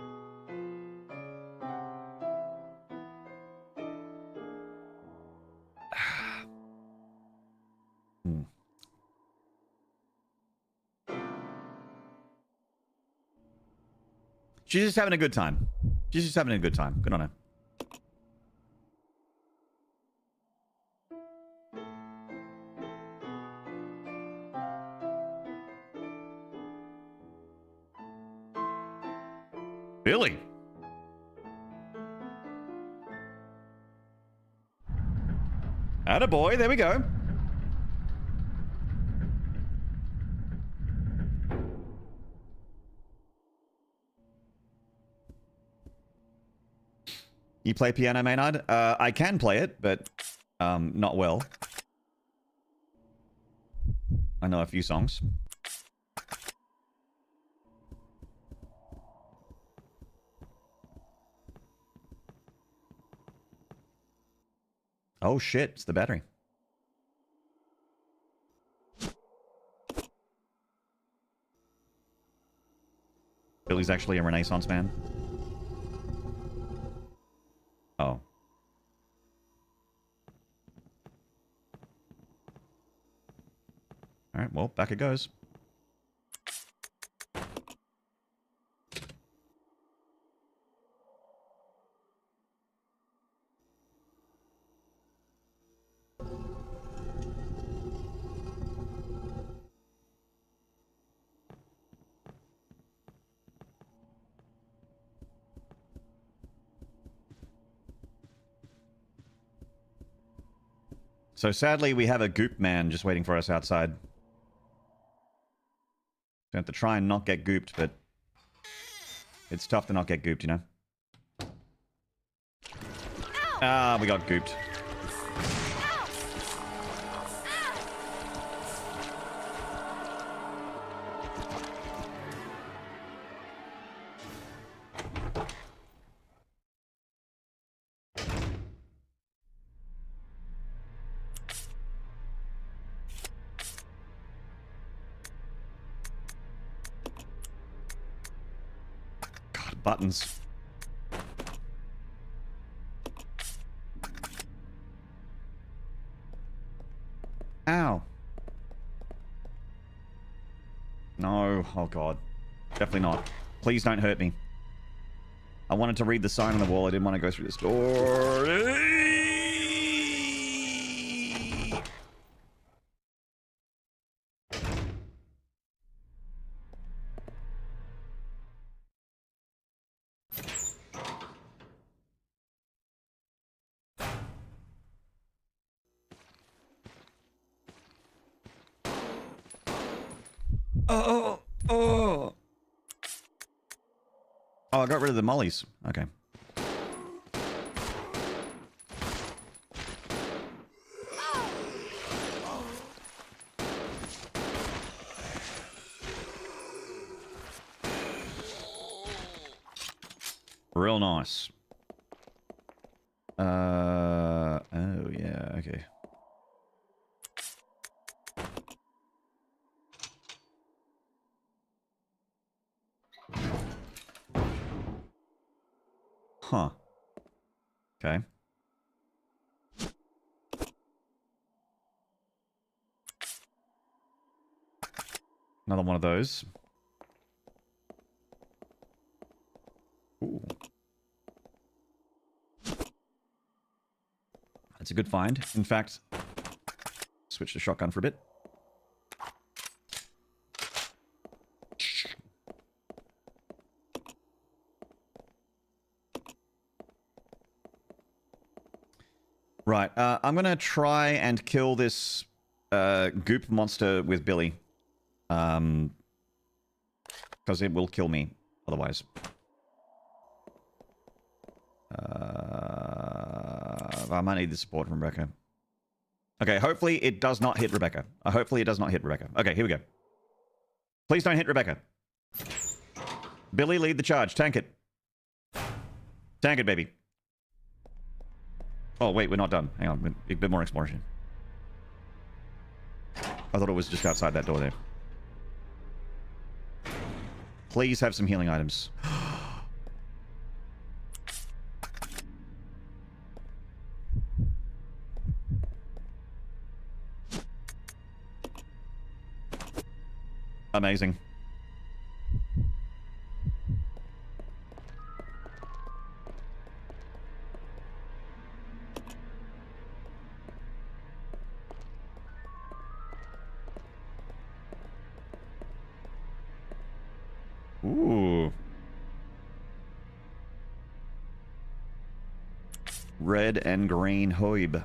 She's just having a good time. She's just having a good time. Good on her. Billy. Attaboy, there we go. You play piano, Maynard? I can play it, but not well. I know a few songs. Oh shit, it's the battery. Billy's actually a Renaissance man. Oh. Alright, well, back it goes. So sadly, we have a goop man just waiting for us outside. We have to try and not get gooped, but it's tough to not get gooped, you know? Ah, we got gooped. Buttons. Ow. No. Oh, God. Definitely not. Please don't hurt me. I wanted to read the sign on the wall. I didn't want to go through this door. Oh, I got rid of the mollies. Okay. Real nice. Oh, yeah, okay. Huh. Okay. Another one of those. Ooh. That's a good find. In fact, switch to shotgun for a bit. Right, I'm gonna try and kill this goop monster with Billy. Because it will kill me otherwise. I might need the support from Rebecca. Okay, hopefully it does not hit Rebecca. Hopefully it does not hit Rebecca. Okay, here we go. Please don't hit Rebecca. Billy, lead the charge. Tank it. Tank it, baby. Oh, wait, we're not done. Hang on, a bit more exploration. I thought it was just outside that door there. Please have some healing items. Amazing. Ooh. Red and green hoib.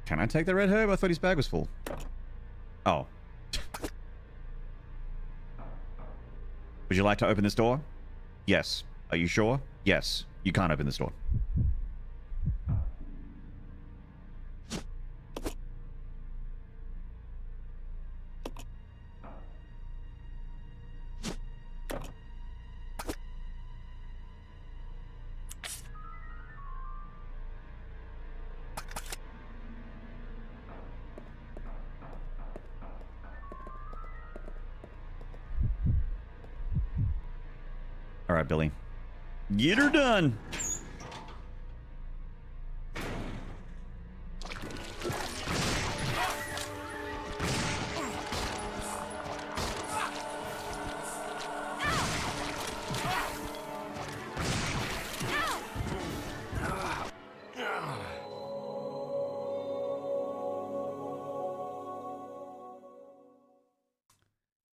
Can I take the red herb? I thought his bag was full. Oh. Would you like to open this door? Yes. Are you sure? Yes. You can't open this door. Alright, Billy. Get her done!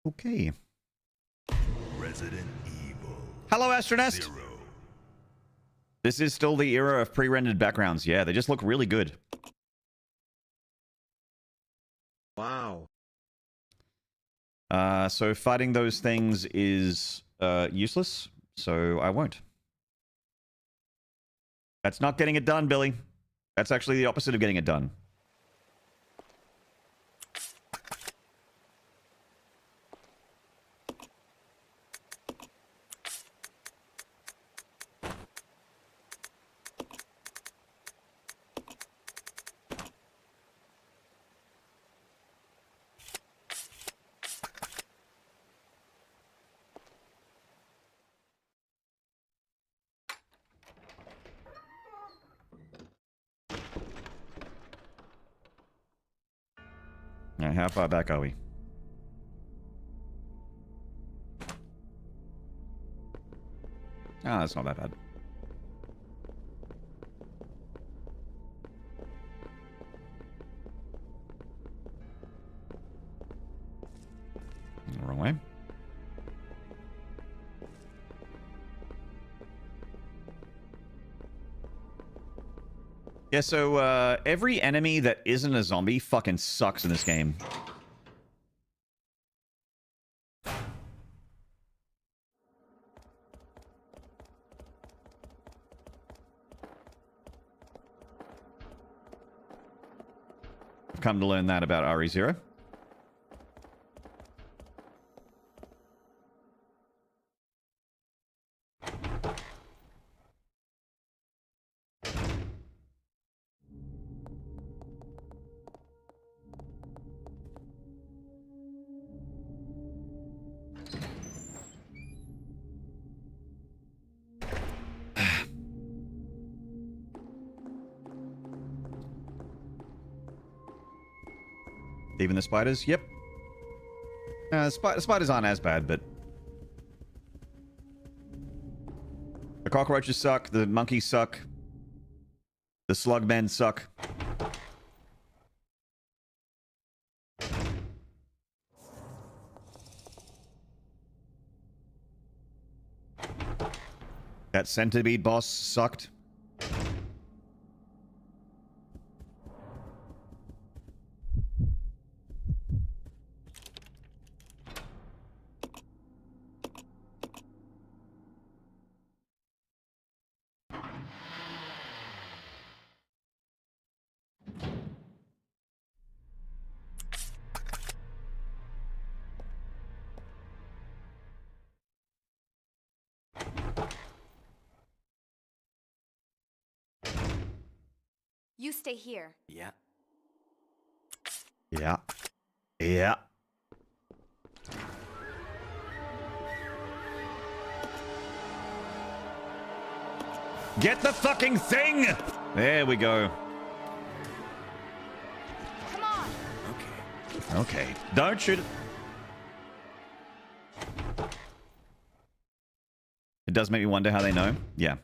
Okay. Resident Evil. Hello, Astronest! Zero. This is still the era of pre-rendered backgrounds. Yeah, they just look really good. Wow. So fighting those things is useless, so I won't. That's not getting it done, Billy. That's actually the opposite of getting it done. Now, how far back are we? Ah, that's not that bad. Wrong way. Yeah, so every enemy that isn't a zombie fucking sucks in this game. I've come to learn that about RE0. Even the spiders? Yep. Spiders aren't as bad, but... The cockroaches suck, the monkeys suck, the slugmen suck. That centipede boss sucked. You stay here. Yeah. Yeah. Yeah. Get the fucking thing! There we go. Come on. Okay. Okay. Don't shoot it. It does make me wonder how they know. Yeah.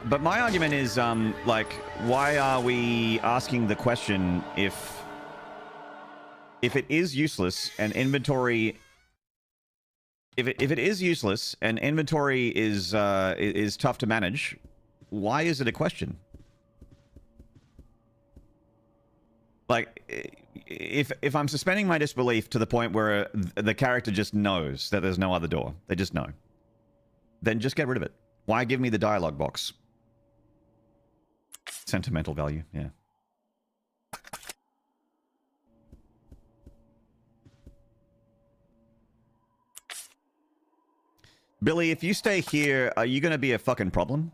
But my argument is, like, why are we asking the question if it is useless and inventory... If it is useless and inventory is tough to manage, why is it a question? Like, if I'm suspending my disbelief to the point where the character just knows that there's no other door, they just know, then just get rid of it. Why give me the dialogue box? Sentimental value, yeah. Billy, if you stay here, are you gonna be a fucking problem?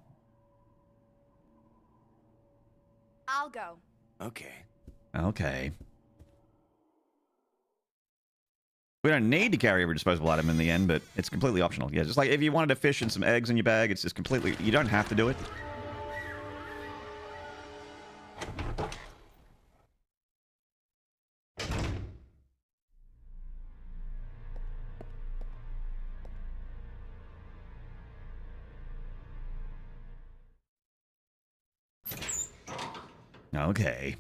I'll go. Okay. Okay. We don't need to carry every disposable item in the end, but it's completely optional. Yeah, just like if you wanted a fish and some eggs in your bag, it's just completely... You don't have to do it. Okay.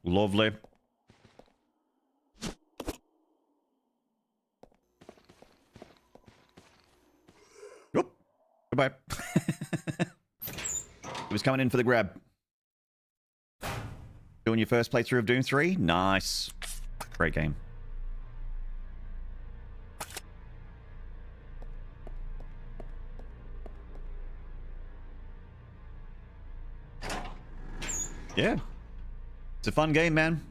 Lovely. Oop. Goodbye. He was coming in for the grab. Doing your first playthrough of Doom 3? Nice. Great game. Yeah. It's a fun game, man.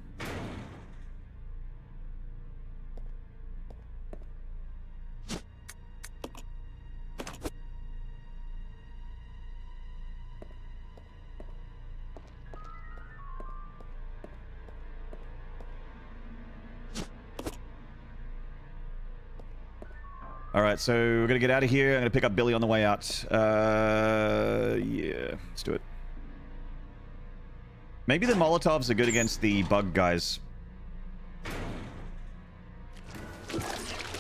All right, so we're gonna get out of here. I'm gonna pick up Billy on the way out. Yeah, let's do it. Maybe the Molotovs are good against the bug guys.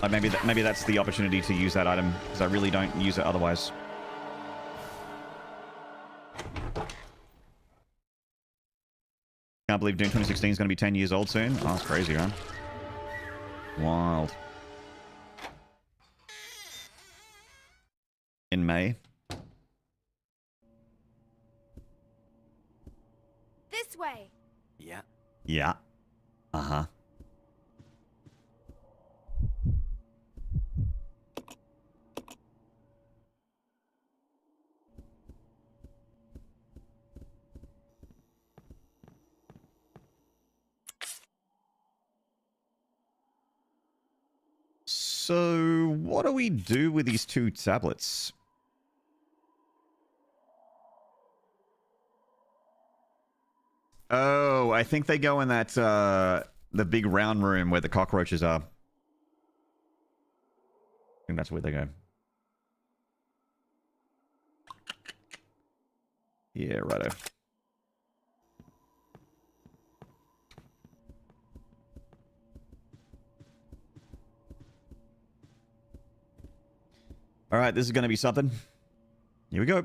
Like maybe that's the opportunity to use that item, because I really don't use it otherwise. Can't believe Doom 2016 is going to be 10 years old soon. Oh, that's crazy, huh? Wild. In May. This way. Yeah. Yeah. Uh-huh. So, what do we do with these two tablets? Oh, I think they go in that, the big round room where the cockroaches are. I think that's where they go. Yeah, righto. All right, this is going to be something. Here we go.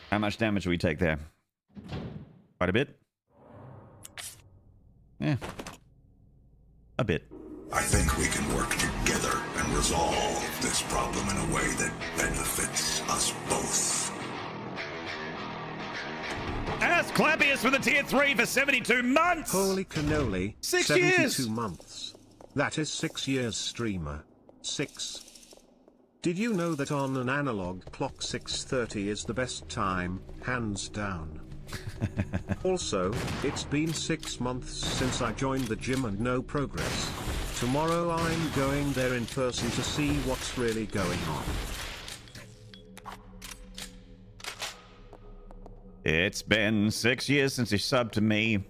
How much damage do we take there? Quite a bit? Yeah. A bit. I think we can work together and resolve this problem in a way that benefits us both. Ask Clappius for the tier 3 for 72 months! Holy cannoli. 6 72 years! months. That is 6 years, streamer. 6. Did you know that on an analog clock 6:30 is the best time, hands down? Also, it's been 6 months since I joined the gym and no progress. Tomorrow I'm going there in person to see what's really going on. It's been 6 years since you subbed to me.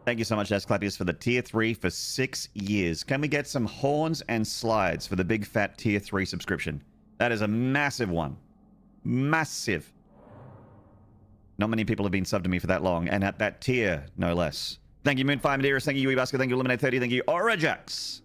Thank you so much, Clappius, for the tier 3 for 6 years. Can we get some horns and slides for the big fat tier 3 subscription? That is a massive one. Massive. Not many people have been subbed to me for that long, and at that tier, no less. Thank you, Moonfire Madeirus. Thank you, Uebusker. Thank you, Eliminate30. Thank you, Orajax.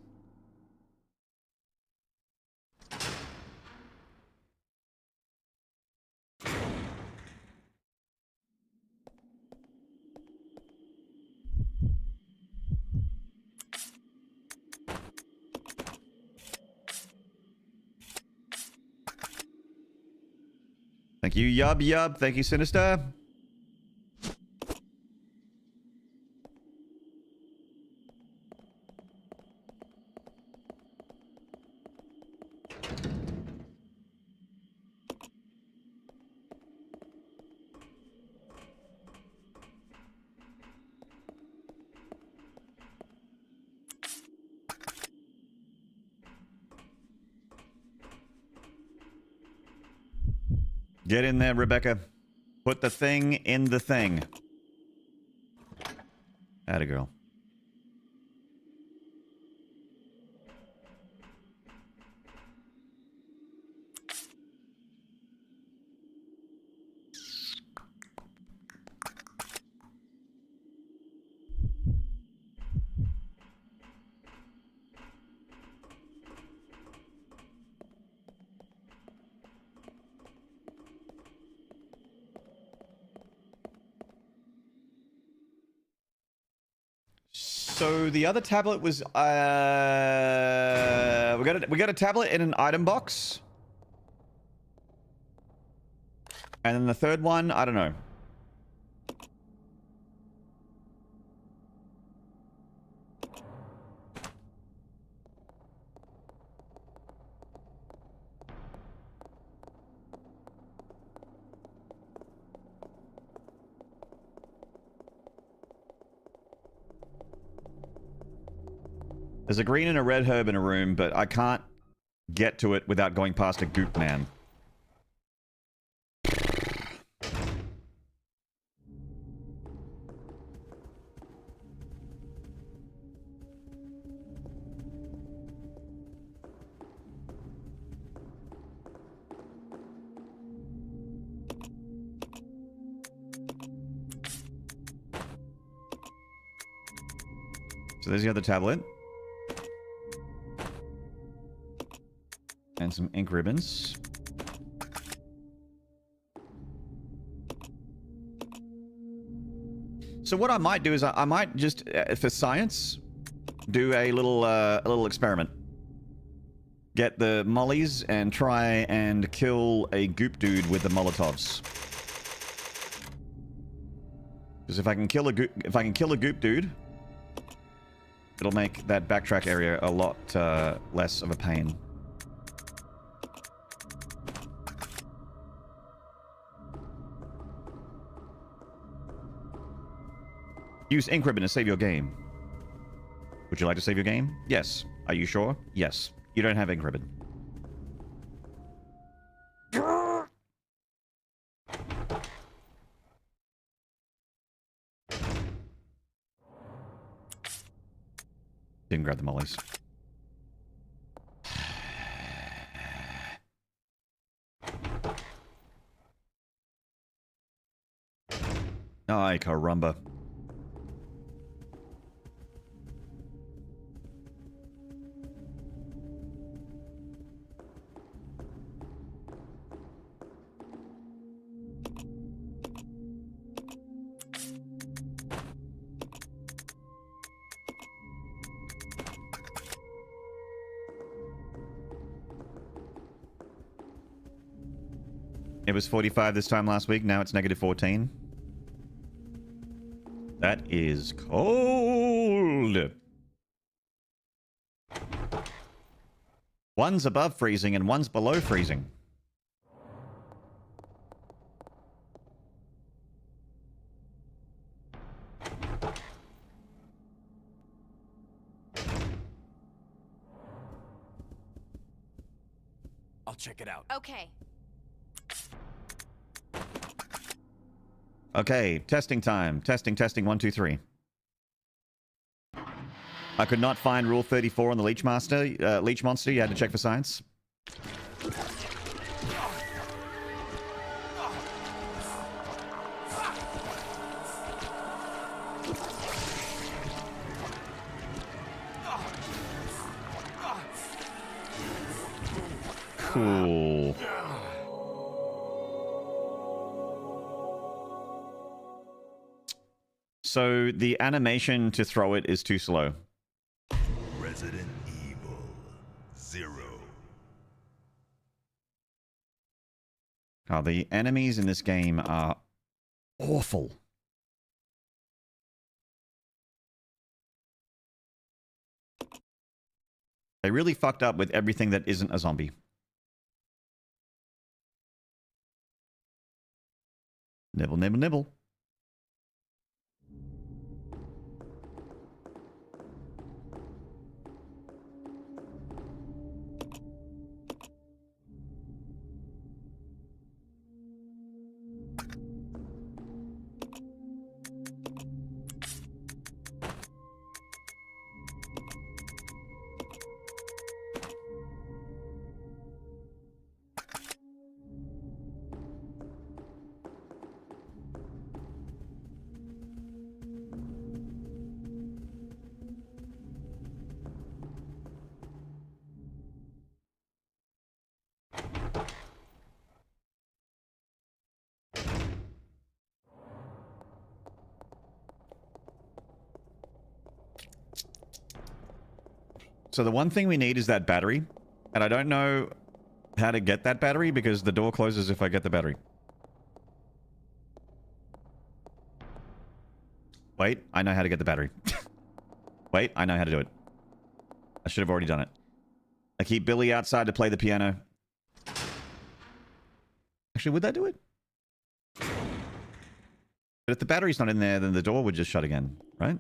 Thank you, Yub Yub. Thank you, Sinister. Get in there, Rebecca. Put the thing in the thing. Atta girl. So the other tablet was we got a tablet in an item box. And then the third one, I don't know. There's a green and a red herb in a room, but I can't get to it without going past a goop man. So there's the other tablet. And some ink ribbons. So what I might do is I might just, for science, do a little experiment. Get the mollies and try and kill a goop dude with the Molotovs. Because if I can kill a goop dude, it'll make that backtrack area a lot less of a pain. Use ink ribbon to save your game. Would you like to save your game? Yes. Are you sure? Yes. You don't have ink ribbon. Didn't grab the mollies. Ay, caramba. It was 45 this time last week. Now it's negative 14. That is cold. One's above freezing and one's below freezing. I'll check it out. Okay. Okay, testing time. Testing, 1, 2, 3. I could not find Rule 34 on the Leech Monster. You had to check for science. Cool. So the animation to throw it is too slow. Resident Evil 0. Oh, the enemies in this game are awful. They really fucked up with everything that isn't a zombie. Nibble, nibble, nibble. So the one thing we need is that battery. And I don't know how to get that battery because the door closes if I get the battery. Wait, I know how to get the battery. Wait, I know how to do it. I should have already done it. I keep Billy outside to play the piano. Actually, would that do it? But if the battery's not in there, then the door would just shut again, right?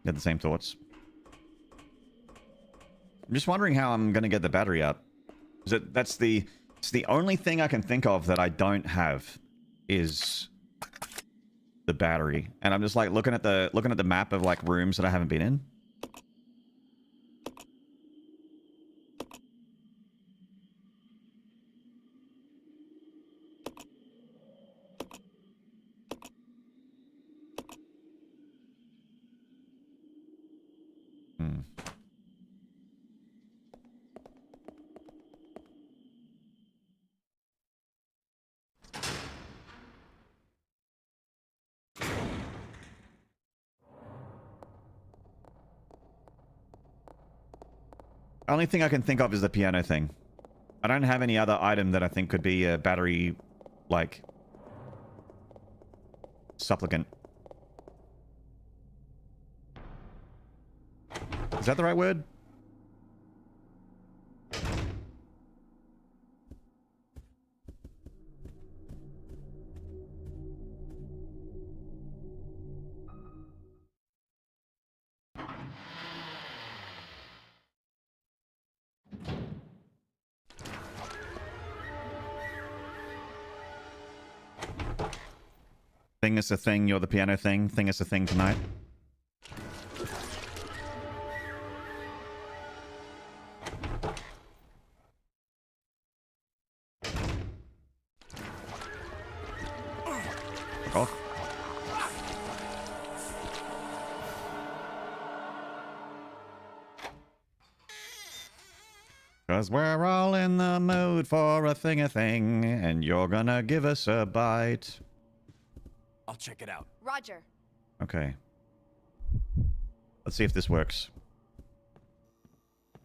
Get the same thoughts. I'm just wondering how I'm going to get the battery out. It's the only thing I can think of that I don't have is the battery. And I'm just like looking at the map of like rooms that I haven't been in. Only thing I can think of is the piano thing. I don't have any other item that I think could be a battery, like, supplicant. Is that the right word? Thing is a thing, you're the piano thing. Thing is a thing tonight. Fuck off. Cause we're all in the mood for a thing, and you're gonna give us a bite. I'll check it out. Roger. Okay. Let's see if this works.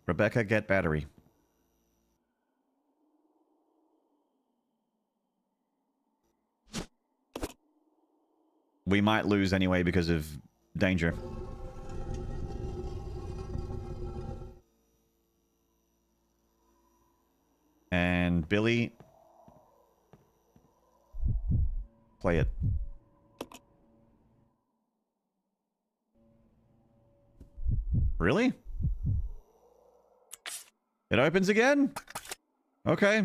Rebecca, get battery. We might lose anyway because of danger. And Billy, play it. Really? It opens again? Okay.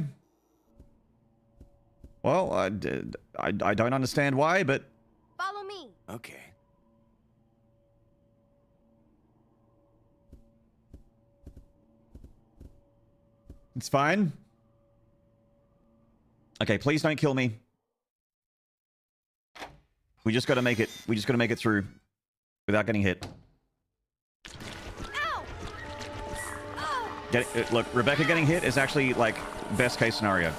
Well, I don't understand why, but... Follow me. Okay. It's fine. Okay, please don't kill me. We just gotta make it. We just gotta make it through. without getting hit. Look, Rebecca getting hit is actually like best case scenario.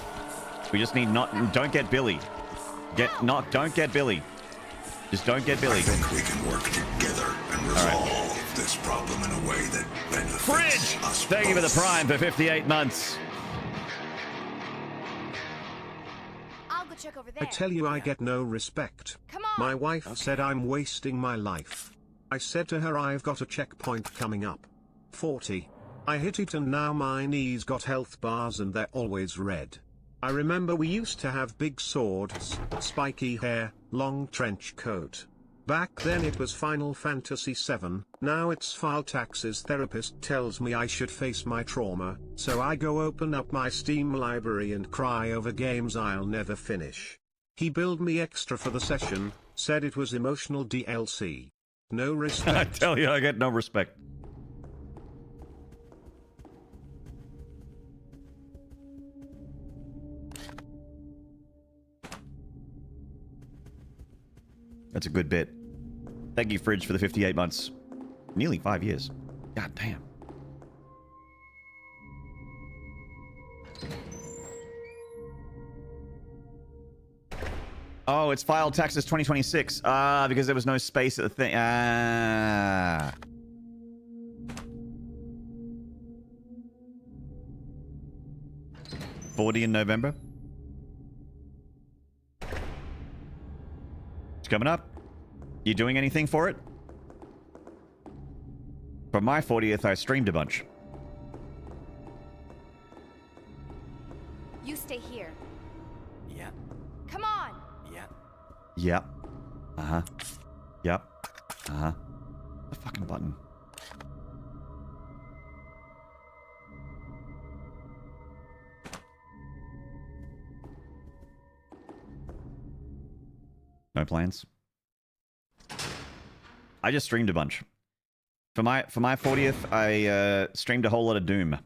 We just need don't get Billy. Don't get Billy. Just don't get Billy. I think we can work together and resolve this problem in a way that benefits Fridge! us Thank you for the both. Prime for 58 months. I'll go check over there. I tell you, I get no respect. Come on. My wife said I'm wasting my life. I said to her I've got a checkpoint coming up. 40. I hit it and now my knees got health bars and they're always red. I remember we used to have big swords, spiky hair, long trench coat. Back then it was Final Fantasy VII, now it's File Taxes. Therapist tells me I should face my trauma, so I go open up my Steam library and cry over games I'll never finish. He billed me extra for the session, said it was emotional DLC. No I respect. tell you, I get no respect. That's a good bit. Thank you, Fridge, for the 58 months. Nearly 5 years. God damn. Oh, it's File Taxes 2026. Because there was no space at the thing. 40 in November. It's coming up. You doing anything for it? For my 40th, I streamed a bunch. You stay here. Yeah, Come on. yeah. Yep. Uh-huh. Yep. Uh-huh. The fucking button. No plans. I just streamed a bunch. For my 40th, I streamed a whole lot of Doom.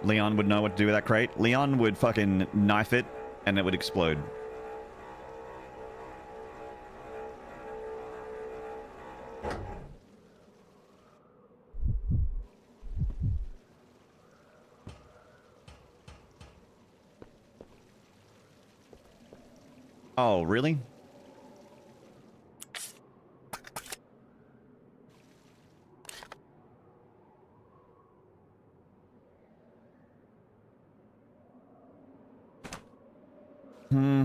Leon would know what to do with that crate. Leon would fucking knife it, and it would explode. Oh, really? Hmm.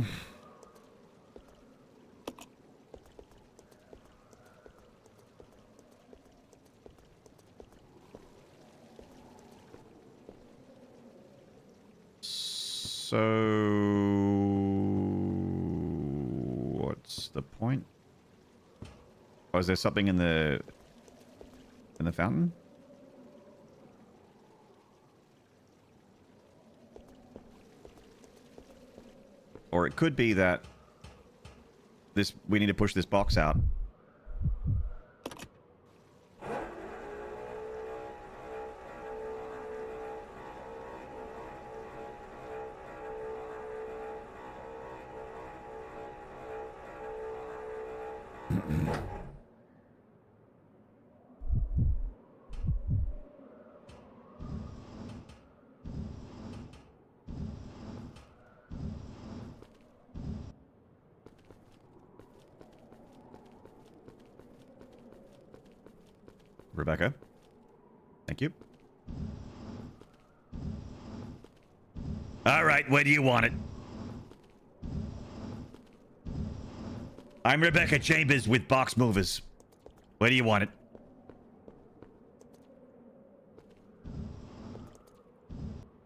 So, what's the point? Oh, is there something in the fountain? Or it could be that we need to push this box out. Rebecca. Thank you. All right, where do you want it? I'm Rebecca Chambers with Box Movers. Where do you want it?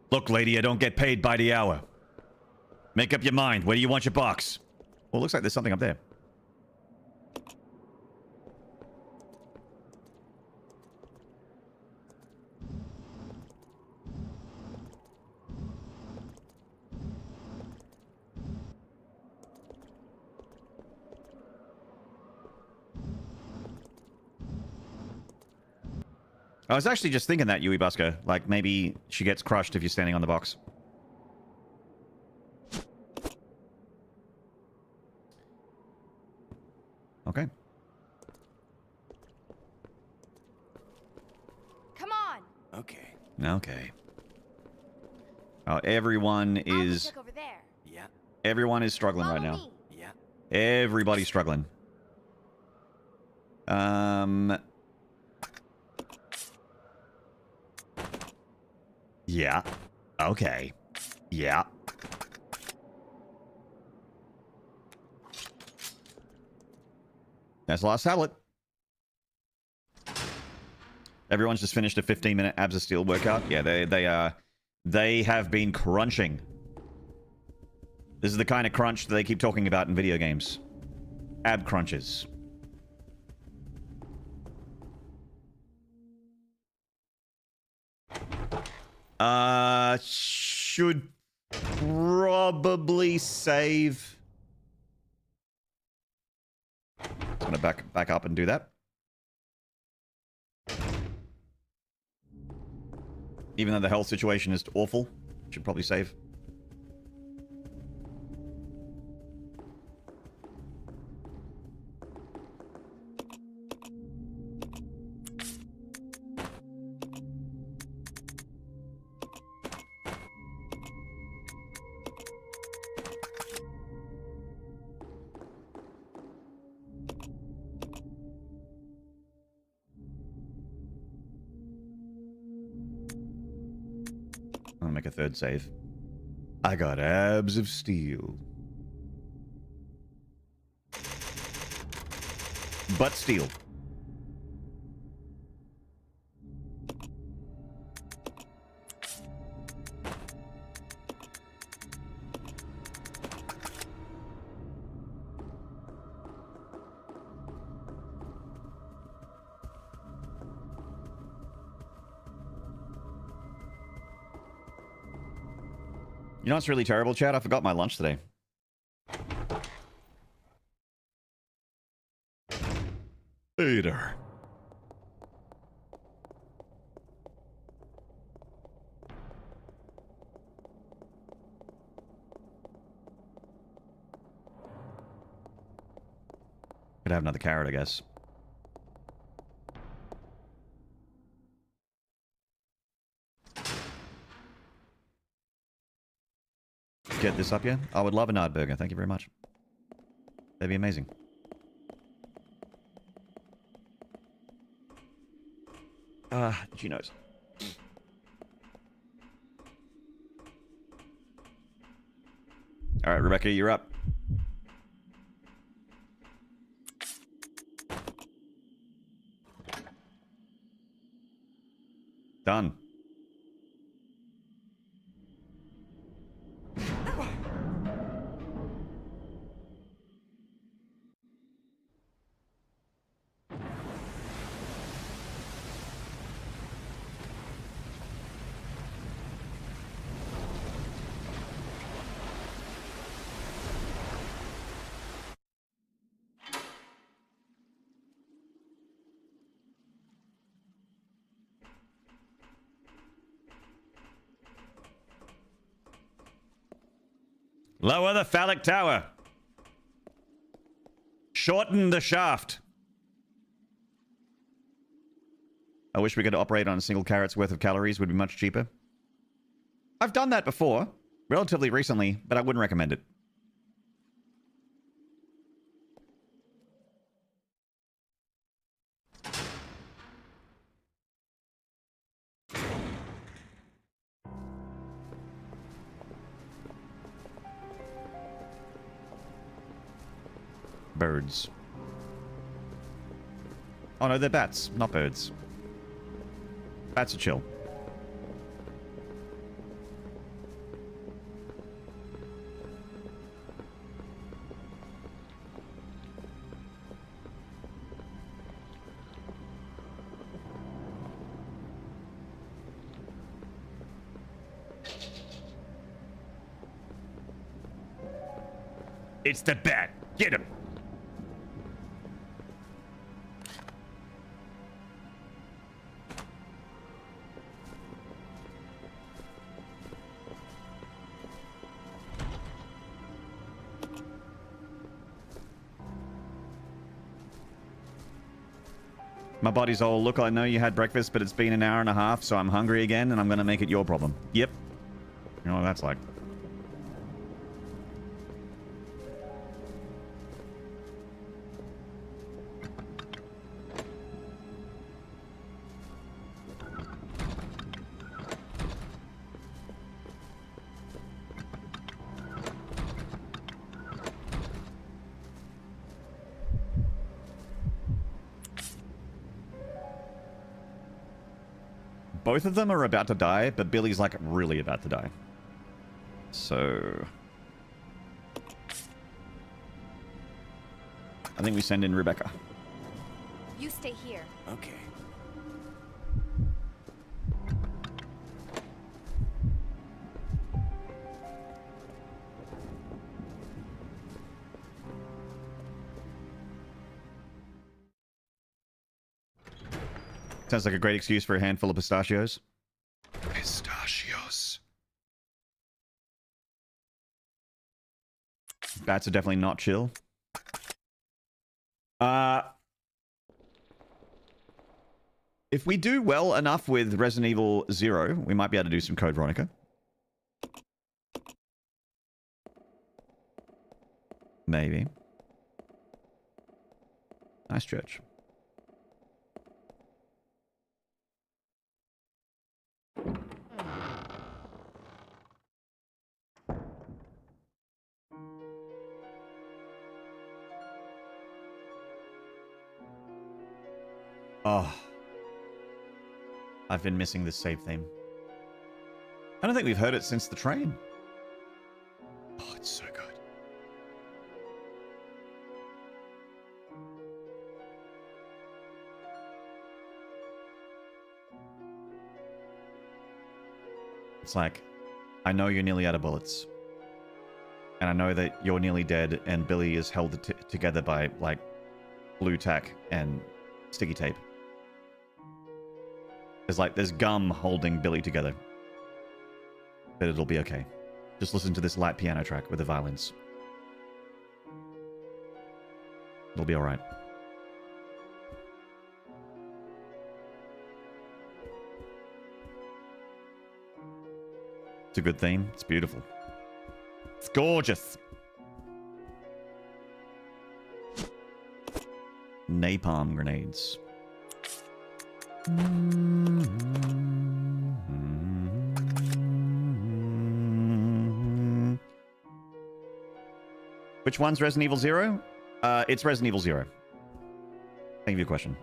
Look, lady, I don't get paid by the hour. Make up your mind. Where do you want your box? Well, looks like there's something up there. I was actually just thinking that, Yui Busker. Like, maybe she gets crushed if you're standing on the box. Okay. Come on. Okay. Okay. Oh, everyone is... Check over there. Yeah. Everyone is struggling Follow right now. me. Yeah. Everybody's struggling. Yeah. Okay. Yeah. That's the last tablet. Everyone's just finished a 15-minute Abs of Steel workout. Yeah, they have been crunching. This is the kind of crunch that they keep talking about in video games. Ab crunches. Should probably save. I'm gonna back up and do that. Even though the health situation is awful, should probably save. I'll make a third save. I got Abs of Steel. But steel. You know what's really terrible, Chad? I forgot my lunch today. Peter. Could have another carrot, I guess. Get this up, yeah? I would love a nut burger. Thank you very much. That'd be amazing. She knows. All right, Rebecca, you're up. Done. Lower the phallic tower. Shorten the shaft. I wish we could operate on a single carrot's worth of calories. Would be much cheaper. I've done that before. Relatively recently, but I wouldn't recommend it. Birds. Oh no, they're bats, not birds. Bats are chill. It's the bat. Get him. My body's all, look, I know you had breakfast, but it's been an hour and a half, so I'm hungry again, and I'm going to make it your problem. Yep. You know what that's like. Both of them are about to die, but Billy's like really about to die. So I think we send in Rebecca. You stay here. Okay. Sounds like a great excuse for a handful of pistachios. Pistachios. Bats are definitely not chill. If we do well enough with Resident Evil 0, we might be able to do some Code Veronica. Maybe. Nice church. Oh. I've been missing this save theme. I don't think we've heard it since the train. Oh, it's so good. It's like, I know you're nearly out of bullets. And I know that you're nearly dead and Billy is held together by, like, blue tack and sticky tape. There's gum holding Billy together. But it'll be okay. Just listen to this light piano track with the violins. It'll be alright. It's a good theme. It's beautiful. It's gorgeous. Napalm grenades. Which one's Resident Evil 0? It's Resident Evil 0. Thank you for your question.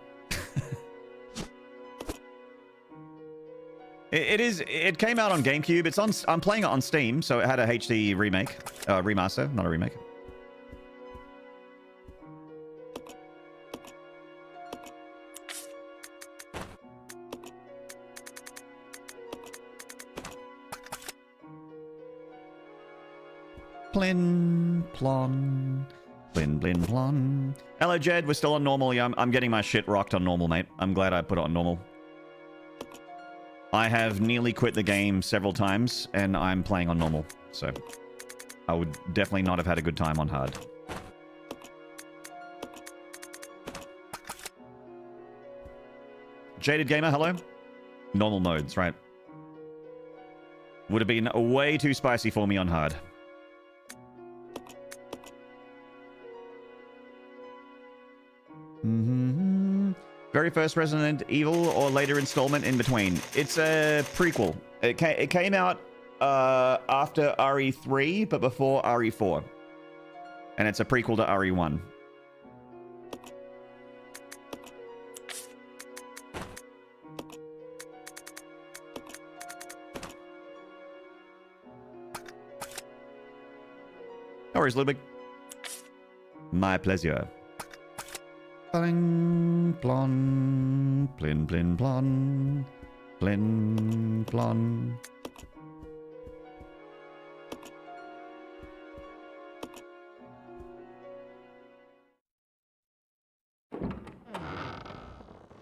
It came out on GameCube. It's on. I'm playing it on Steam, so it had a HD remake, remaster, not a remake. Plin plon, blin blin plon. Hello, Jed. We're still on normal. Yeah, I'm getting my shit rocked on normal, mate. I'm glad I put it on normal. I have nearly quit the game several times, and I'm playing on normal, so I would definitely not have had a good time on hard. Jaded Gamer, hello? Normal modes, right? Would have been way too spicy for me on hard. Very first Resident Evil or later installment in between. It's a prequel. It came out after RE3, but before RE4. And it's a prequel to RE1. worries, Ludwig. My pleasure. Bling, blon, blin, blin, blon, blin, blon.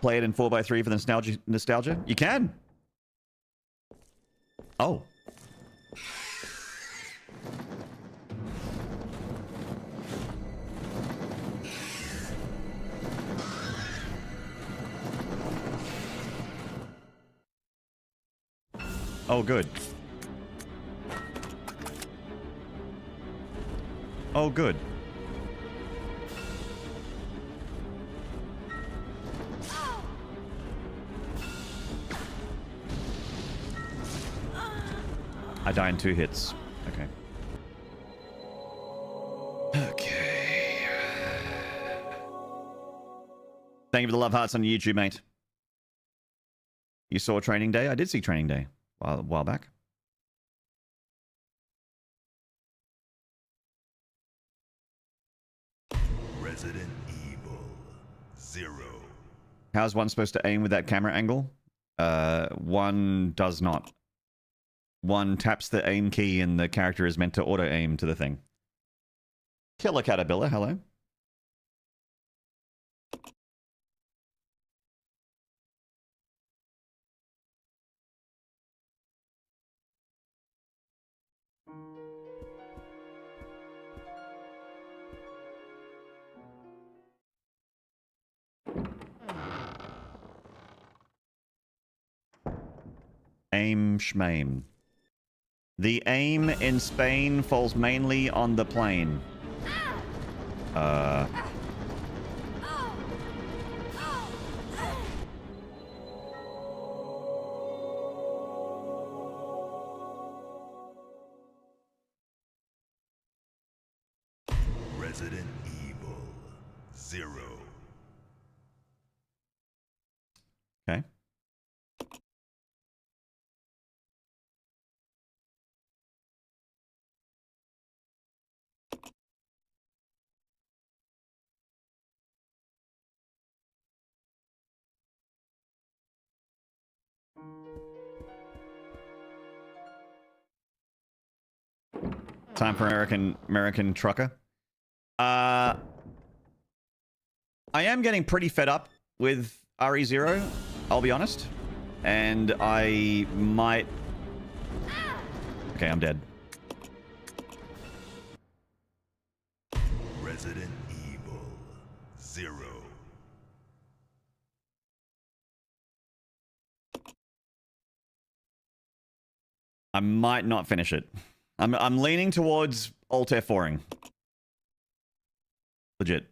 Play it in 4x3 for the nostalgia? You can. Oh. Oh, good. Oh, good. I die in 2 hits. Okay. Okay. Thank you for the love hearts on YouTube, mate. You saw Training Day? I did see Training Day a while back. Resident Evil 0. How's one supposed to aim with that camera angle? One does not. One taps the aim key and the character is meant to auto-aim to the thing. Killer Caterpillar, hello. Aim schmame. The aim in Spain falls mainly on the plane. Resident Evil 0. Okay. Time for American trucker. I am getting pretty fed up with RE0, I'll be honest. And I might... Okay, I'm dead. Resident Evil 0. I might not finish it. I'm leaning towards Alt F4ing. Legit.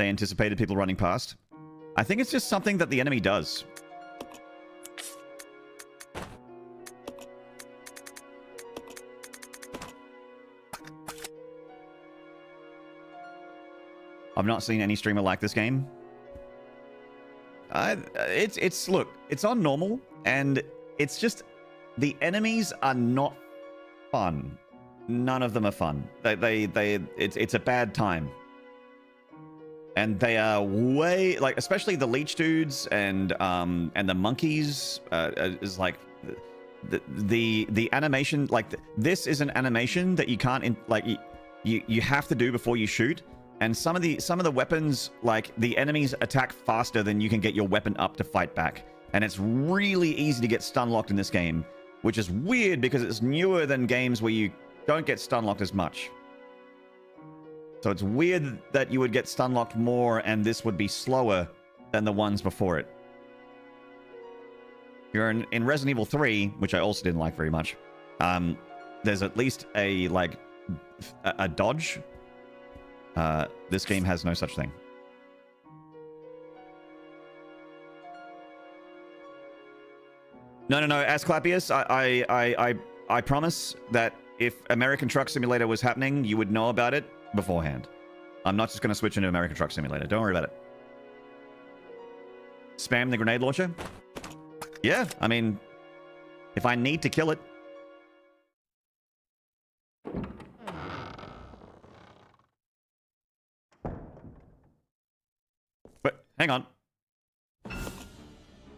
They anticipated people running past. I think it's just something that the enemy does. I've not seen any streamer like this game. Look, it's on normal, and it's just the enemies are not fun. None of them are fun. It's a bad time, and they are way like, especially the leech dudes and the monkeys is like the animation. Like this is an animation that you can't you have to do before you shoot. And some of the weapons, like the enemies attack faster than you can get your weapon up to fight back. And it's really easy to get stun locked in this game, which is weird because it's newer than games where you don't get stun locked as much. So it's weird that you would get stun locked more and this would be slower than the ones before it. You're in Resident Evil 3, which I also didn't like very much. There's at least a dodge. This game has no such thing. No, Asclepius, I promise that if American Truck Simulator was happening, you would know about it beforehand. I'm not just going to switch into American Truck Simulator. Don't worry about it. Spam the grenade launcher? Yeah, I mean, if I need to kill it,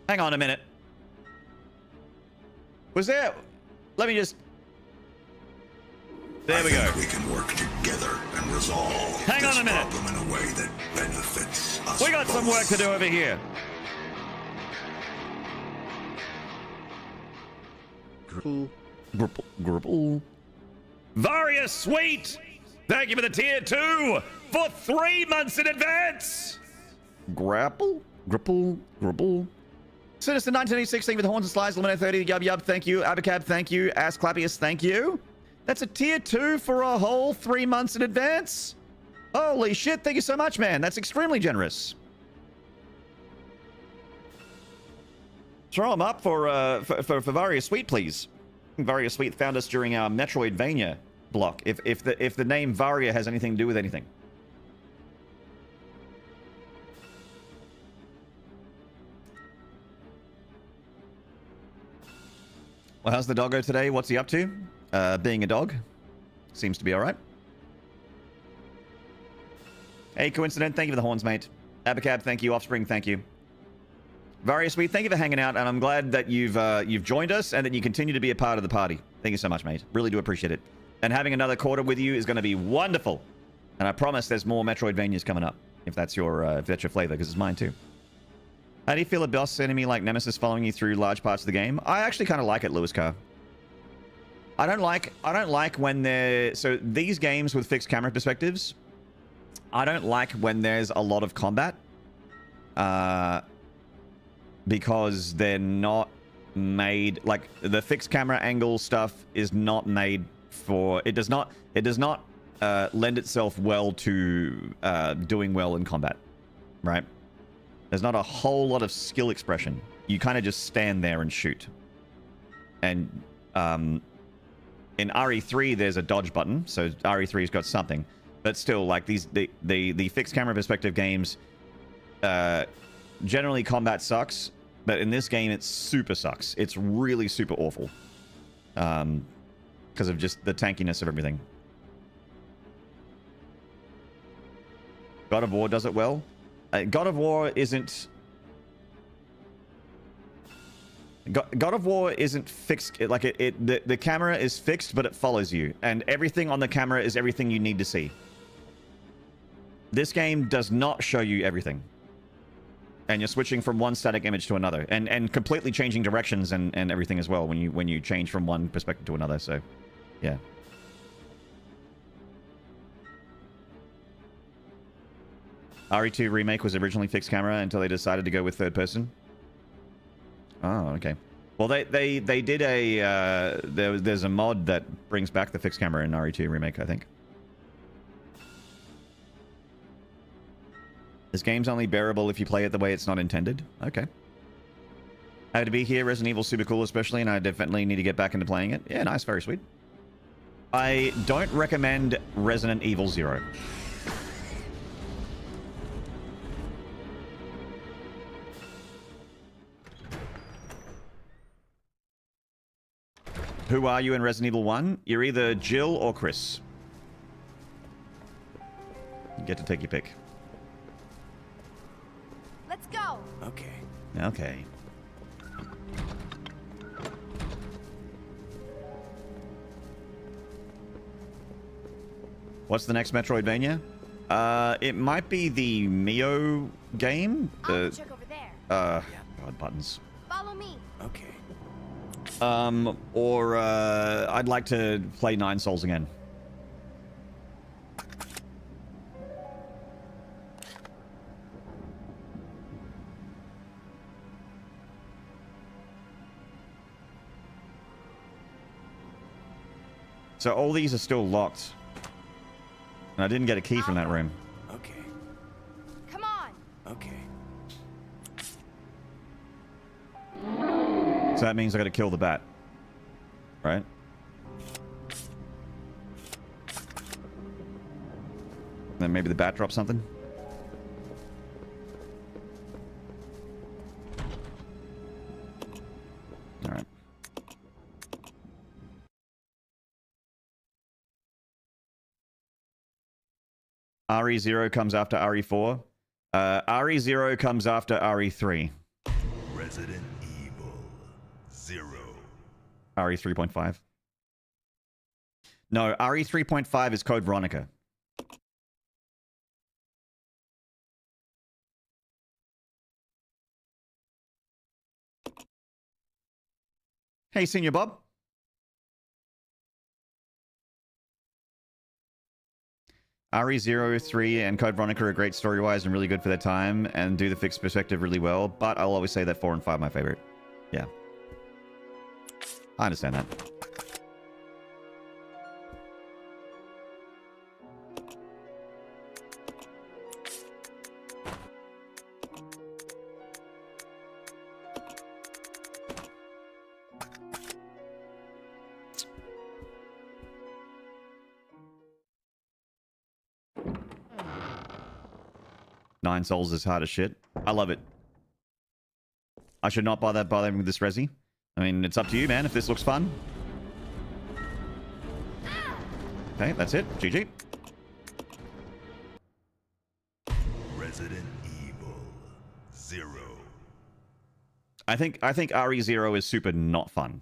Hang on a minute. Was there... Let me just... There we go. We can work together and resolve Hang on this a minute. problem in a way that benefits us We got some both. work to do over here. Grapple. Grapple. Grapple. Varia Sweet! Thank you for the tier 2 for 3 months in advance! Grapple? Grapple? Grapple? Sinister 1916 with the horns and slides, Limino 30, Yub Yub, thank you. Abacab, thank you. Ass Clappius, thank you. That's a tier 2 for a whole 3 months in advance? Holy shit, thank you so much, man. That's extremely generous. Throw them up for Varia Sweet, please. Varia Sweet found us during our Metroidvania block. If the name Varia has anything to do with anything. Well, how's the doggo today? What's he up to? Being a dog. Seems to be alright. Hey, Coincident, thank you for the horns, mate. Abacab, thank you. Offspring, thank you. Varia Sweet, thank you for hanging out, and I'm glad that you've joined us and that you continue to be a part of the party. Thank you so much, mate. Really do appreciate it. And having another quarter with you is going to be wonderful. And I promise there's more Metroidvanias coming up, if that's your flavor, because it's mine too. How do you feel a boss enemy like Nemesis following you through large parts of the game? I actually kind of like it, Lewis Carr. I don't like when they're... So these games with fixed camera perspectives, I don't like when there's a lot of combat. Because they're not made... Like, the fixed camera angle stuff is not made for... It does not lend itself well to doing well in combat. Right? There's not a whole lot of skill expression. You kind of just stand there and shoot. And in RE3, there's a dodge button, so RE3's got something. But still, like the fixed camera perspective games, generally combat sucks. But in this game, it super sucks. It's really super awful. Because of just the tankiness of everything. God of War does it well. God of War isn't... God of War isn't fixed. Like the camera is fixed, but it follows you. And everything on the camera is everything you need to see. This game does not show you everything. And you're switching from one static image to another. And completely changing directions and everything as well when you change from one perspective to another. So, yeah. RE2 Remake was originally fixed camera until they decided to go with third person. Oh, okay. Well, they did a... there's a mod that brings back the fixed camera in RE2 Remake, I think. This game's only bearable if you play it the way it's not intended. Okay. Happy to be here. Resident Evil's super cool, especially, and I definitely need to get back into playing it. Yeah, nice. Very sweet. I don't recommend Resident Evil 0. Who are you in Resident Evil 1? You're either Jill or Chris. You get to take your pick. Let's go. Okay. Okay. What's the next Metroidvania? It might be the Mio game. I'll check over there. God, buttons. Follow me. Okay. Or I'd like to play Nine Souls again. So all these are still locked. And I didn't get a key from that room. Okay. Come on. Okay. So that means I gotta kill the bat. Right? Then maybe the bat drops something? Alright. RE0 comes after RE4. RE0 comes after RE3. Resident Evil 0. RE 3.5. No, RE 3.5 is Code Veronica. Hey, Senior Bob. RE0, 3, and Code Veronica are great story-wise and really good for their time and do the fixed perspective really well, but I'll always say that 4 and 5 are my favorite. Yeah. I understand that. Nine Souls is hard as shit. I love it. I should not bother bothering with this resi. I mean, it's up to you, man, if this looks fun. Okay, that's it. GG. Resident Evil 0. I think RE0 is super not fun.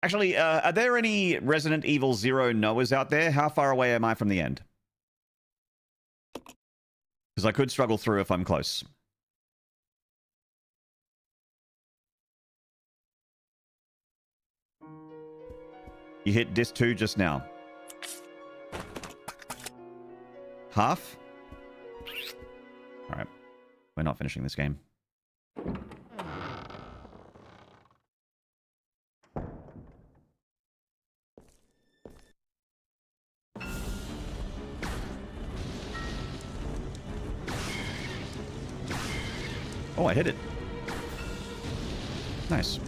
Actually, are there any Resident Evil 0 knowers out there? How far away am I from the end? Because I could struggle through if I'm close. You hit disc 2 just now. Half? Alright. We're not finishing this game. Oh, I hit it. Nice.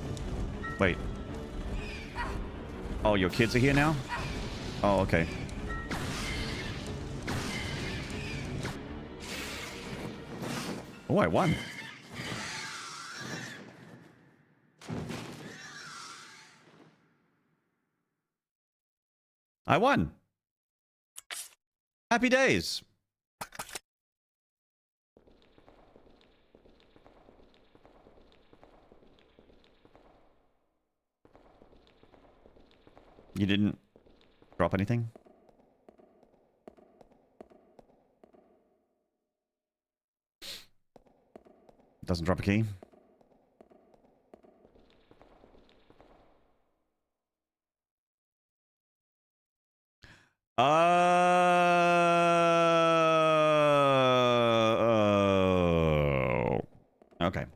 Wait. Oh, your kids are here now? Oh, okay. Oh, I won. I won. Happy days. You didn't drop anything? Doesn't drop a key? Oh. Okay.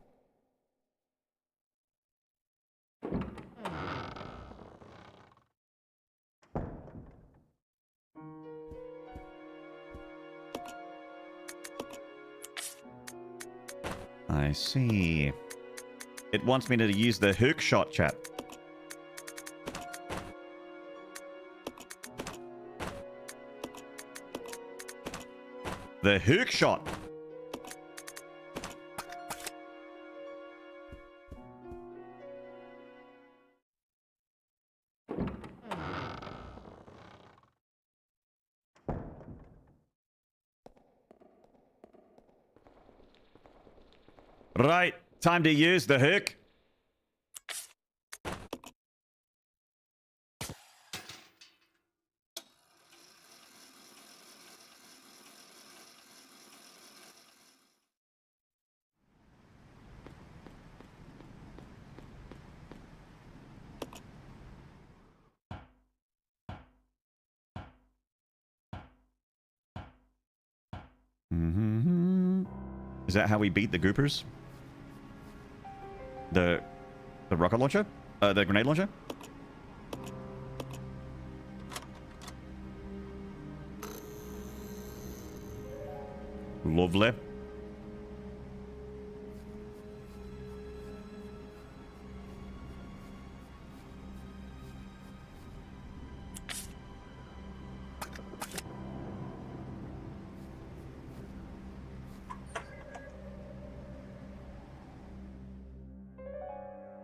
I see. It wants me to use the hook shot, chat. The hook shot. Right, time to use the hook. Is that how we beat the Goopers? The rocket launcher? The grenade launcher? Lovely.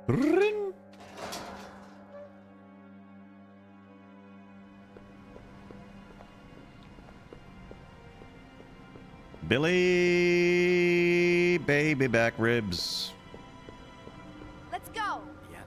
Ring. Billy, baby back ribs. go! Yeah.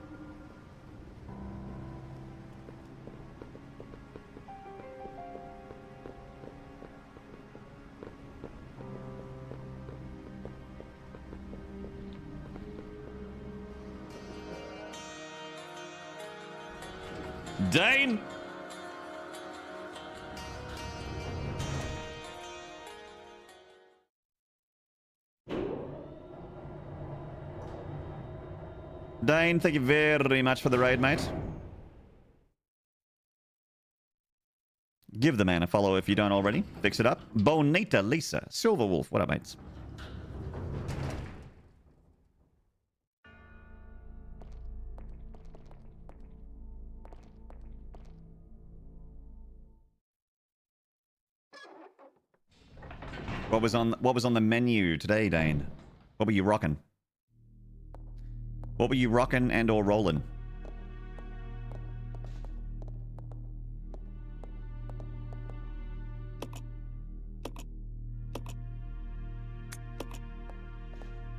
Dane! Dane, thank you very much for the raid, mate. Give the man a follow if you don't already. Fix it up. Bonita Lisa. Silver Wolf. What up, mates? What was on the menu today, Dane? What were you rocking? What were you rocking and or rolling?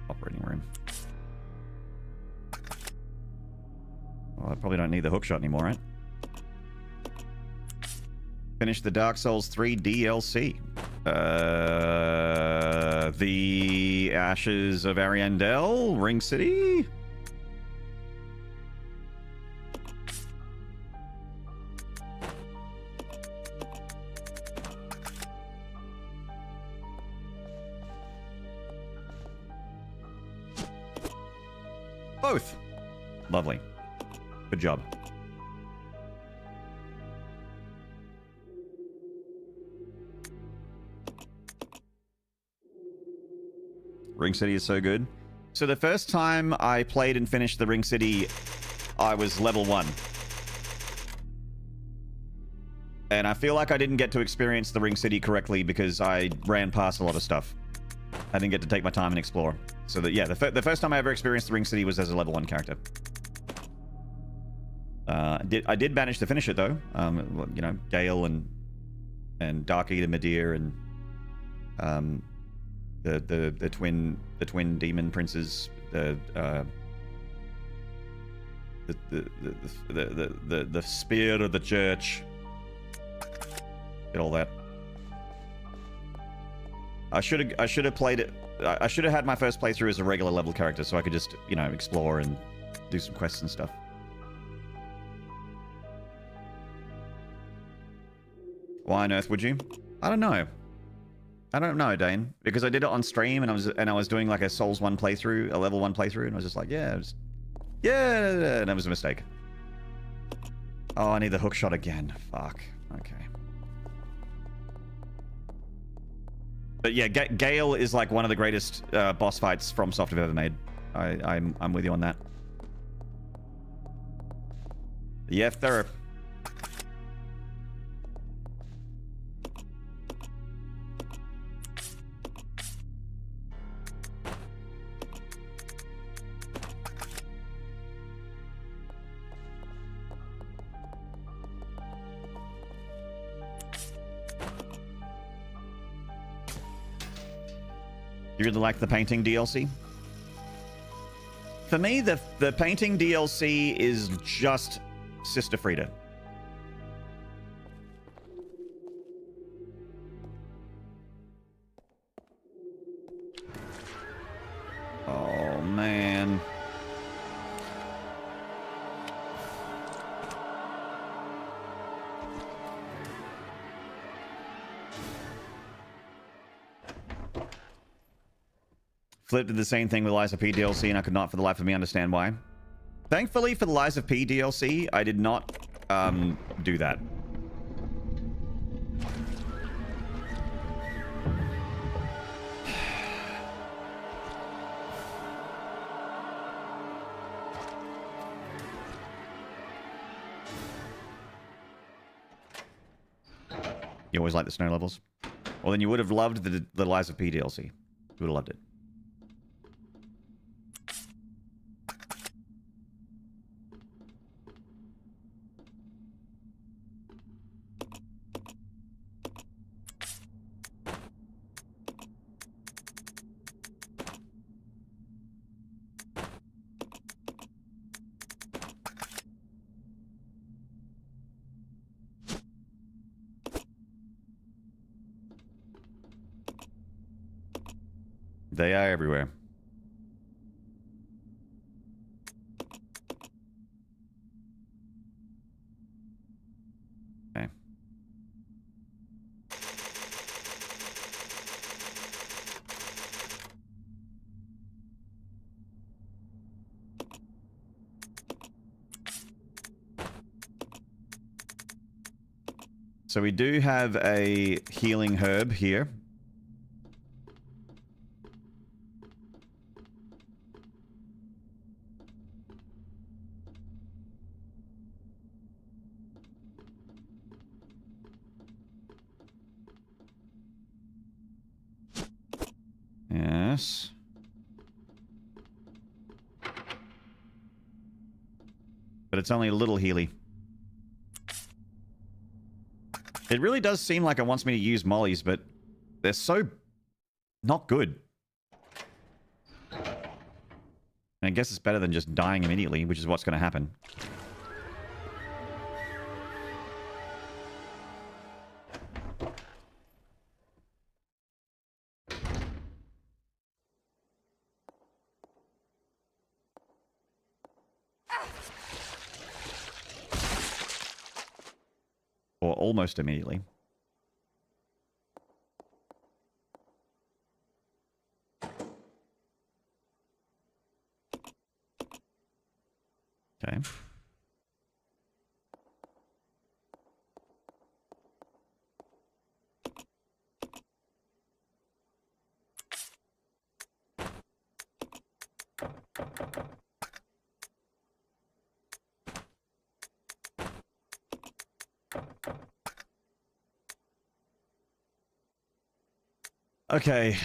Operating room. Well, I probably don't need the hookshot anymore, right? Finish the Dark Souls 3 DLC. The Ashes of Ariandel, Ring City. Both. Lovely. Good job. Ring City is so good. So the first time I played and finished the Ring City, I was level 1. And I feel like I didn't get to experience the Ring City correctly because I ran past a lot of stuff. I didn't get to take my time and explore. So that, yeah, the first time I ever experienced the Ring City was as a level 1 character. I did manage to finish it though. You know, Gale and Dark Eater Midir and the twin demon princes, the spear of the church. Get all that. I should have played it. I should have had my first playthrough as a regular level character, so I could just, you know, explore and do some quests and stuff. Why on earth would you? I don't know. I don't know, Dane, because I did it on stream and I was doing like a Souls 1 playthrough, a level 1 playthrough, and I was just like, yeah, and that was a mistake. Oh, I need the hookshot again. Fuck. Okay. But yeah, Gale is like one of the greatest boss fights FromSoft have ever made. I'm with you on that. Yeah, there. You really like the painting DLC? For me, the painting DLC is just Sister Frieda. Oh, man. Flip did the same thing with Lies of P DLC, and I could not for the life of me understand why. Thankfully for the Lies of P DLC, I did not do that. You always like the snow levels? Well, then you would have loved the Lies of P DLC. You would have loved it. They are everywhere. Okay. So we do have a healing herb here. Yes. But it's only a little healy. It really does seem like it wants me to use mollies, but they're so not good. And I guess it's better than just dying immediately, which is what's going to happen. Or almost immediately. Okay. Okay,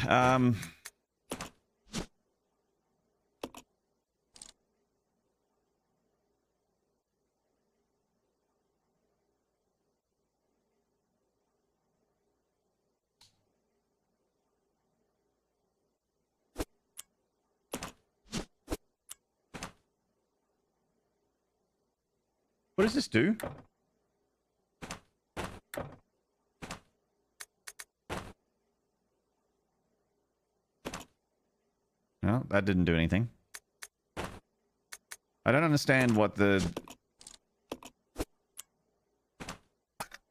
what does this do? No, that didn't do anything. I don't understand what the...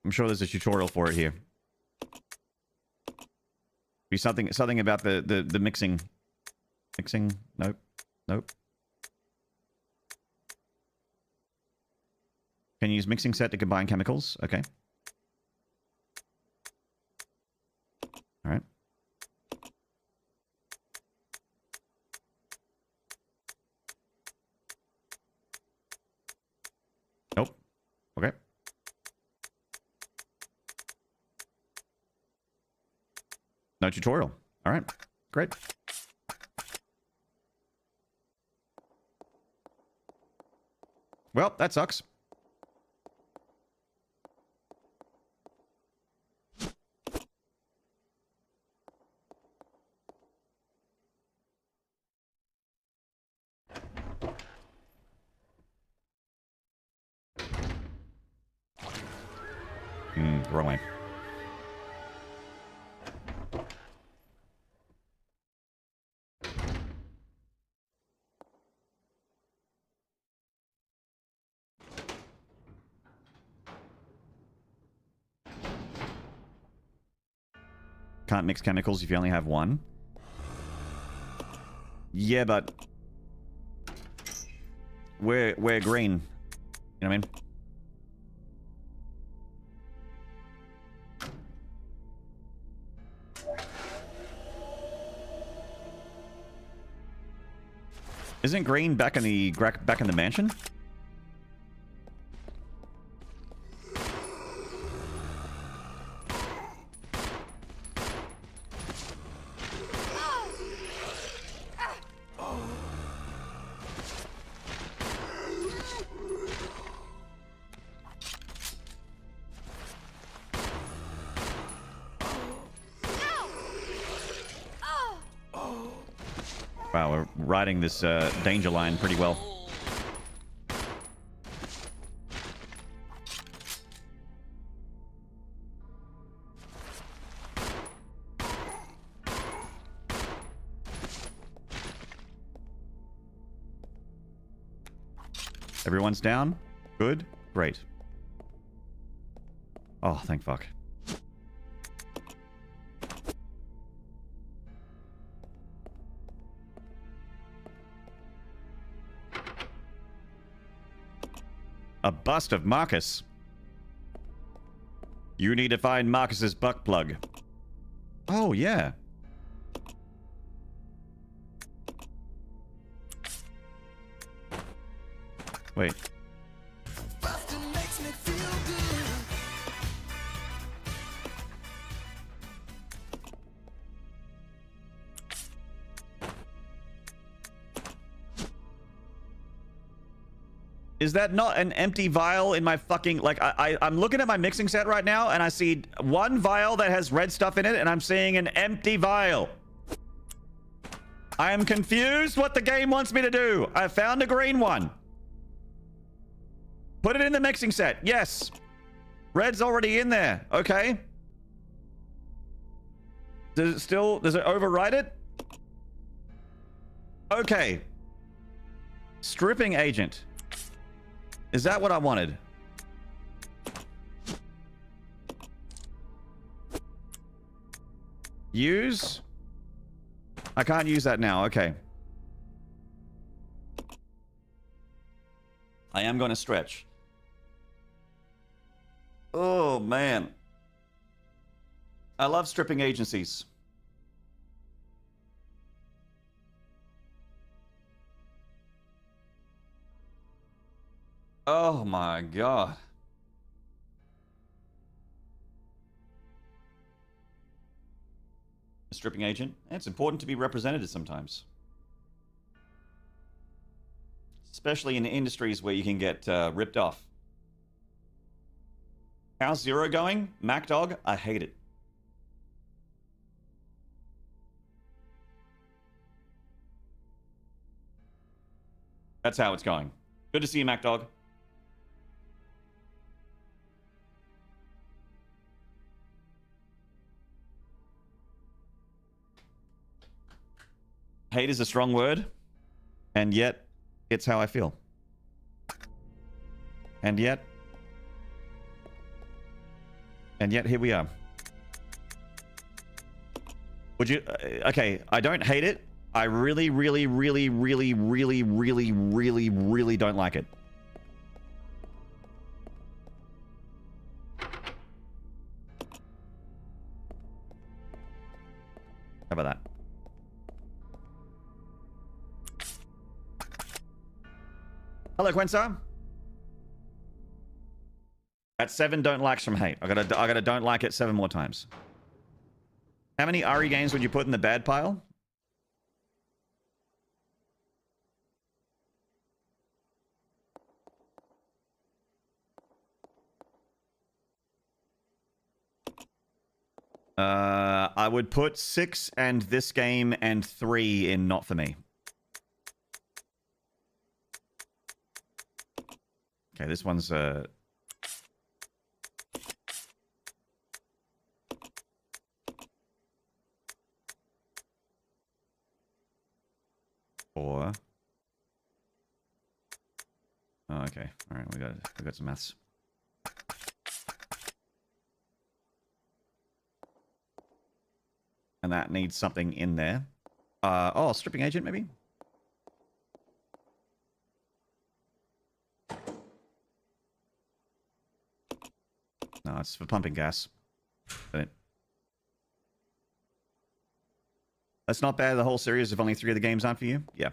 I'm sure there's a tutorial for it here. Be something about the mixing. Mixing? Nope. Nope. Can you use mixing set to combine chemicals? Okay. All right. Nope. Okay. No tutorial. All right. Great. Well, that sucks. Wrong way. Can't mix chemicals if you only have one. Yeah, but we're green. You know what I mean? Isn't green back in the mansion? Wow, we're riding this danger line pretty well. Everyone's down? Good? Great. Oh, thank fuck. A bust of Marcus. You need to find Marcus's butt plug. Oh, yeah. Wait. Is that not an empty vial in my fucking... Like, I'm looking at my mixing set right now, and I see one vial that has red stuff in it, and I'm seeing an empty vial. I am confused what the game wants me to do. I found a green one. Put it in the mixing set. Yes. Red's already in there. Okay. Does it still... Does it override it? Okay. Stripping agent. Is that what I wanted? Use? I can't use that now. Okay. I am going to stretch. Oh, man. I love stripping agencies. Oh my god. A stripping agent. It's important to be represented sometimes. Especially in industries where you can get ripped off. How's Zero going? MacDog? I hate it. That's how it's going. Good to see you, MacDog. Hate is a strong word, and yet it's how I feel. And yet here we are. Would you... okay, I don't hate it. I really, really, really, really, really, really, really, really don't like it. How about that? Hello, Quensa. At 7 don't likes from hate. I gotta don't like it 7 more times. How many RE games would you put in the bad pile? I would put 6 and this game and 3 in not for me. Okay, this one's 4. Oh, okay. All right, we got some maths. And that needs something in there. Oh, stripping agent, maybe? No, it's for pumping gas. That's not bad, the whole series, if only 3 of the games aren't for you. Yeah.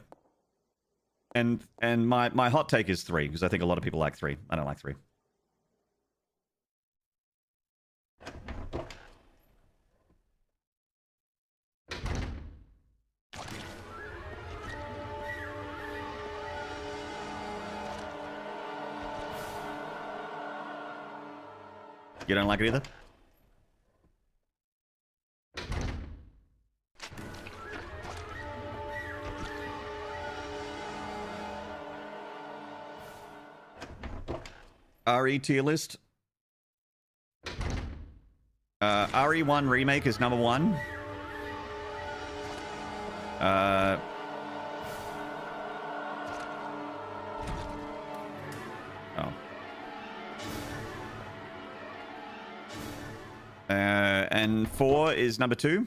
And my hot take is 3, because I think a lot of people like 3. I don't like 3. You don't like it either? RE tier list. RE1 Remake is number 1. And 4 is number 2.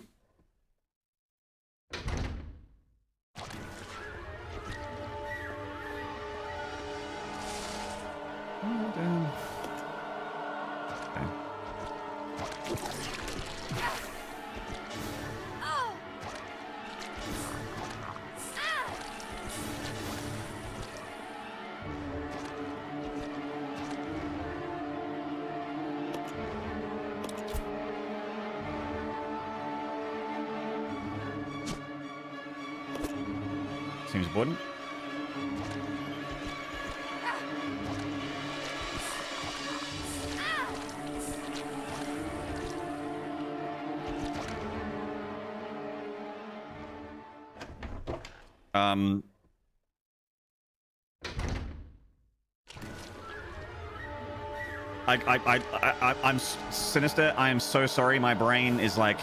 Seems important. I'm Sinister. I am so sorry. My brain is like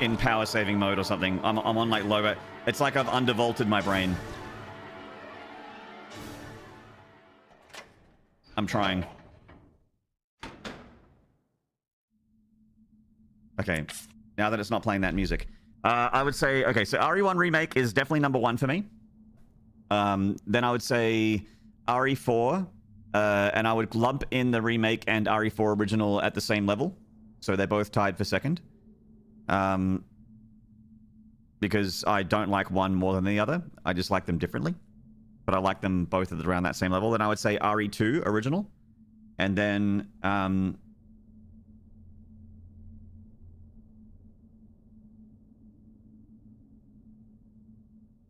in power saving mode or something. I'm on like low. It's like I've undervolted my brain. I'm trying. Okay, now that it's not playing that music. I would say, okay, so RE1 Remake is definitely number 1 for me. Then I would say RE4, and I would lump in the Remake and RE4 Original at the same level. So they're both tied for second. Because I don't like one more than the other. I just like them differently. But I like them both at around that same level. Then I would say RE2 Original. And then... and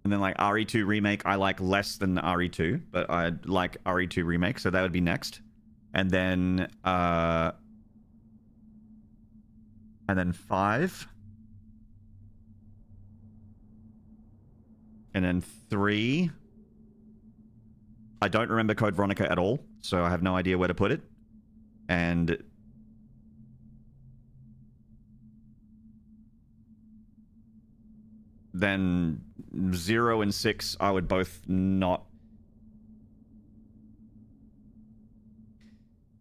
then like RE2 Remake, I like less than RE2, but I like RE2 Remake, so that would be next. And then 5. And then 3. I don't remember Code Veronica at all, so I have no idea where to put it. And then 0 and 6, I would both not.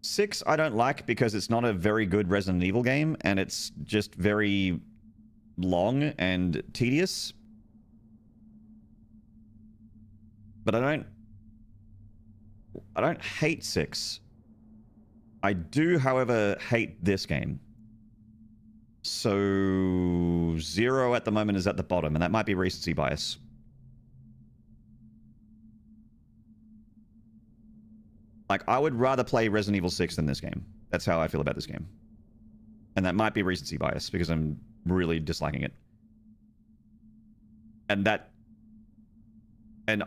6, I don't like because it's not a very good Resident Evil game, and it's just very long and tedious. But I don't hate 6. I do, however, hate this game. So 0 at the moment is at the bottom, and that might be recency bias. Like, I would rather play Resident Evil 6 than this game. That's how I feel about this game. And that might be recency bias, because I'm really disliking it. And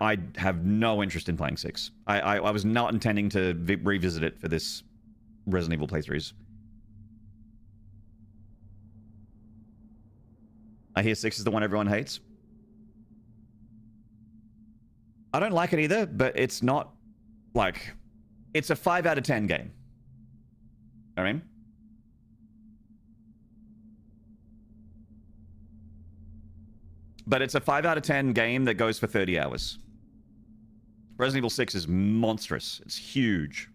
I have no interest in playing 6. I was not intending to revisit it for this Resident Evil playthroughs. I hear 6 is the one everyone hates. I don't like it either, but it's not like... It's a 5 out of 10 game. I mean? But it's a 5 out of 10 game that goes for 30 hours. Resident Evil 6 is monstrous. It's huge.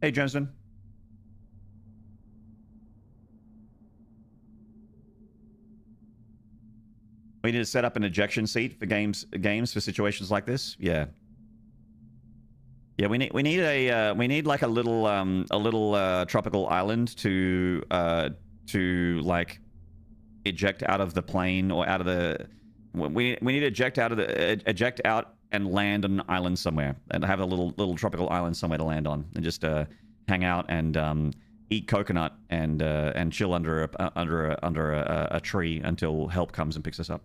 Hey, Jensen. We need to set up an ejection seat for games for situations like this. Yeah. Yeah, we need like a little tropical island to like eject out of the plane or out of the. We need to eject out and land on an island somewhere and have a little tropical island somewhere to land on and just hang out and eat coconut and chill under a tree until help comes and picks us up.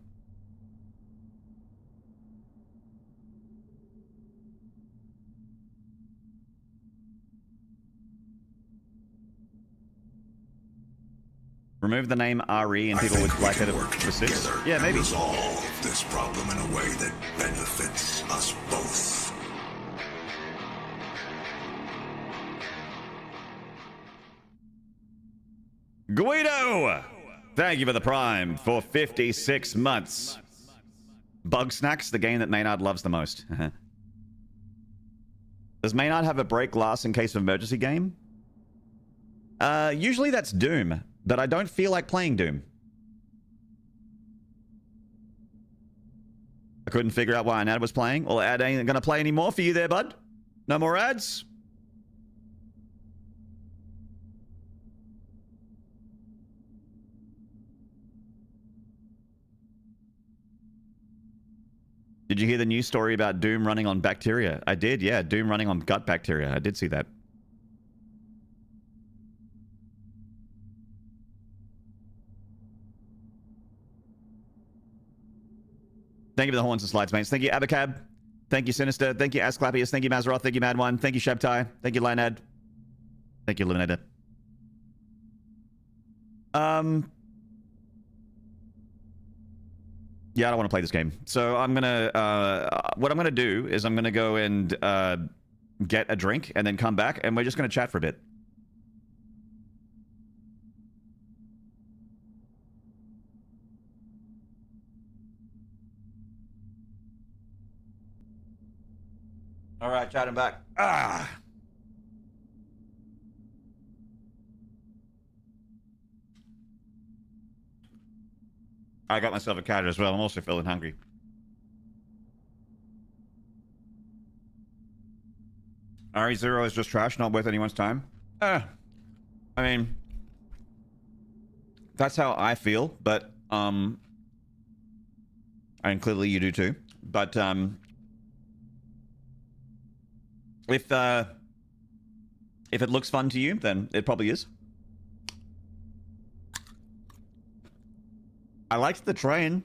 Remove the name RE and people would like it for 6. Yeah, maybe. Resolve this problem in a way that benefits us both. Guido! Thank you for the Prime for 56 months. Bug Snacks, the game that Maynard loves the most. Does Maynard have a break glass in case of emergency game? Usually that's Doom, but I don't feel like playing Doom. I couldn't figure out why an ad was playing. Well, ad ain't gonna play anymore for you there, bud. No more ads. Did you hear the news story about Doom running on bacteria? I did, yeah. Doom running on gut bacteria. I did see that. Thank you for the horns and slides, mates. Thank you, Abacab. Thank you, Sinister. Thank you, Asclepius. Thank you, Mazroth. Thank you, Mad One. Thank you, Sheptai. Thank you, Lynad. Thank you, Luminator. Yeah, I don't want to play this game. So I'm gonna, what I'm gonna do is I'm gonna go and get a drink and then come back and we're just gonna chat for a bit. All right, chatting back. I got myself a cat as well. I'm also feeling hungry. RE0 is just trash, not worth anyone's time. I mean, that's how I feel, but and clearly you do too. But if it looks fun to you, then it probably is. I liked the train.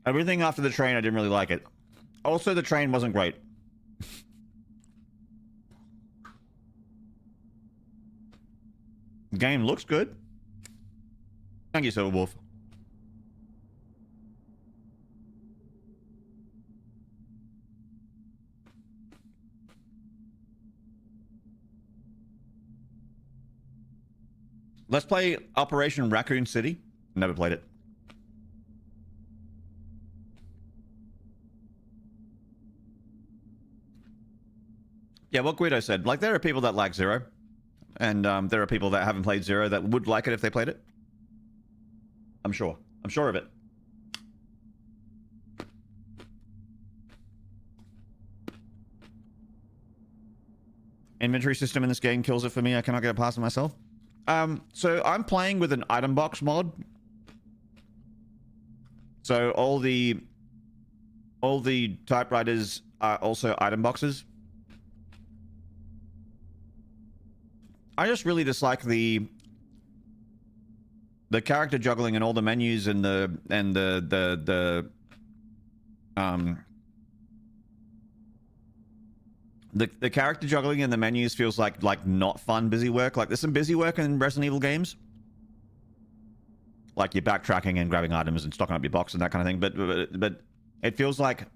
Everything after the train, I didn't really like it. Also, the train wasn't great. The game looks good. Thank you, Silver Wolf. Let's play Operation Raccoon City. Never played it. Yeah, what Guido said. Like, there are people that like Zero. And there are people that haven't played Zero that would like it if they played it. I'm sure. I'm sure of it. Inventory system in this game kills it for me. I cannot get it past it myself. So I'm playing with an item box mod. So all the typewriters are also item boxes. I just really dislike the character juggling and all the menus and the character juggling and the menus feels like not fun busy work. Like there's some busy work in Resident Evil games, like you're backtracking and grabbing items and stocking up your box and that kind of thing. But it feels like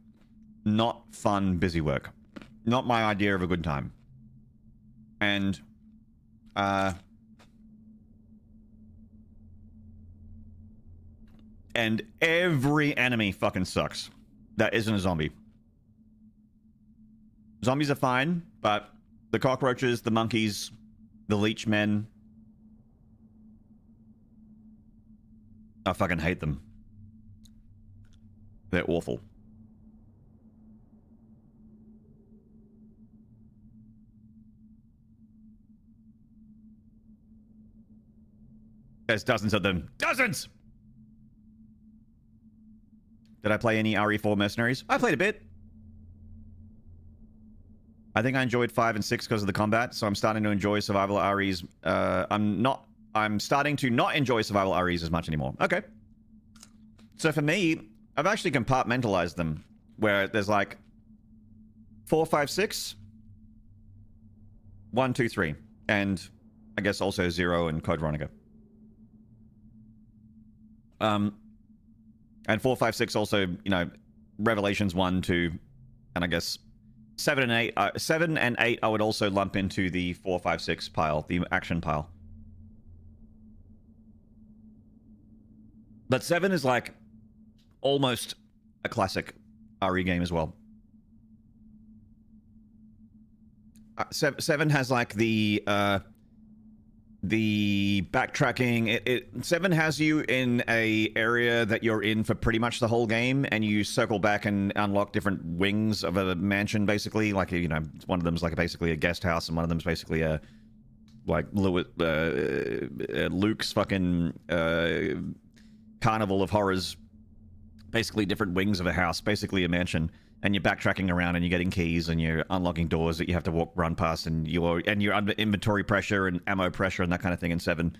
not fun busy work, not my idea of a good time. And every enemy fucking sucks that isn't a zombie. Zombies are fine, but the cockroaches, the monkeys, the leech men, I fucking hate them. They're awful. There's dozens of them. Dozens! Did I play any RE4 Mercenaries? I played a bit. I think I enjoyed 5 and 6 because of the combat, so I'm starting to enjoy survival REs. I'm starting to not enjoy survival REs as much anymore. Okay. So for me, I've actually compartmentalized them, where there's like 4, 5, 6, 1, 2, 3, and I guess also 0 and Code Veronica. And 4, 5, 6 also, you know, Revelations 1, 2, and I guess 7 and 8. 7 and 8 I would also lump into the 4, 5, 6 pile, the action pile. But 7 is like almost a classic RE game as well. 7 has like the backtracking. 7 has you in a area that you're in for pretty much the whole game, and you circle back and unlock different wings of a mansion, basically. Like, you know, one of them's like basically a guest house, and one of them's basically a like Luke's fucking carnival of horrors. Basically different wings of a house, basically a mansion. And you're backtracking around and you're getting keys and you're unlocking doors that you have to run past, and you're under inventory pressure and ammo pressure and that kind of thing in 7,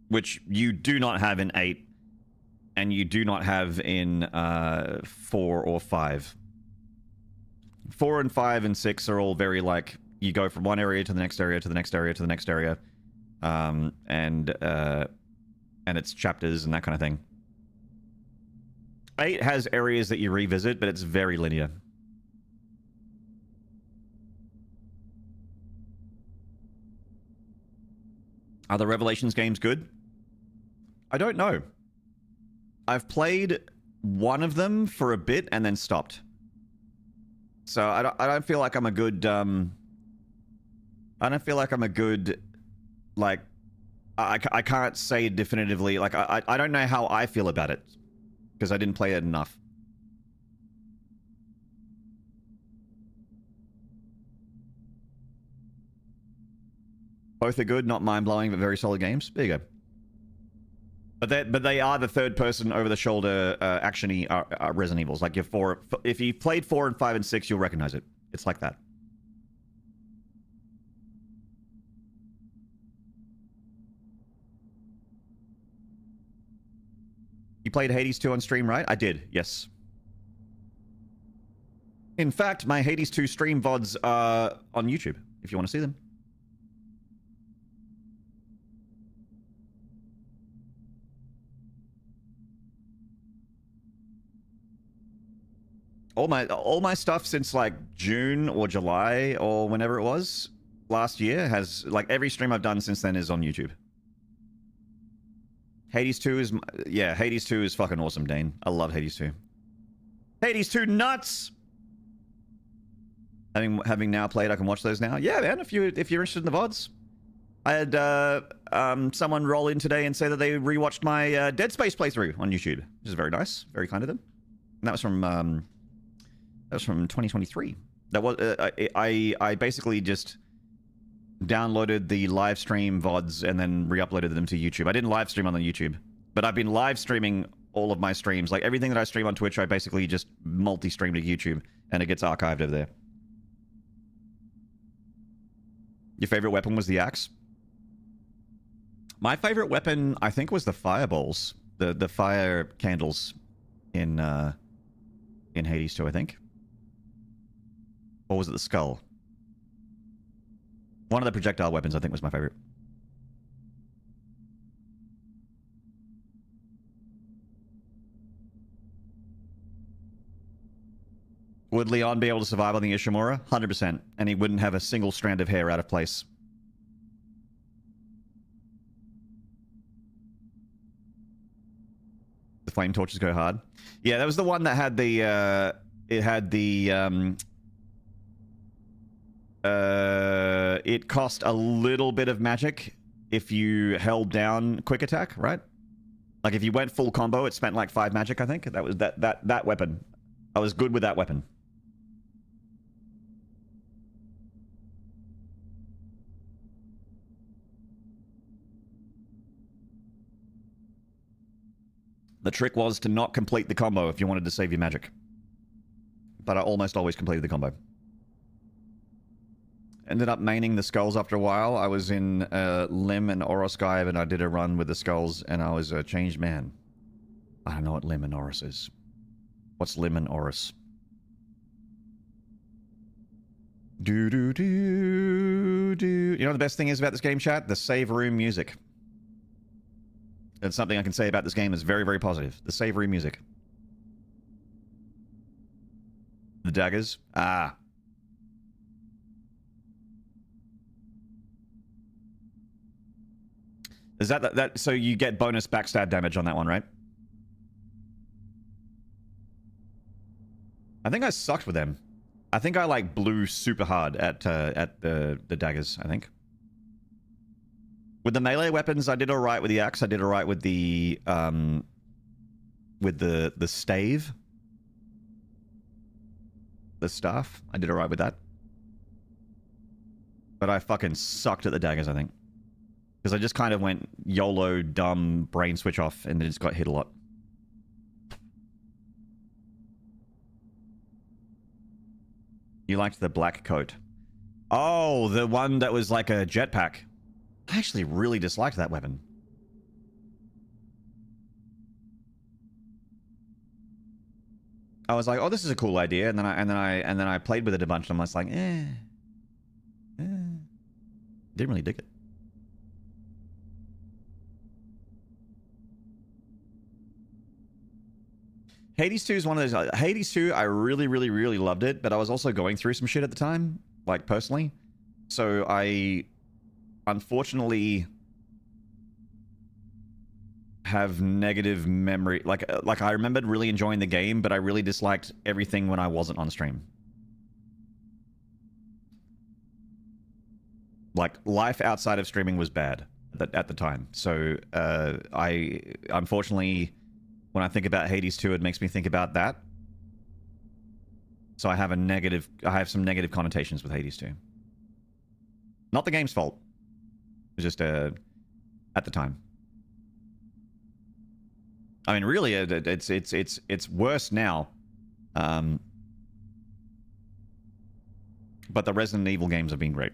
which you do not have in 8, and you do not have in 4 or 5. 4 and 5 and 6 are all very like, you go from one area to the next area to the next area to the next area, and it's chapters and that kind of thing. 8 has areas that you revisit, but it's very linear. Are the Revelations games good? I don't know. I've played one of them for a bit and then stopped. So I don't feel like I'm a good I don't feel like I'm a good, like, I can't say definitively, like, I don't know how I feel about it, because I didn't play it enough. Both are good, not mind-blowing, but very solid games. There you go. But they are the third-person, over-the-shoulder, action-y Resident Evils. Like, if you played 4 and 5 and 6, you'll recognize it. It's like that. You played Hades 2 on stream, right? I did, yes. In fact, my Hades 2 stream VODs are on YouTube, if you want to see them. All my stuff since like June or July or whenever it was last year has, like, every stream I've done since then is on YouTube. Hades 2 is, yeah, Hades 2 is fucking awesome, Dane. I love Hades 2. Hades 2 nuts! Having now played, I can watch those now. Yeah, man, if you're interested in the VODs. I had someone roll in today and say that they rewatched my Dead Space playthrough on YouTube, which is very nice, very kind of them. And that was from 2023. That was I basically just downloaded the live stream VODs and then re-uploaded them to YouTube. I didn't live stream on the YouTube, but I've been live streaming all of my streams. Like, everything that I stream on Twitch, I basically just multi-stream to YouTube, and it gets archived over there. Your favorite weapon was the axe? My favorite weapon, I think, was the fireballs. The fire candles in Hades 2, I think. Or was it the skull? One of the projectile weapons, I think, was my favorite. Would Leon be able to survive on the Ishimura? 100%. And he wouldn't have a single strand of hair out of place. The flame torches go hard. Yeah, that was the one that had the, it cost a little bit of magic if you held down quick attack, right? Like, if you went full combo, it spent like 5 magic, I think. That was that weapon. I was good with that weapon. The trick was to not complete the combo if you wanted to save your magic. But I almost always completed the combo. Ended up maining the skulls after a while. I was in Lim and Oros Skyve, and I did a run with the skulls, and I was a changed man. I don't know what Lim and Oros is. What's Lim and Oros? Do do do do. You know what the best thing is about this game, chat? The save room music. That's something I can say about this game is very, very positive. The save room music. The daggers. Ah. Is that so you get bonus backstab damage on that one, right? I think I sucked with them. I think I like blew super hard at the daggers, I think. With the melee weapons, I did alright with the axe, I did alright with the stave. The staff. I did alright with that. But I fucking sucked at the daggers, I think. Because I just kind of went YOLO, dumb, brain switch off, and then just got hit a lot. You liked the black coat. Oh, the one that was like a jetpack. I actually really disliked that weapon. I was like, oh, this is a cool idea, and then I played with it a bunch, and I was like, didn't really dig it. Hades 2 is one of those. Hades 2, I really, really, really loved it, but I was also going through some shit at the time, like personally. So I, unfortunately, have negative memory. Like I remembered really enjoying the game, but I really disliked everything when I wasn't on stream. Like life outside of streaming was bad at the time. So I unfortunately, when I think about Hades 2, it makes me think about that. So I have some negative connotations with Hades 2. Not the game's fault. It was just at the time. I mean, really, it's worse now. But the Resident Evil games have been great.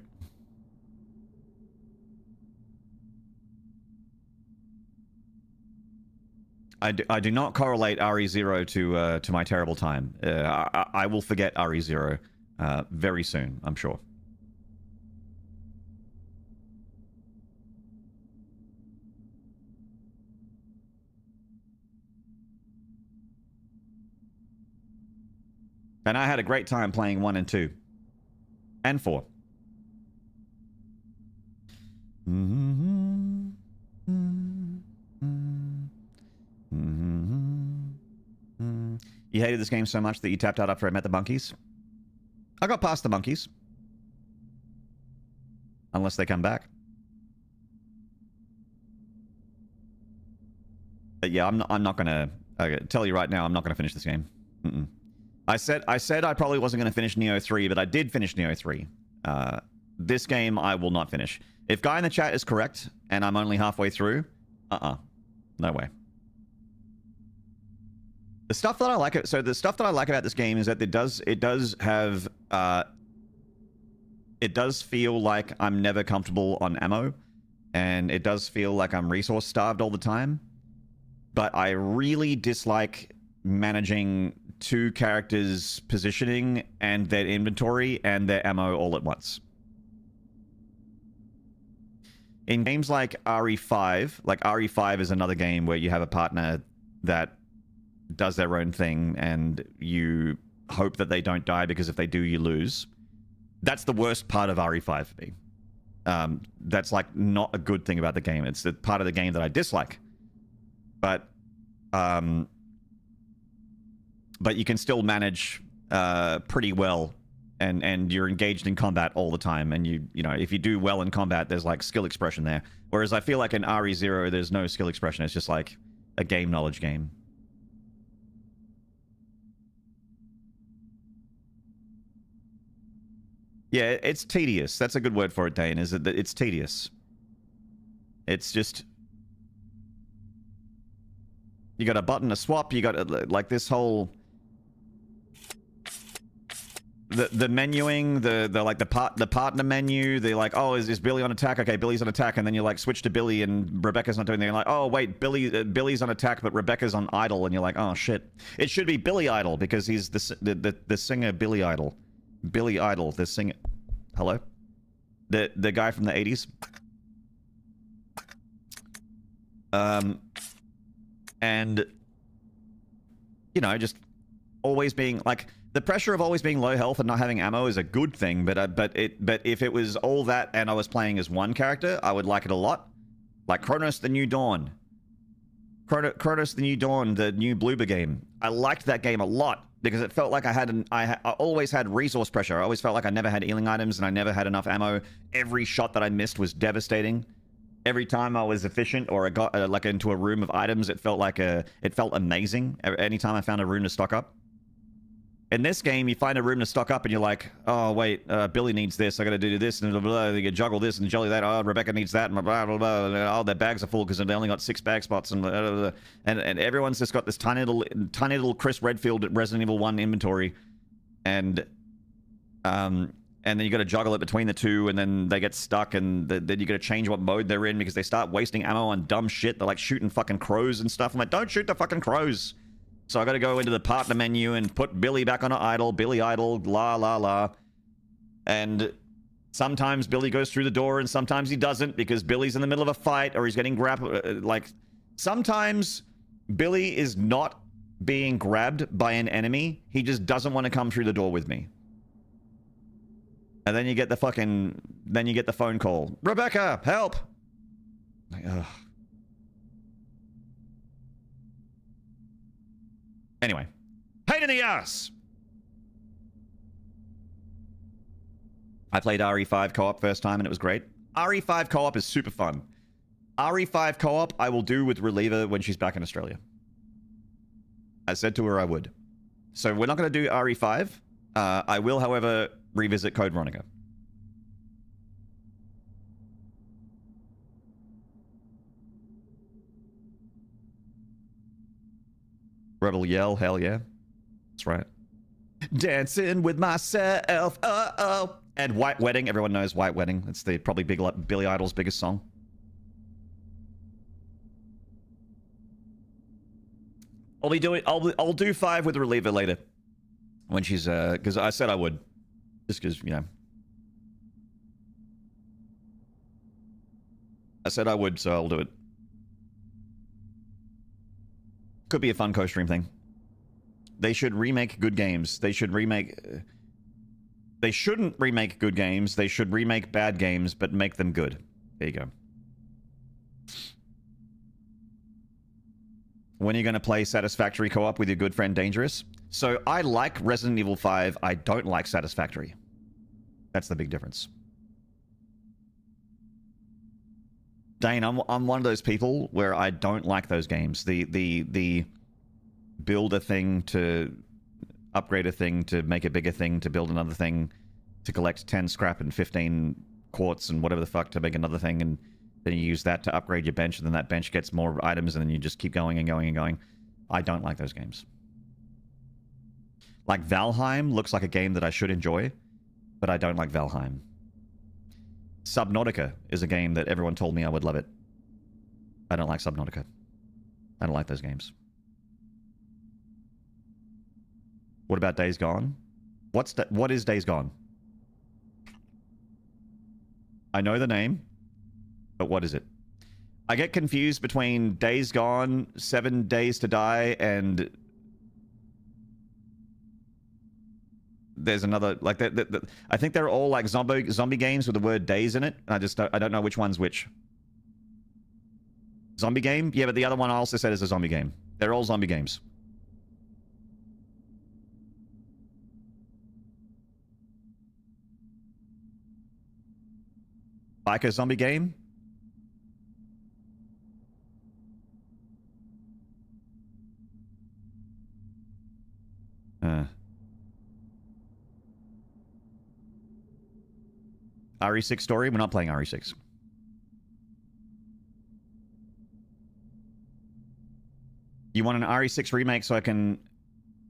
I do not correlate RE0 to my terrible time. I will forget RE0 very soon, I'm sure. And I had a great time playing 1 and 2. And 4. You hated this game so much that you tapped out after I met the monkeys? I got past the monkeys. Unless they come back. But yeah, I'm not gonna tell you right now, I'm not gonna finish this game. I said I probably wasn't gonna finish Neo 3, but I did finish Neo 3. This game I will not finish. If Guy in the chat is correct and I'm only halfway through, no way. The stuff that I like about this game is that it does feel like I'm never comfortable on ammo, and it does feel like I'm resource starved all the time. But I really dislike managing two characters' positioning and their inventory and their ammo all at once. In games like RE5 is another game where you have a partner that does their own thing and you hope that they don't die, because if they do, you lose. That's the worst part of RE5 for me. That's like not a good thing about the game. It's the part of the game that I dislike. But you can still manage pretty well, and you're engaged in combat all the time, and you know, if you do well in combat, there's like skill expression there. Whereas I feel like in RE0 there's no skill expression. It's just like a game knowledge game. Yeah, it's tedious. That's a good word for it, Dane, is that it's tedious. It's just... You got a button to swap, you got like this whole... The menuing, the partner menu, they're like, oh, is Billy on attack? Okay, Billy's on attack, and then you like switch to Billy and Rebecca's not doing anything. You're like, oh wait, Billy's on attack, but Rebecca's on idle, and you're like, oh shit. It should be Billy Idol, because he's the singer Billy Idol. Billy Idol, the singer. Hello? The guy from the 80s. And you know, just always being like, the pressure of always being low health and not having ammo is a good thing, but if it was all that and I was playing as one character, I would like it a lot. Like Chronos: The New Dawn. Chronos: The New Dawn, the new Bloober game. I liked that game a lot. because it felt like I always had resource pressure. I always felt like I never had healing items and I never had enough ammo. Every shot that I missed was devastating. Every time I was efficient or I got like into a room of items, it felt amazing. Anytime I found a room to stock up. In this game, you find a room to stock up and you're like, oh wait, Billy needs this. I got to do this and blah, blah, blah. You can juggle this and jelly that. Oh, Rebecca needs that and blah blah blah. And, oh, their bags are full because they only got 6 bag spots and blah, blah, blah. And everyone's just got this tiny little Chris Redfield Resident Evil 1 inventory, and then you got to juggle it between the two, and then they get stuck, and then you got to change what mode they're in because they start wasting ammo on dumb shit. They're like shooting fucking crows and stuff. I'm like, don't shoot the fucking crows. So I got to go into the partner menu and put Billy back on idle. Billy idle, la la la. And sometimes Billy goes through the door and sometimes he doesn't because Billy's in the middle of a fight or he's getting grabbed. Like, sometimes Billy is not being grabbed by an enemy. He just doesn't want to come through the door with me. And then you get the phone call. Rebecca, help! Like, ugh. Anyway, pain in the ass! I played RE5 co-op first time and it was great. RE5 co-op is super fun. RE5 co-op I will do with Reliever when she's back in Australia. I said to her I would. So we're not going to do RE5. I will, however, revisit Code Veronica. Rebel yell, hell yeah. That's right. Dancing with myself, oh. And White Wedding, everyone knows White Wedding. It's the probably Billy Idol's biggest song. I'll do 5 with the Reliever later. When she's, because I said I would. Just because, you know. I said I would, so I'll do it. Could be a fun co-stream thing. They should remake good games. They shouldn't remake good games. They should remake bad games, but make them good. There you go. When are you going to play Satisfactory co-op with your good friend Dangerous? So I like Resident Evil 5. I don't like Satisfactory. That's the big difference. Dane, I'm one of those people where I don't like those games. The build a thing to upgrade a thing to make a bigger thing to build another thing to collect 10 scrap and 15 quartz and whatever the fuck to make another thing, and then you use that to upgrade your bench, and then that bench gets more items, and then you just keep going and going and going. I don't like those games. Like Valheim looks like a game that I should enjoy, but I don't like Valheim. Subnautica is a game that everyone told me I would love it. I don't like Subnautica. I don't like those games. What about Days Gone? What is Days Gone? I know the name, but what is it? I get confused between Days Gone, 7 Days to Die, and there's another, like, I think they're all like zombie games with the word days in it. I don't know which one's which. Zombie game? Yeah, but the other one I also said is a zombie game. They're all zombie games. Biker zombie game? RE6 story? We're not playing RE6. You want an RE6 remake so I can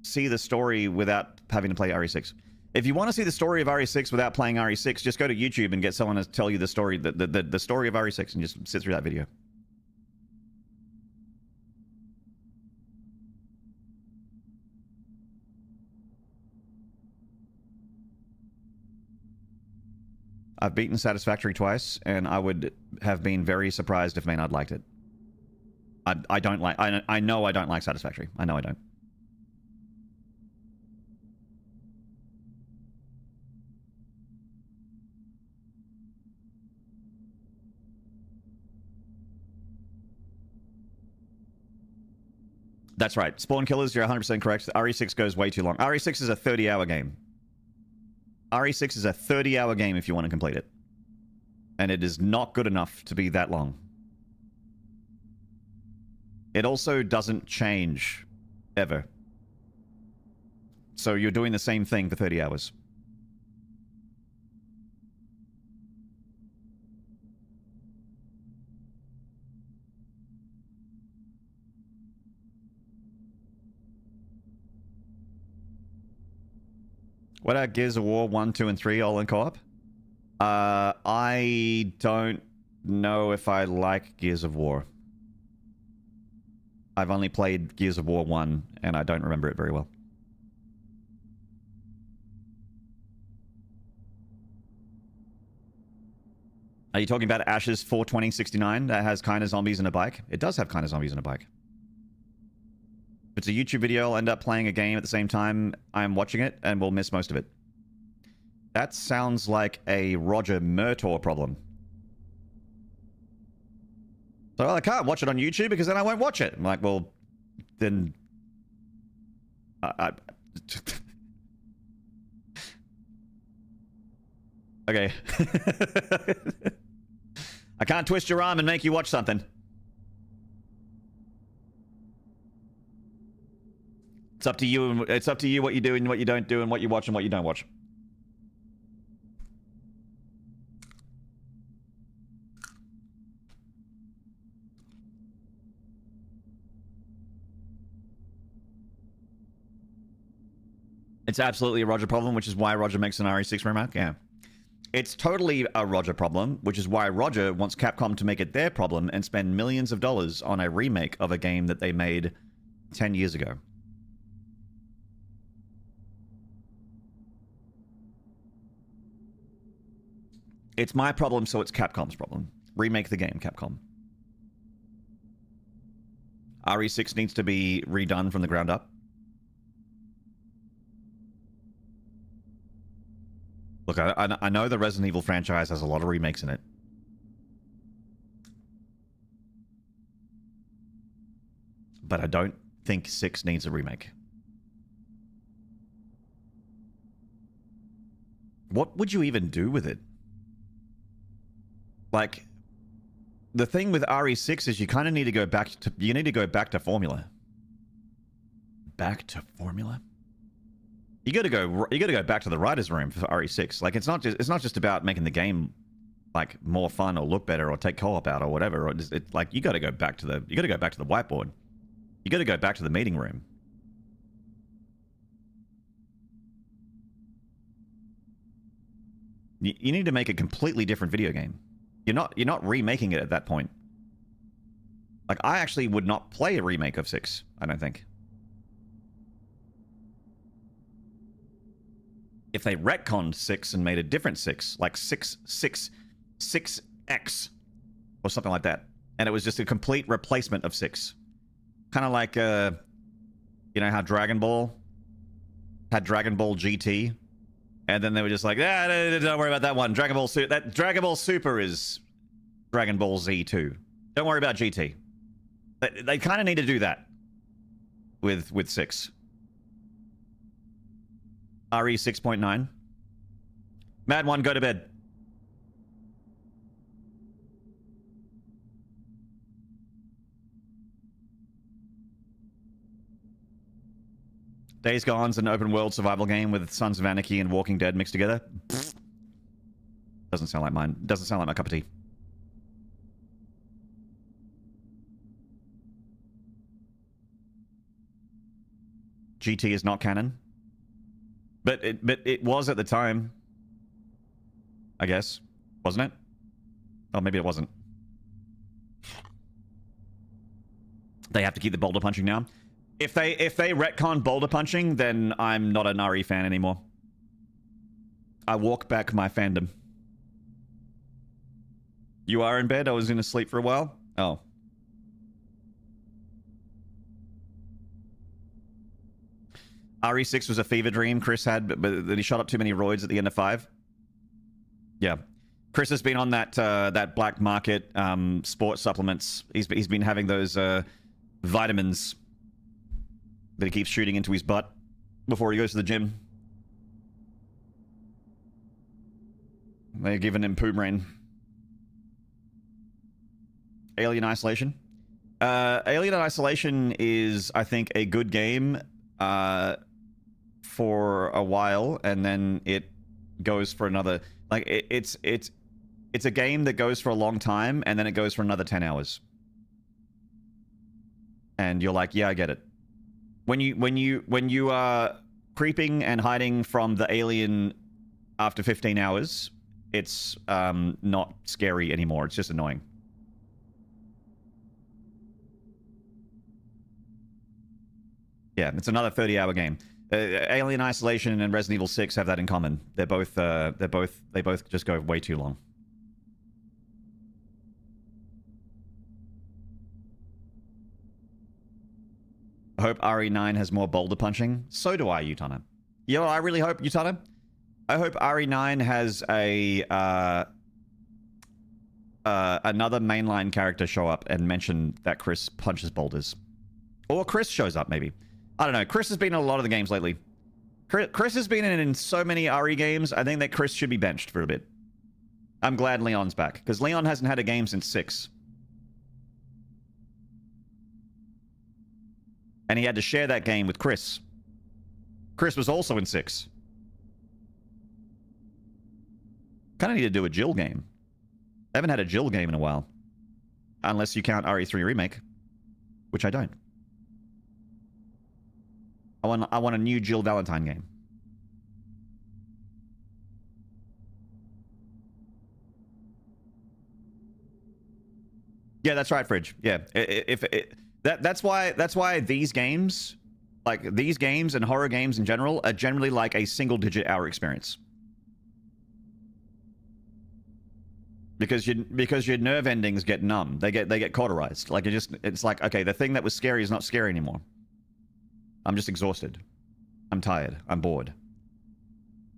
see the story without having to play RE6. If you want to see the story of RE6 without playing RE6, just go to YouTube and get someone to tell you the story, the story of RE6, and just sit through that video. I've beaten Satisfactory twice, and I would have been very surprised if Maynard liked it. I don't like... I know I don't like Satisfactory. I know I don't. That's right. Spawn Killers, you're 100% correct. RE6 goes way too long. RE6 is a 30-hour game. RE6 is a 30-hour game if you want to complete it. And it is not good enough to be that long. It also doesn't change ever. So you're doing the same thing for 30 hours. What are Gears of War 1, 2, and 3 all in co-op? I don't know if I like Gears of War. I've only played Gears of War 1, and I don't remember it very well. Are you talking about Ashes 42069 that has kind of zombies and a bike? It does have kind of zombies and a bike. If it's a YouTube video, I'll end up playing a game at the same time I'm watching it, and we'll miss most of it. That sounds like a Roger Murtaugh problem. So, well, I can't watch it on YouTube because then I won't watch it. I'm like, well, then... Okay. I can't twist your arm and make you watch something. It's up to you. It's up to you what you do and what you don't do and what you watch and what you don't watch. It's absolutely a Roger problem, which is why Roger makes an RE6 remake. Yeah. It's totally a Roger problem, which is why Roger wants Capcom to make it their problem and spend millions of dollars on a remake of a game that they made 10 years ago. It's my problem, so it's Capcom's problem. Remake the game, Capcom. RE6 needs to be redone from the ground up. Look, I know the Resident Evil franchise has a lot of remakes in it. But I don't think 6 needs a remake. What would you even do with it? Like, the thing with RE6 is you kind of need to go back to... You need to go back to formula. Back to formula? You gotta go back to the writer's room for RE6. Like, it's not just about making the game like more fun or look better or take co-op out or whatever. Or it's like you gotta go back to the whiteboard. You gotta go back to the meeting room. You need to make a completely different video game. You're not remaking it at that point. Like, I actually would not play a remake of 6, I don't think. If they retconned 6 and made a different 6, like 6X or something like that, and it was just a complete replacement of 6. Kind of like, you know how Dragon Ball had Dragon Ball GT, and then they were just like, don't worry about that one. Dragon Ball Super is Dragon Ball Z 2. Don't worry about GT. They kind of need to do that with 6. RE 6.9. Mad One, go to bed. Days Gone's an open world survival game with Sons of Anarchy and Walking Dead mixed together. Doesn't sound like mine. Doesn't sound like my cup of tea. GT is not canon. But it was at the time. I guess. Wasn't it? Oh, maybe it wasn't. They have to keep the boulder punching now. If they retcon boulder punching, then I'm not an RE fan anymore. I walk back my fandom. You are in bed? I was going to sleep for a while? Oh. RE6 was a fever dream Chris had, but then he shot up too many roids at the end of 5. Yeah. Chris has been on that black market sports supplements. He's been having those vitamins that he keeps shooting into his butt before he goes to the gym. They're giving him poo brain. Alien Isolation. Alien Isolation is, I think, a good game for a while, and then it goes for another. Like it's a game that goes for a long time, and then it goes for another 10 hours. And you're like, yeah, I get it. When you are creeping and hiding from the alien after 15 hours, it's not scary anymore. It's just annoying. Yeah, it's another 30-hour game. Alien Isolation and Resident Evil 6 have that in common. They both just go way too long. I hope RE9 has more boulder punching. So do I, Utana. You know what I really hope, Utana? I hope RE9 has a another mainline character show up and mention that Chris punches boulders. Or Chris shows up, maybe. I don't know. Chris has been in a lot of the games lately. Chris has been in so many RE games, I think that Chris should be benched for a bit. I'm glad Leon's back, because Leon hasn't had a game since 6. And he had to share that game with Chris. Chris was also in 6. Kind of need to do a Jill game. I haven't had a Jill game in a while. Unless you count RE3 Remake. Which I don't. I want a new Jill Valentine game. Yeah, that's right, Fridge. Yeah, that's why these games, like these games and horror games in general, are generally like a single-digit hour experience. Because your nerve endings get numb. They get cauterized. Like it's like, okay, the thing that was scary is not scary anymore. I'm just exhausted. I'm tired. I'm bored.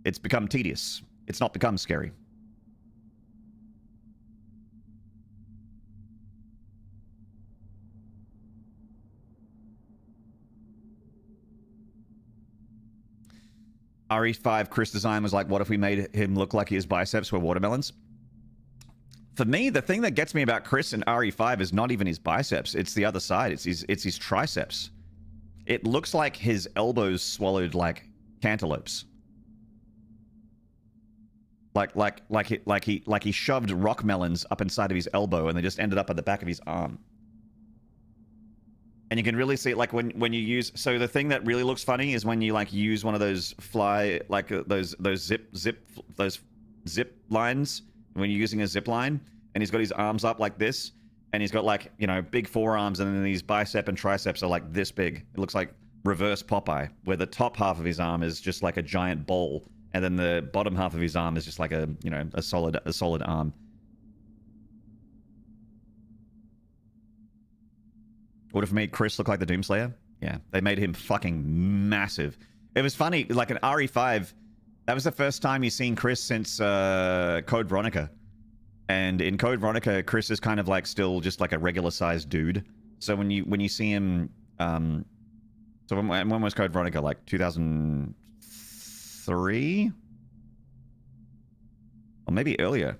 It's become tedious. It's not become scary. RE5 Chris design was like, what if we made him look like his biceps were watermelons? For me, the thing that gets me about Chris in RE5 is not even his biceps. It's the other side. It's his triceps. It looks like his elbows swallowed like cantaloupes. Like he shoved rock melons up inside of his elbow and they just ended up at the back of his arm. And you can really see it like when you use, so the thing that really looks funny is when you like use one of those those zip lines, when you're using a zip line, and he's got his arms up like this, and he's got like, you know, big forearms, and then these bicep and triceps are like this big. It looks like reverse Popeye, where the top half of his arm is just like a giant bowl, and then the bottom half of his arm is just like a, you know, a solid arm. Would have made Chris look like the Doomslayer? Yeah, they made him fucking massive. It was funny, like in RE5, that was the first time you've seen Chris since Code Veronica. And in Code Veronica, Chris is kind of like still just like a regular sized dude. So when you see him, so when was Code Veronica? Like 2003? Or maybe earlier.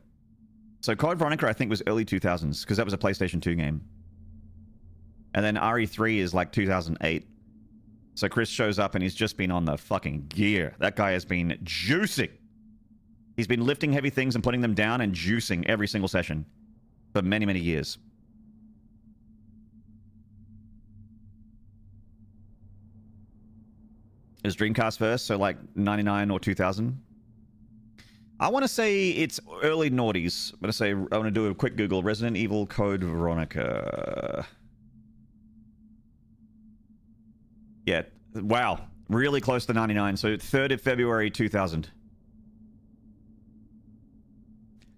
So Code Veronica, I think, was early 2000s, because that was a PlayStation 2 game. And then RE3 is like 2008. So Chris shows up and he's just been on the fucking gear. That guy has been juicing. He's been lifting heavy things and putting them down and juicing every single session for many, many years. Is Dreamcast first? So like 99 or 2000? I want to say it's early noughties. I want to do a quick Google. Resident Evil Code Veronica. Yeah. Wow. Really close to 99. So 3rd of February 2000.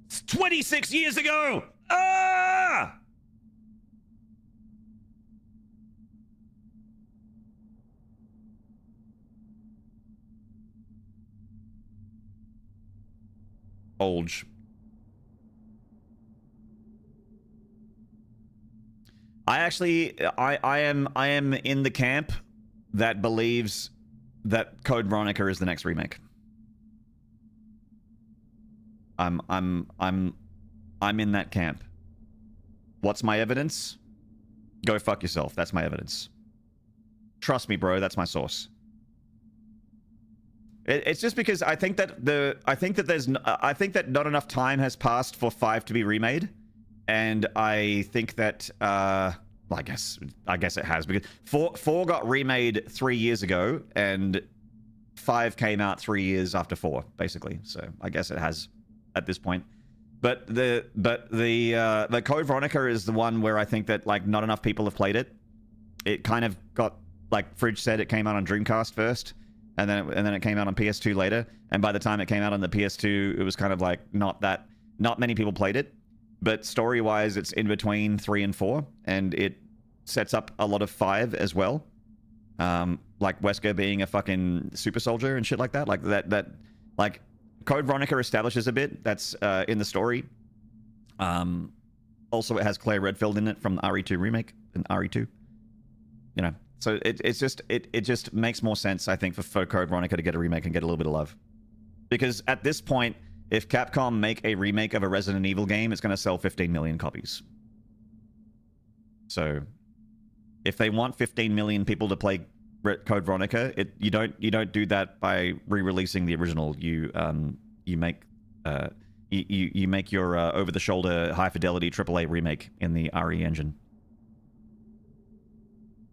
It's 26 years ago! Ah! Olge. I am in the camp that believes that Code Veronica is the next remake. I'm in that camp. What's my evidence? Go fuck yourself. That's my evidence. Trust me, bro. That's my source. It's just because I think that not enough time has passed for 5 to be remade, and I think that well, I guess it has, because 4 got remade 3 years ago, and 5 came out 3 years after 4, basically. So I guess it has at this point. But the Code Veronica is the one where I think that like not enough people have played it. It kind of got, like Fridge said, it came out on Dreamcast first. And then it came out on PS2 later, and by the time it came out on the PS2, it was kind of like not many people played it, but story-wise, it's in between 3 and 4, and it sets up a lot of 5 as well, like Wesker being a fucking super soldier and shit like that, like Code Veronica establishes a bit that's in the story. Also, it has Claire Redfield in it from the RE2 remake and RE2, you know. So it just makes more sense, I think, for Code Veronica to get a remake and get a little bit of love. Because at this point, if Capcom make a remake of a Resident Evil game, it's going to sell 15 million copies. So if they want 15 million people to play Code Veronica, you don't do that by re-releasing the original. You make your over-the-shoulder, high-fidelity AAA remake in the RE engine.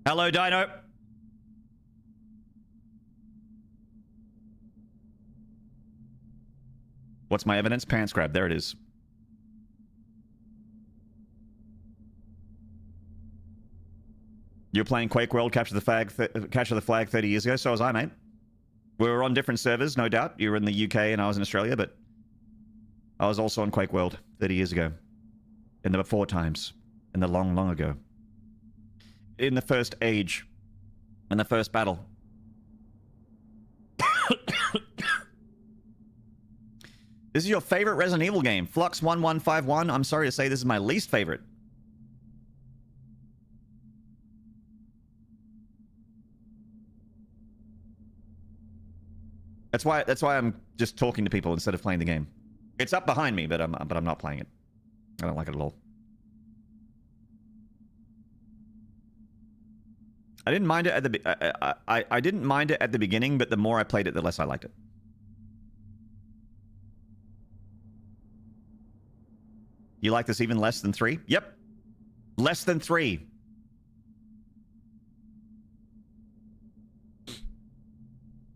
Hello, Dino. What's my evidence? Pants grab. There it is. You're playing Quake World Capture the Flag 30 years ago. So was I, mate. We were on different servers, no doubt. You were in the UK and I was in Australia, but I was also on Quake World 30 years ago. In the before times. In the long, long ago. In the first age. In the first battle. This is your favorite Resident Evil game. Flux1151. I'm sorry to say this is my least favorite. That's why I'm just talking to people instead of playing the game. It's up behind me, but I'm not playing it. I don't like it at all. I didn't mind it at the I didn't mind it at the beginning, but the more I played it, the less I liked it. You like this even less than 3? Yep. Less than 3.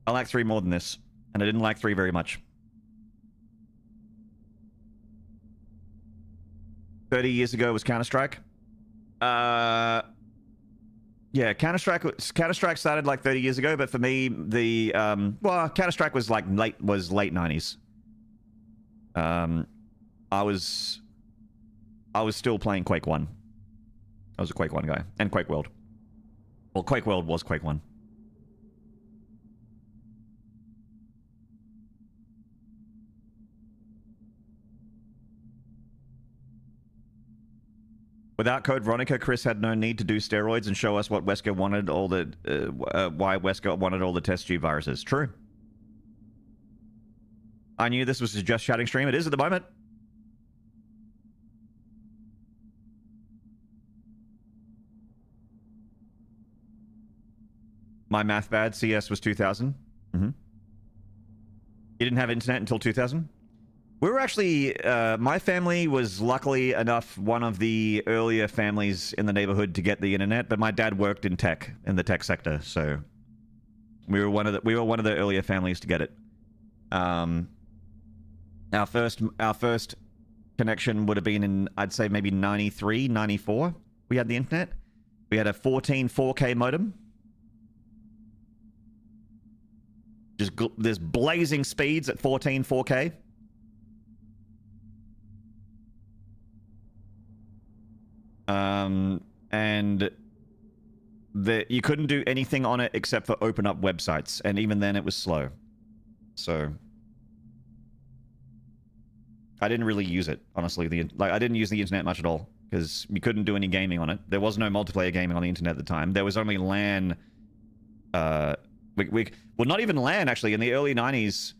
I like 3 more than this, and I didn't like 3 very much. 30 years ago was Counter-Strike. Yeah, Counter-Strike started like 30 years ago, but for me, the well, Counter-Strike was like late 90s. I was still playing Quake 1. I was a Quake 1 guy, and Quake World. Well, Quake World was Quake 1. Without Code Veronica, Chris had no need to do steroids and show us what Wesker wanted all the why Wesker wanted all the test tube viruses. True. I knew this was a Just Chatting stream. It is at the moment. My math bad. CS was 2000. You didn't have internet until 2000? We were actually, my family was luckily enough one of the earlier families in the neighborhood to get the internet, but my dad worked in the tech sector, so we were one of the earlier families to get it. Our first connection would have been in, I'd say maybe 93, 94. We had the internet. We had a 14 4K modem. Just there's blazing speeds at 14 4K. And you couldn't do anything on it except for open up websites, and even then it was slow. So I didn't really use it, honestly. I didn't use the internet much at all because you couldn't do any gaming on it. There was no multiplayer gaming on the internet at the time. There was only LAN Well, not even LAN, actually. In the early 90s,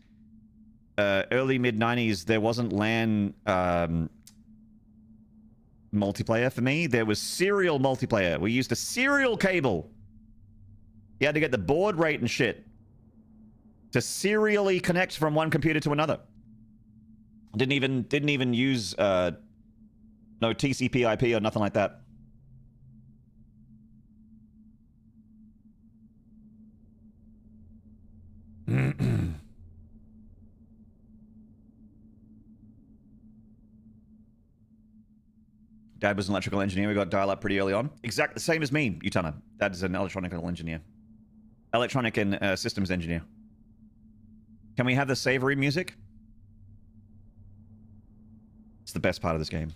early mid-90s, there wasn't LAN multiplayer for me. There was serial multiplayer. We used a serial cable. You had to get the baud rate and shit to serially connect from one computer to another. Didn't even use no TCP/IP or nothing like that. Dad was an electrical engineer. We got dial-up pretty early on. Exactly the same as me, Utana. Dad is an electronical engineer. Electronic and systems engineer. Can we have the savory music? It's the best part of this game.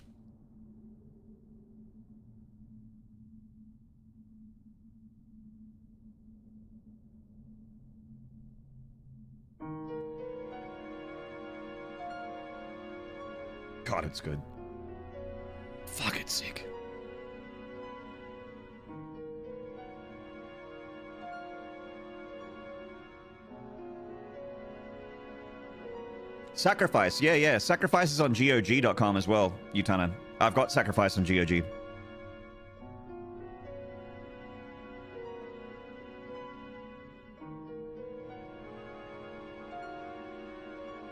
God, it's good. Fuck, it's sick. Sacrifice, yeah. Sacrifice is on GOG.com as well, Utana. I've got Sacrifice on GOG.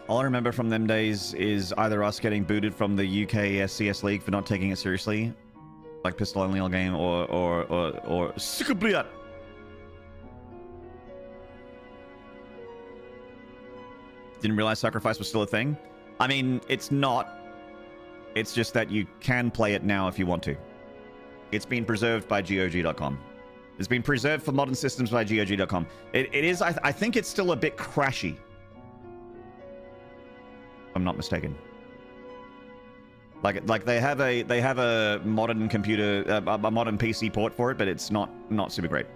All I remember from them days is either us getting booted from the UK SCS League for not taking it seriously, like Pistol Only All Game, or Sikabliat. Didn't realize Sacrifice was still a thing. I mean, it's not. It's just that you can play it now if you want to. It's been preserved by GOG.com. It's been preserved for modern systems by GOG.com. It is. I think it's still a bit crashy. If I'm not mistaken. Like they have a modern computer, a modern PC port for it, but it's not super great.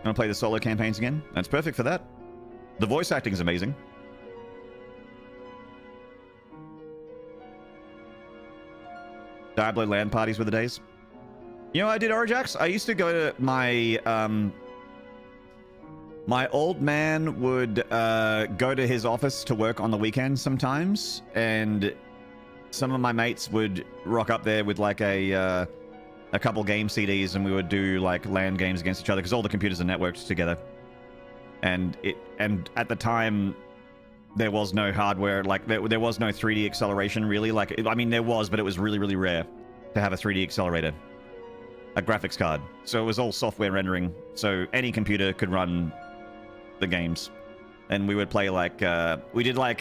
Want to play the solo campaigns again? That's perfect for that. The voice acting is amazing. Diablo LAN parties were the days. You know what I did, Orijax? I used to go to my my old man would go to his office to work on the weekends sometimes, and some of my mates would rock up there with like a couple game CDs, and we would do like LAN games against each other because all the computers are networked together. And at the time, there was no hardware, like there was no 3D acceleration really. Like I mean, there was, but it was really rare to have a 3D accelerator, a graphics card. So it was all software rendering. So any computer could run the games, and we would play like we did LAN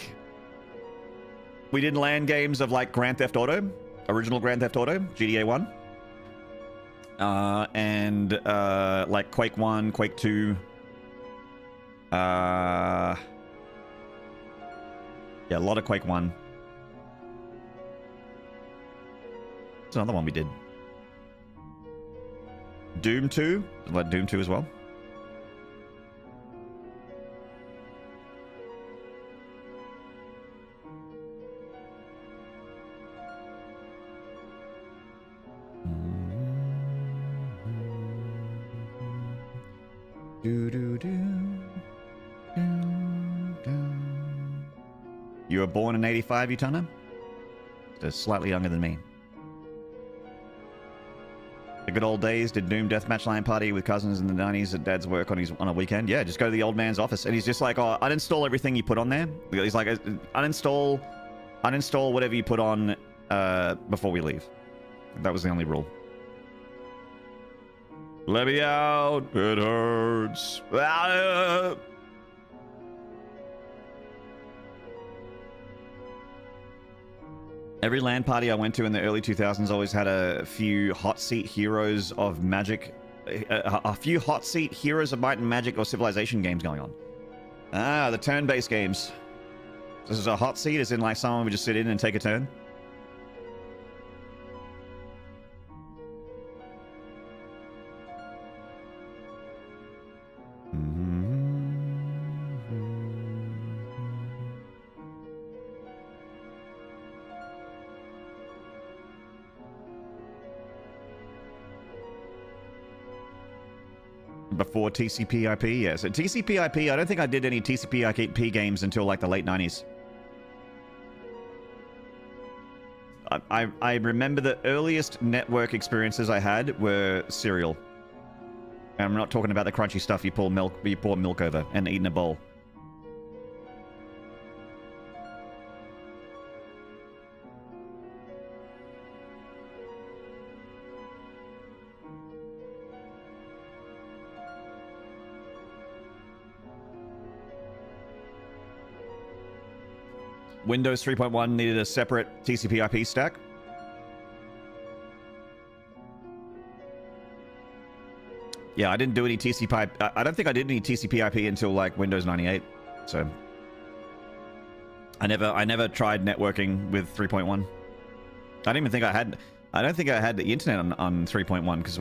games of like Grand Theft Auto, original Grand Theft Auto, GTA 1. And like Quake 1, Quake 2. Yeah, a lot of Quake 1. There's another one we did. Doom 2. Like Doom 2 as well. You were born in 85, Utana? Just slightly younger than me. The good old days, did Doom Deathmatch LAN party with cousins in the 90s at Dad's work on a weekend. Yeah, just go to the old man's office, and he's just like, oh, uninstall everything you put on there. He's like, uninstall whatever you put on before we leave. That was the only rule. Let me out. It hurts. Every LAN party I went to in the early 2000s always had a few hot seat heroes of Magic, a few hot seat heroes of Might and Magic or Civilization games going on. Ah, the turn-based games. This is a hot seat, as in like someone would just sit in and take a turn. before TCP/IP. Yeah, so TCP/IP. I don't think I did any TCP/IP games until like the late 90s. I remember the earliest network experiences I had were Serial. And I'm not talking about the crunchy stuff you pour milk over and eat in a bowl. Windows 3.1 needed a separate TCP/IP stack. Yeah, I didn't do any TCP/IP. I don't think I did any TCP/IP until like Windows 98. So I never tried networking with 3.1. I don't even think I had. I don't think I had the internet on 3.1 because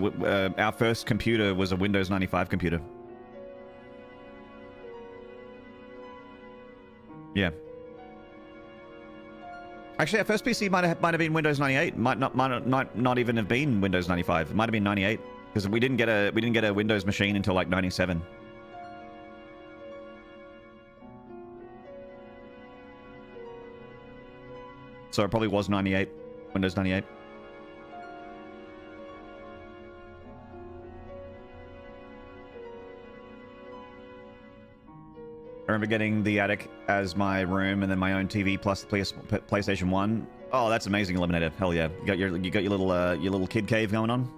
our first computer was a Windows 95 computer. Yeah. Actually, our first PC might have been Windows 98. Might not even have been Windows 95. It might have been 98 because we didn't get a Windows machine until like 97. So it probably was 98, Windows 98. I remember getting the attic as my room and then my own TV plus the PlayStation 1. Oh, that's amazing, Eliminator. Hell yeah. You got your little kid cave going on?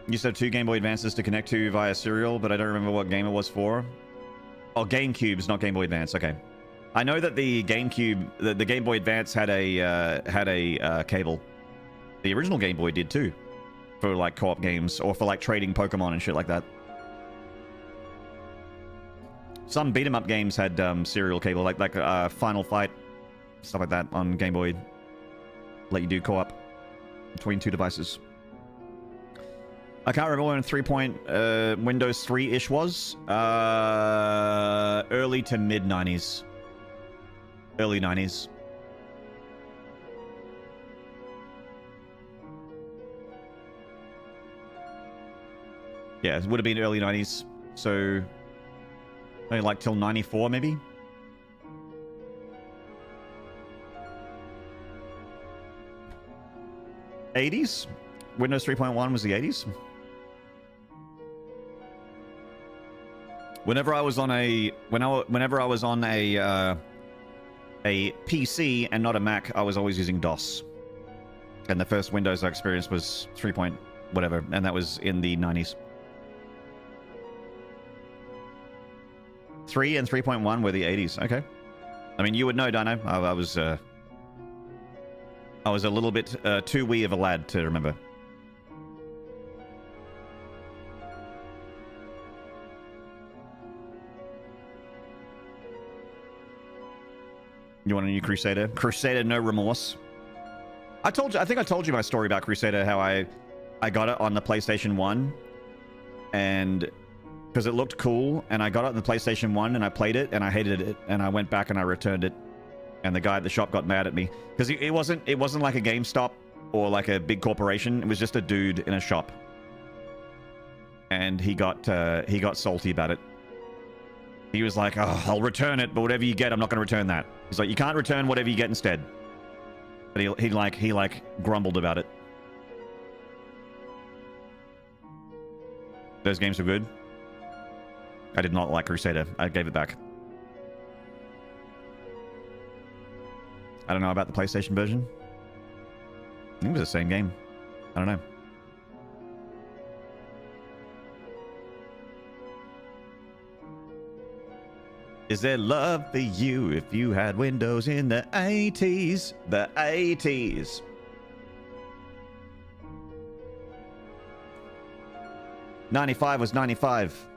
Used to have 2 Game Boy Advances to connect to via Serial, but I don't remember what game it was for. Oh, GameCubes, not Game Boy Advance. Okay. I know that the GameCube, the Game Boy Advance had a cable. The original Game Boy did too. For like co-op games or for like trading Pokemon and shit like that. Some beat 'em up games had serial cable, like Final Fight, stuff like that on Game Boy. Let you do co-op between 2 devices. I can't remember when Windows 3-ish was. Early to mid 90s. Early 90s. Yeah, it would have been early 90s. So maybe like till 94, maybe? '80s? Windows 3.1 was the 80s? Whenever I was on a PC and not a Mac, I was always using DOS. And the first Windows I experienced was 3. Whatever, and that was in the 90s. 3 and 3.1 were the 80s. Okay. I mean, you would know, Dino. I was a little bit too wee of a lad to remember. You want a new Crusader? Crusader, no remorse. I think I told you my story about Crusader, how I got it on the PlayStation 1, and because it looked cool, and I got it on the PlayStation 1, and I played it, and I hated it, and I went back and I returned it, and the guy at the shop got mad at me because it wasn't like a GameStop or like a big corporation. It was just a dude in a shop, and he got salty about it. He was like, "Oh, I'll return it, but whatever you get, I'm not going to return that." He's like, "You can't return whatever you get instead." But he grumbled about it. Those games were good. I did not like Crusader. I gave it back. I don't know about the PlayStation version. I think it was the same game. I don't know. Is there love for you if you had Windows in the 80s? The 80s. '95 was 95.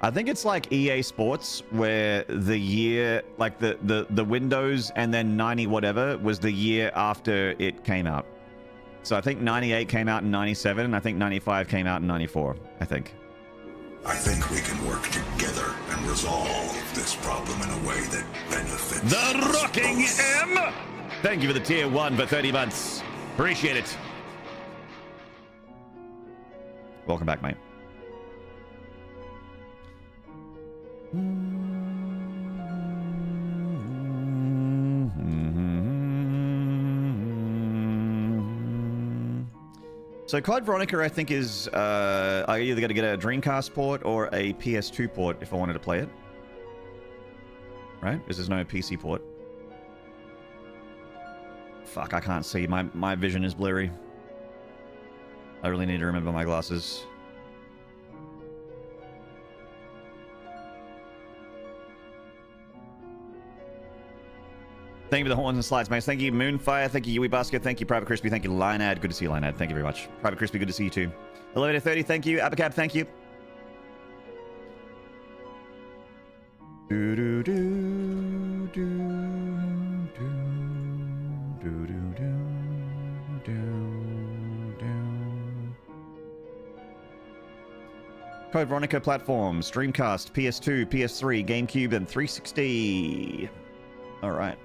I think it's like EA Sports, where the year, like the Windows and then 90 whatever was the year after it came out. So I think 98 came out in 97, and I think 95 came out in 94, I think. I think we can work together and resolve this problem in a way that benefits The us Rocking both. M! Thank you for the tier 1 for 30 months. Appreciate it. Welcome back, mate. So Code Veronica, I think, is I either got to get a Dreamcast port or a PS2 port if I wanted to play it. Right? Because there's no PC port. Fuck, I can't see. My vision is blurry. I really need to remember my glasses. Thank you for the horns and slides, mates. Thank you, Moonfire. Thank you, Yui Basket. Thank you, Private Crispy. Thank you, Lionad. Good to see you, Lionad. Thank you very much. Private Crispy, good to see you too. 11:30. Thank you. Abacab, thank you. Do do do do do do do do do. Code Veronica platforms: Dreamcast, PS2, PS3, GameCube, and 360. All right.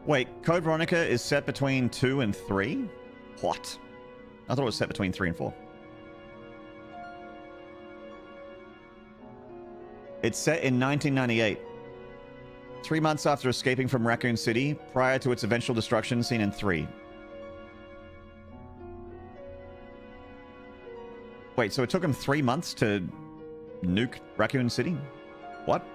Wait, Code Veronica is set between 2 and 3? What? I thought it was set between 3 and 4. It's set in 1998. 3 months after escaping from Raccoon City, prior to its eventual destruction seen in 3. Wait, so it took him 3 months to nuke Raccoon City? What?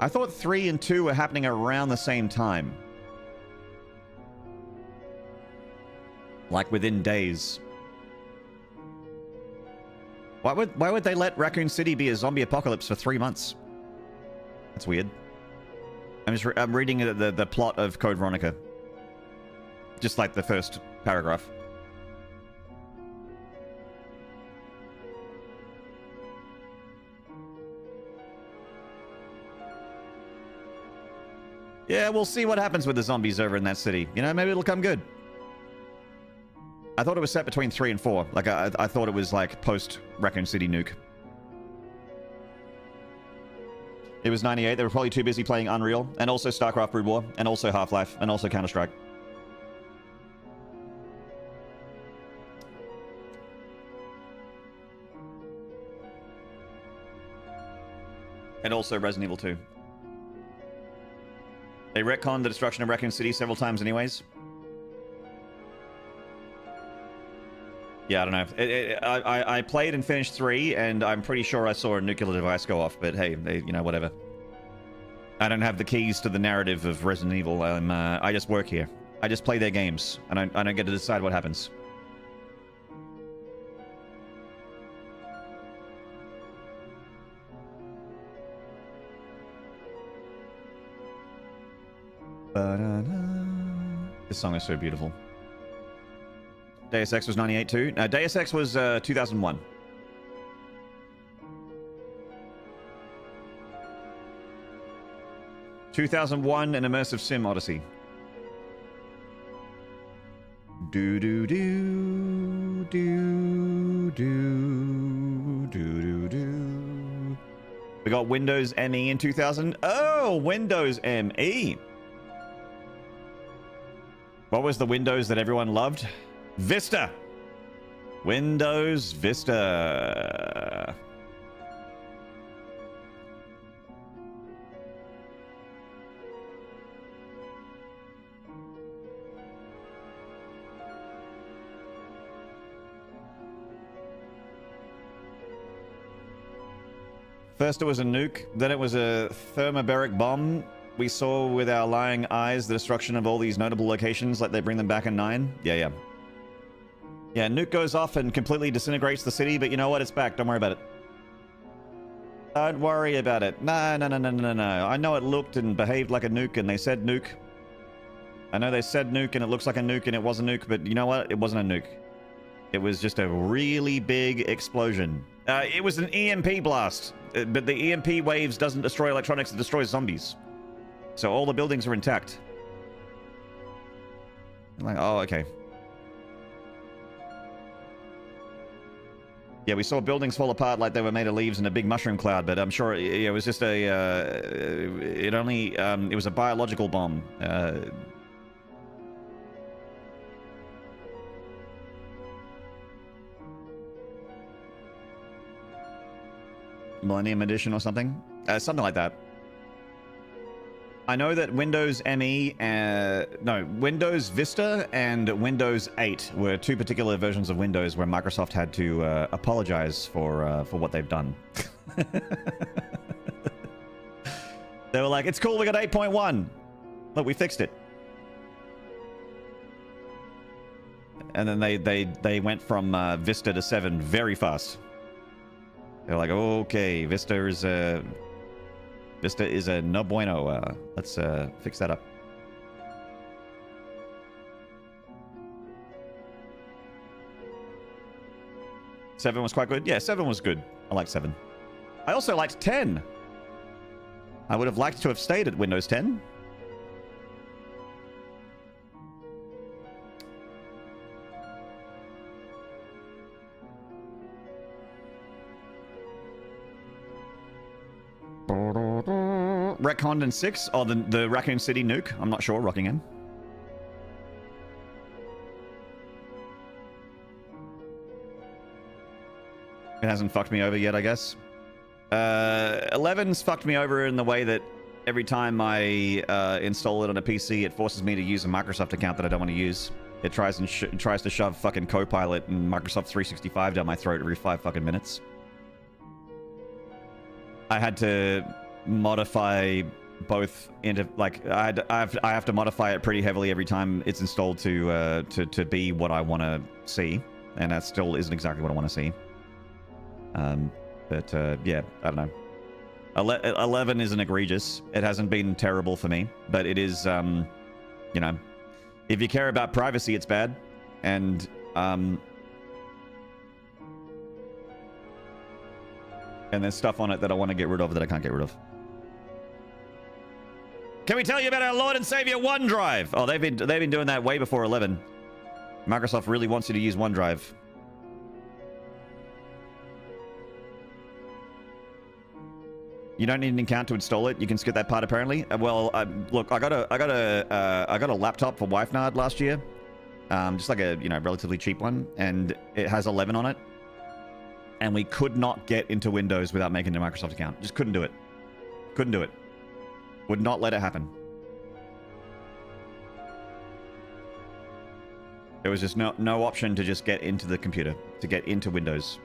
I thought 3 and 2 were happening around the same time. Like within days. Why would they let Raccoon City be a zombie apocalypse for 3 months? That's weird. I'm reading the plot of Code Veronica. Just like the first paragraph. Yeah, we'll see what happens with the zombies over in that city. You know, maybe it'll come good. I thought it was set between 3 and 4. Like, I thought it was like post-Raccoon City nuke. It was 98. They were probably too busy playing Unreal, and also StarCraft Brood War, and also Half-Life, and also Counter-Strike. And also Resident Evil 2. They retconned the destruction of Raccoon City several times anyways. Yeah, I don't know. I played and finished 3, and I'm pretty sure I saw a nuclear device go off, but hey, you know, whatever. I don't have the keys to the narrative of Resident Evil. I just work here. I just play their games, and I don't get to decide what happens. This song is so beautiful. Deus Ex was 98 too. No, Deus Ex was 2001. An immersive sim odyssey. Do do do do do do do. We got Windows ME in 2000. Oh, Windows ME. What was the Windows that everyone loved? Vista. Windows Vista. First it was a nuke, then it was a thermobaric bomb. We saw with our lying eyes the destruction of all these notable locations, like they bring them back in 9. Yeah. Yeah, nuke goes off and completely disintegrates the city, but you know what? It's back. Don't worry about it. Don't worry about it. No. I know it looked and behaved like a nuke, and they said nuke. I know they said nuke, and it looks like a nuke, and it was a nuke, but you know what? It wasn't a nuke. It was just a really big explosion. It was an EMP blast, but the EMP waves doesn't destroy electronics, it destroys zombies. So all the buildings are intact. I'm like, oh, okay. Yeah, we saw buildings fall apart like they were made of leaves in a big mushroom cloud, but I'm sure it was just a... it was a biological bomb. Millennium Edition or something? Something like that. I know that Windows ME, Windows Vista and Windows 8 were two particular versions of Windows where Microsoft had to apologize for what they've done. They were like, it's cool, we got 8.1. Look, we fixed it. And then they went from Vista to 7 very fast. They're like, okay, Vista is a no bueno. Let's fix that up. Seven was quite good. Yeah, 7 was good. I liked 7. I also liked 10. I would have liked to have stayed at Windows 10. Recondon 6? Oh, the Raccoon City nuke? I'm not sure. Rockingham. It hasn't fucked me over yet, I guess. 11's fucked me over in the way that every time I install it on a PC, it forces me to use a Microsoft account that I don't want to use. It tries to shove fucking Copilot and Microsoft 365 down my throat every 5 fucking minutes. I had to modify both into like I have to modify it pretty heavily every time it's installed to be what I want to see, and that still isn't exactly what I want to see. But yeah, I don't know. 11 isn't egregious. It hasn't been terrible for me, but it is you know, if you care about privacy, it's bad, and there's stuff on it that I want to get rid of that I can't get rid of. Can we tell you about our Lord and Savior OneDrive? Oh, they've been doing that way before 11. Microsoft really wants you to use OneDrive. You don't need an account to install it. You can skip that part apparently. Well, look, I got a laptop for WifeNard last year, just like a relatively cheap one, and it has 11 on it. And we could not get into Windows without making a Microsoft account. Just couldn't do it. Couldn't do it. Would not let it happen. There was just no option to just get into the computer, to get into Windows.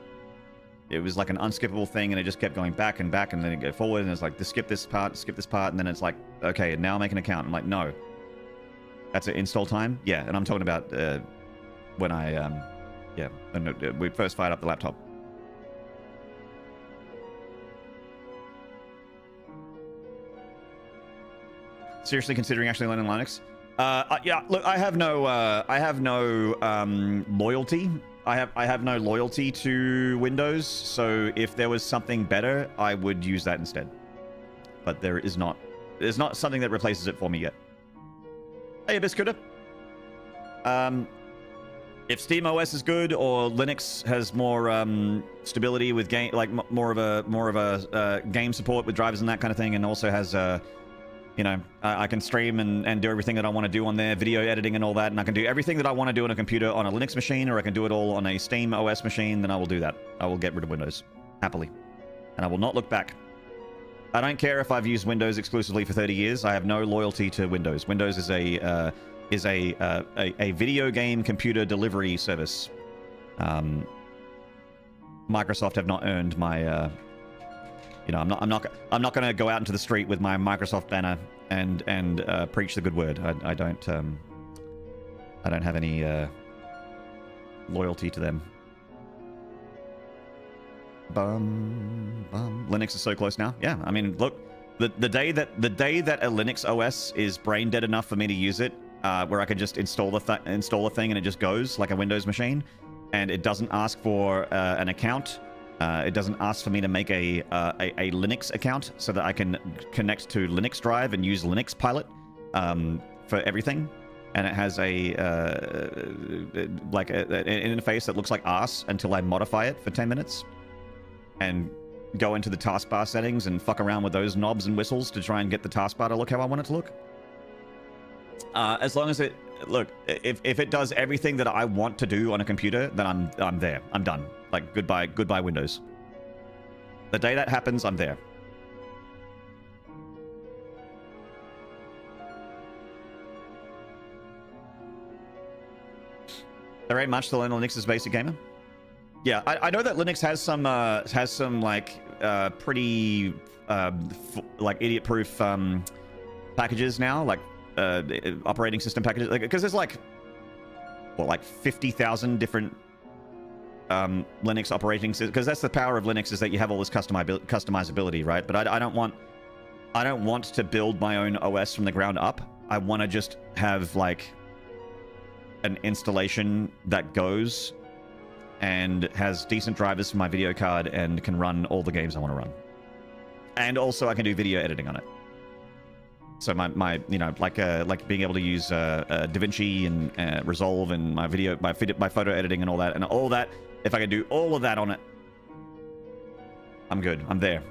It was like an unskippable thing, and it just kept going back and back, and then it go forward, and it's like, skip this part, and then it's like, okay, now make an account. I'm like, no. That's an install time? Yeah, and I'm talking about when when we first fired up the laptop. Seriously considering actually learning Linux? Yeah, look, I have no loyalty. I have no loyalty to Windows, so if there was something better, I would use that instead. But there's not something that replaces it for me yet. Hey, Biscuiter. If SteamOS is good or Linux has more stability with game, like more of a game support with drivers and that kind of thing, and also has I can stream and do everything that I want to do on there, video editing and all that, and I can do everything that I want to do on a computer on a Linux machine, or I can do it all on a Steam OS machine, then I will do that. I will get rid of Windows, happily. And I will not look back. I don't care if I've used Windows exclusively for 30 years. I have no loyalty to Windows. Windows is a video game computer delivery service. Microsoft have not earned my... I'm not going to go out into the street with my Microsoft banner and preach the good word. I don't have any loyalty to them. Linux is so close now. Yeah, I mean, look, the day that a Linux OS is brain dead enough for me to use it, where I can just install the thing and it just goes like a Windows machine, and it doesn't ask for an account. It doesn't ask for me to make a Linux account so that I can connect to Linux Drive and use Linux Pilot for everything. And it has an interface that looks like arse until I modify it for 10 minutes and go into the taskbar settings and fuck around with those knobs and whistles to try and get the taskbar to look how I want it to look. As long as if it does everything that I want to do on a computer, then I'm there. I'm done. Like, goodbye Windows. The day that happens, I'm there. There ain't much to learn on Linux as basic gamer. Yeah, I know that Linux has some like pretty like idiot-proof packages now, like operating system packages, because there's like 50,000 different Linux operating systems. Because that's the power of Linux, is that you have all this customizability, right? But I don't want to build my own OS from the ground up. I want to just have like an installation that goes and has decent drivers for my video card and can run all the games I want to run. And also I can do video editing on it. So my you know, like being able to use DaVinci and Resolve and my photo editing and all that. If I can do all of that on it, I'm good. I'm there.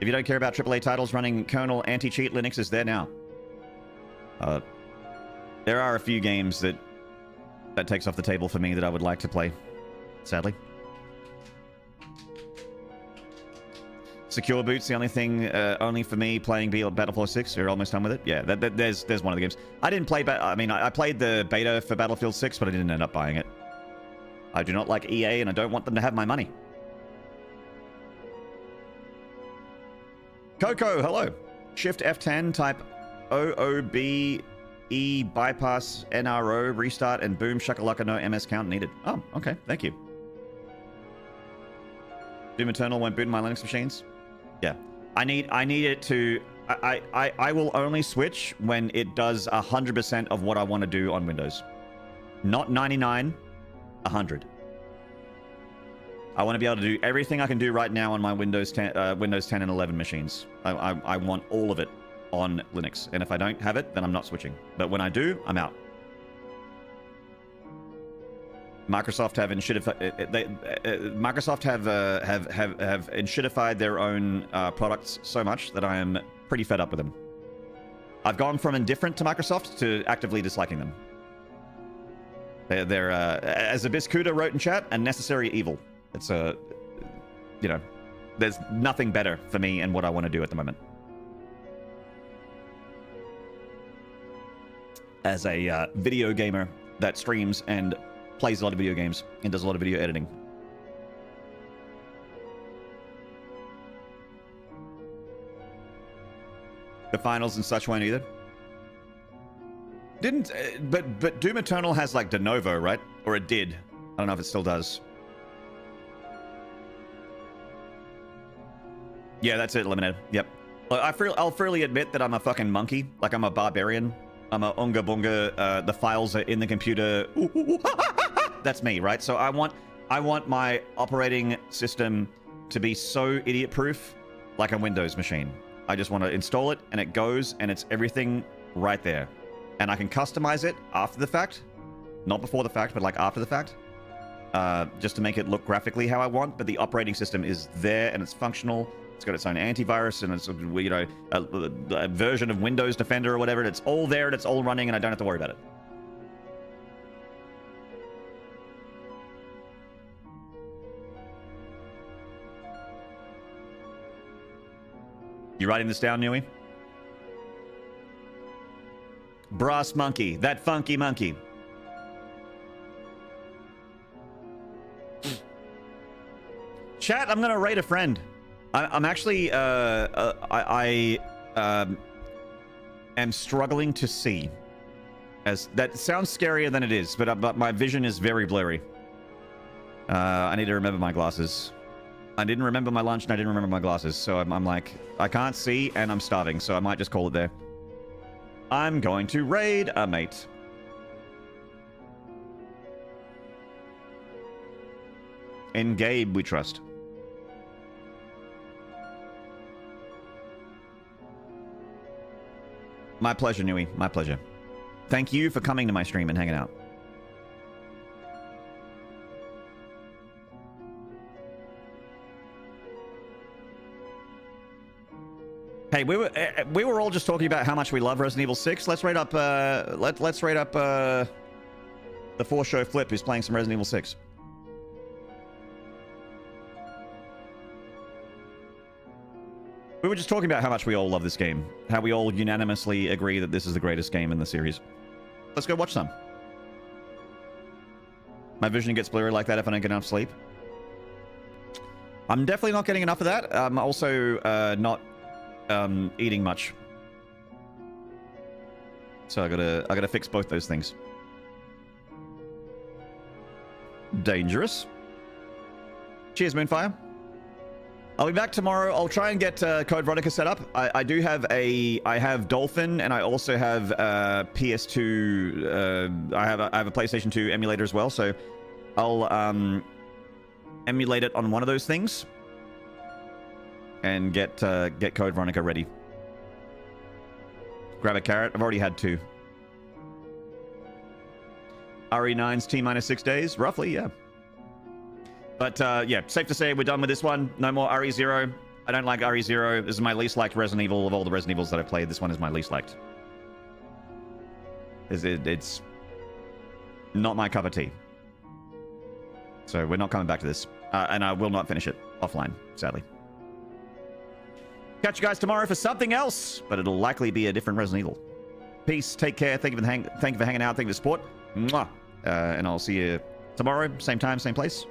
If you don't care about AAA titles, running kernel anti-cheat Linux is there now. There are a few games that takes off the table for me that I would like to play, sadly. Secure Boot's the only thing, only for me playing Battlefield 6. You're almost done with it? Yeah, there's one of the games. I didn't play, I played the beta for Battlefield 6, but I didn't end up buying it. I do not like EA, and I don't want them to have my money. Coco, hello. Shift F10, type OOBE, bypass NRO, restart, and boom, shakalaka, no MS count needed. Oh, okay, thank you. Doom Eternal won't boot in my Linux machines? Yeah. I need it to... I will only switch when it does 100% of what I want to do on Windows. Not 99, 100. I want to be able to do everything I can do right now on my Windows 10 and 11 machines. I want all of it on Linux. And if I don't have it, then I'm not switching. But when I do, I'm out. Microsoft have enshittified their own products so much that I am pretty fed up with them. I've gone from indifferent to Microsoft to actively disliking them. They're as Abiscuda wrote in chat, a necessary evil. It's you know, there's nothing better for me and what I want to do at the moment. As a video gamer that streams and plays a lot of video games and does a lot of video editing. The finals and such won't either. Didn't, but Doom Eternal has like de novo, right? Or it did. I don't know if it still does. Yeah, that's it, Lemonade. Yep. I'll freely admit that I'm a fucking monkey. Like, I'm a barbarian. I'm a unga bunga. The files are in the computer. That's me, right? So I want my operating system to be so idiot-proof, like a Windows machine. I just want to install it, and it goes, and it's everything right there. And I can customize it after the fact. Not before the fact, but like after the fact. Just to make it look graphically how I want. But the operating system is there, and it's functional. It's got its own antivirus, and it's, you know, a version of Windows Defender or whatever. It's all there, and it's all running, and I don't have to worry about it. You writing this down, Nui? Brass monkey. That funky monkey. Chat, I'm gonna raid a friend. I'm actually, I am struggling to see. As that sounds scarier than it is, but my vision is very blurry. I need to remember my glasses. I didn't remember my lunch and I didn't remember my glasses. So I'm like, I can't see and I'm starving. So I might just call it there. I'm going to raid a mate. In Gabe we trust. My pleasure, Nui. My pleasure. Thank you for coming to my stream and hanging out. Hey, we were all just talking about how much we love Resident Evil 6. Let's rate up let's rate up the 4-show Flip who's playing some Resident Evil 6. We were just talking about how much we all love this game. How we all unanimously agree that this is the greatest game in the series. Let's go watch some. My vision gets blurry like that if I don't get enough sleep. I'm definitely not getting enough of that. I'm also not eating much. So I gotta fix both those things. Dangerous. Cheers, Moonfire. I'll be back tomorrow. I'll try and get Code Veronica set up. I have Dolphin, and I also have PS2. I have a PlayStation 2 emulator as well, so I'll emulate it on one of those things and get Code Veronica ready. Grab a carrot. I've already had 2. RE9's T-minus 6 days, roughly, yeah. But yeah, safe to say we're done with this one. No more RE0. I don't like RE0. This is my least liked Resident Evil of all the Resident Evils that I've played. This one is my least liked. It's not my cup of tea. So we're not coming back to this. And I will not finish it offline, sadly. Catch you guys tomorrow for something else, but it'll likely be a different Resident Evil. Peace, take care, thank you for hanging out, thank you for the support. Mwah. And I'll see you tomorrow, same time, same place.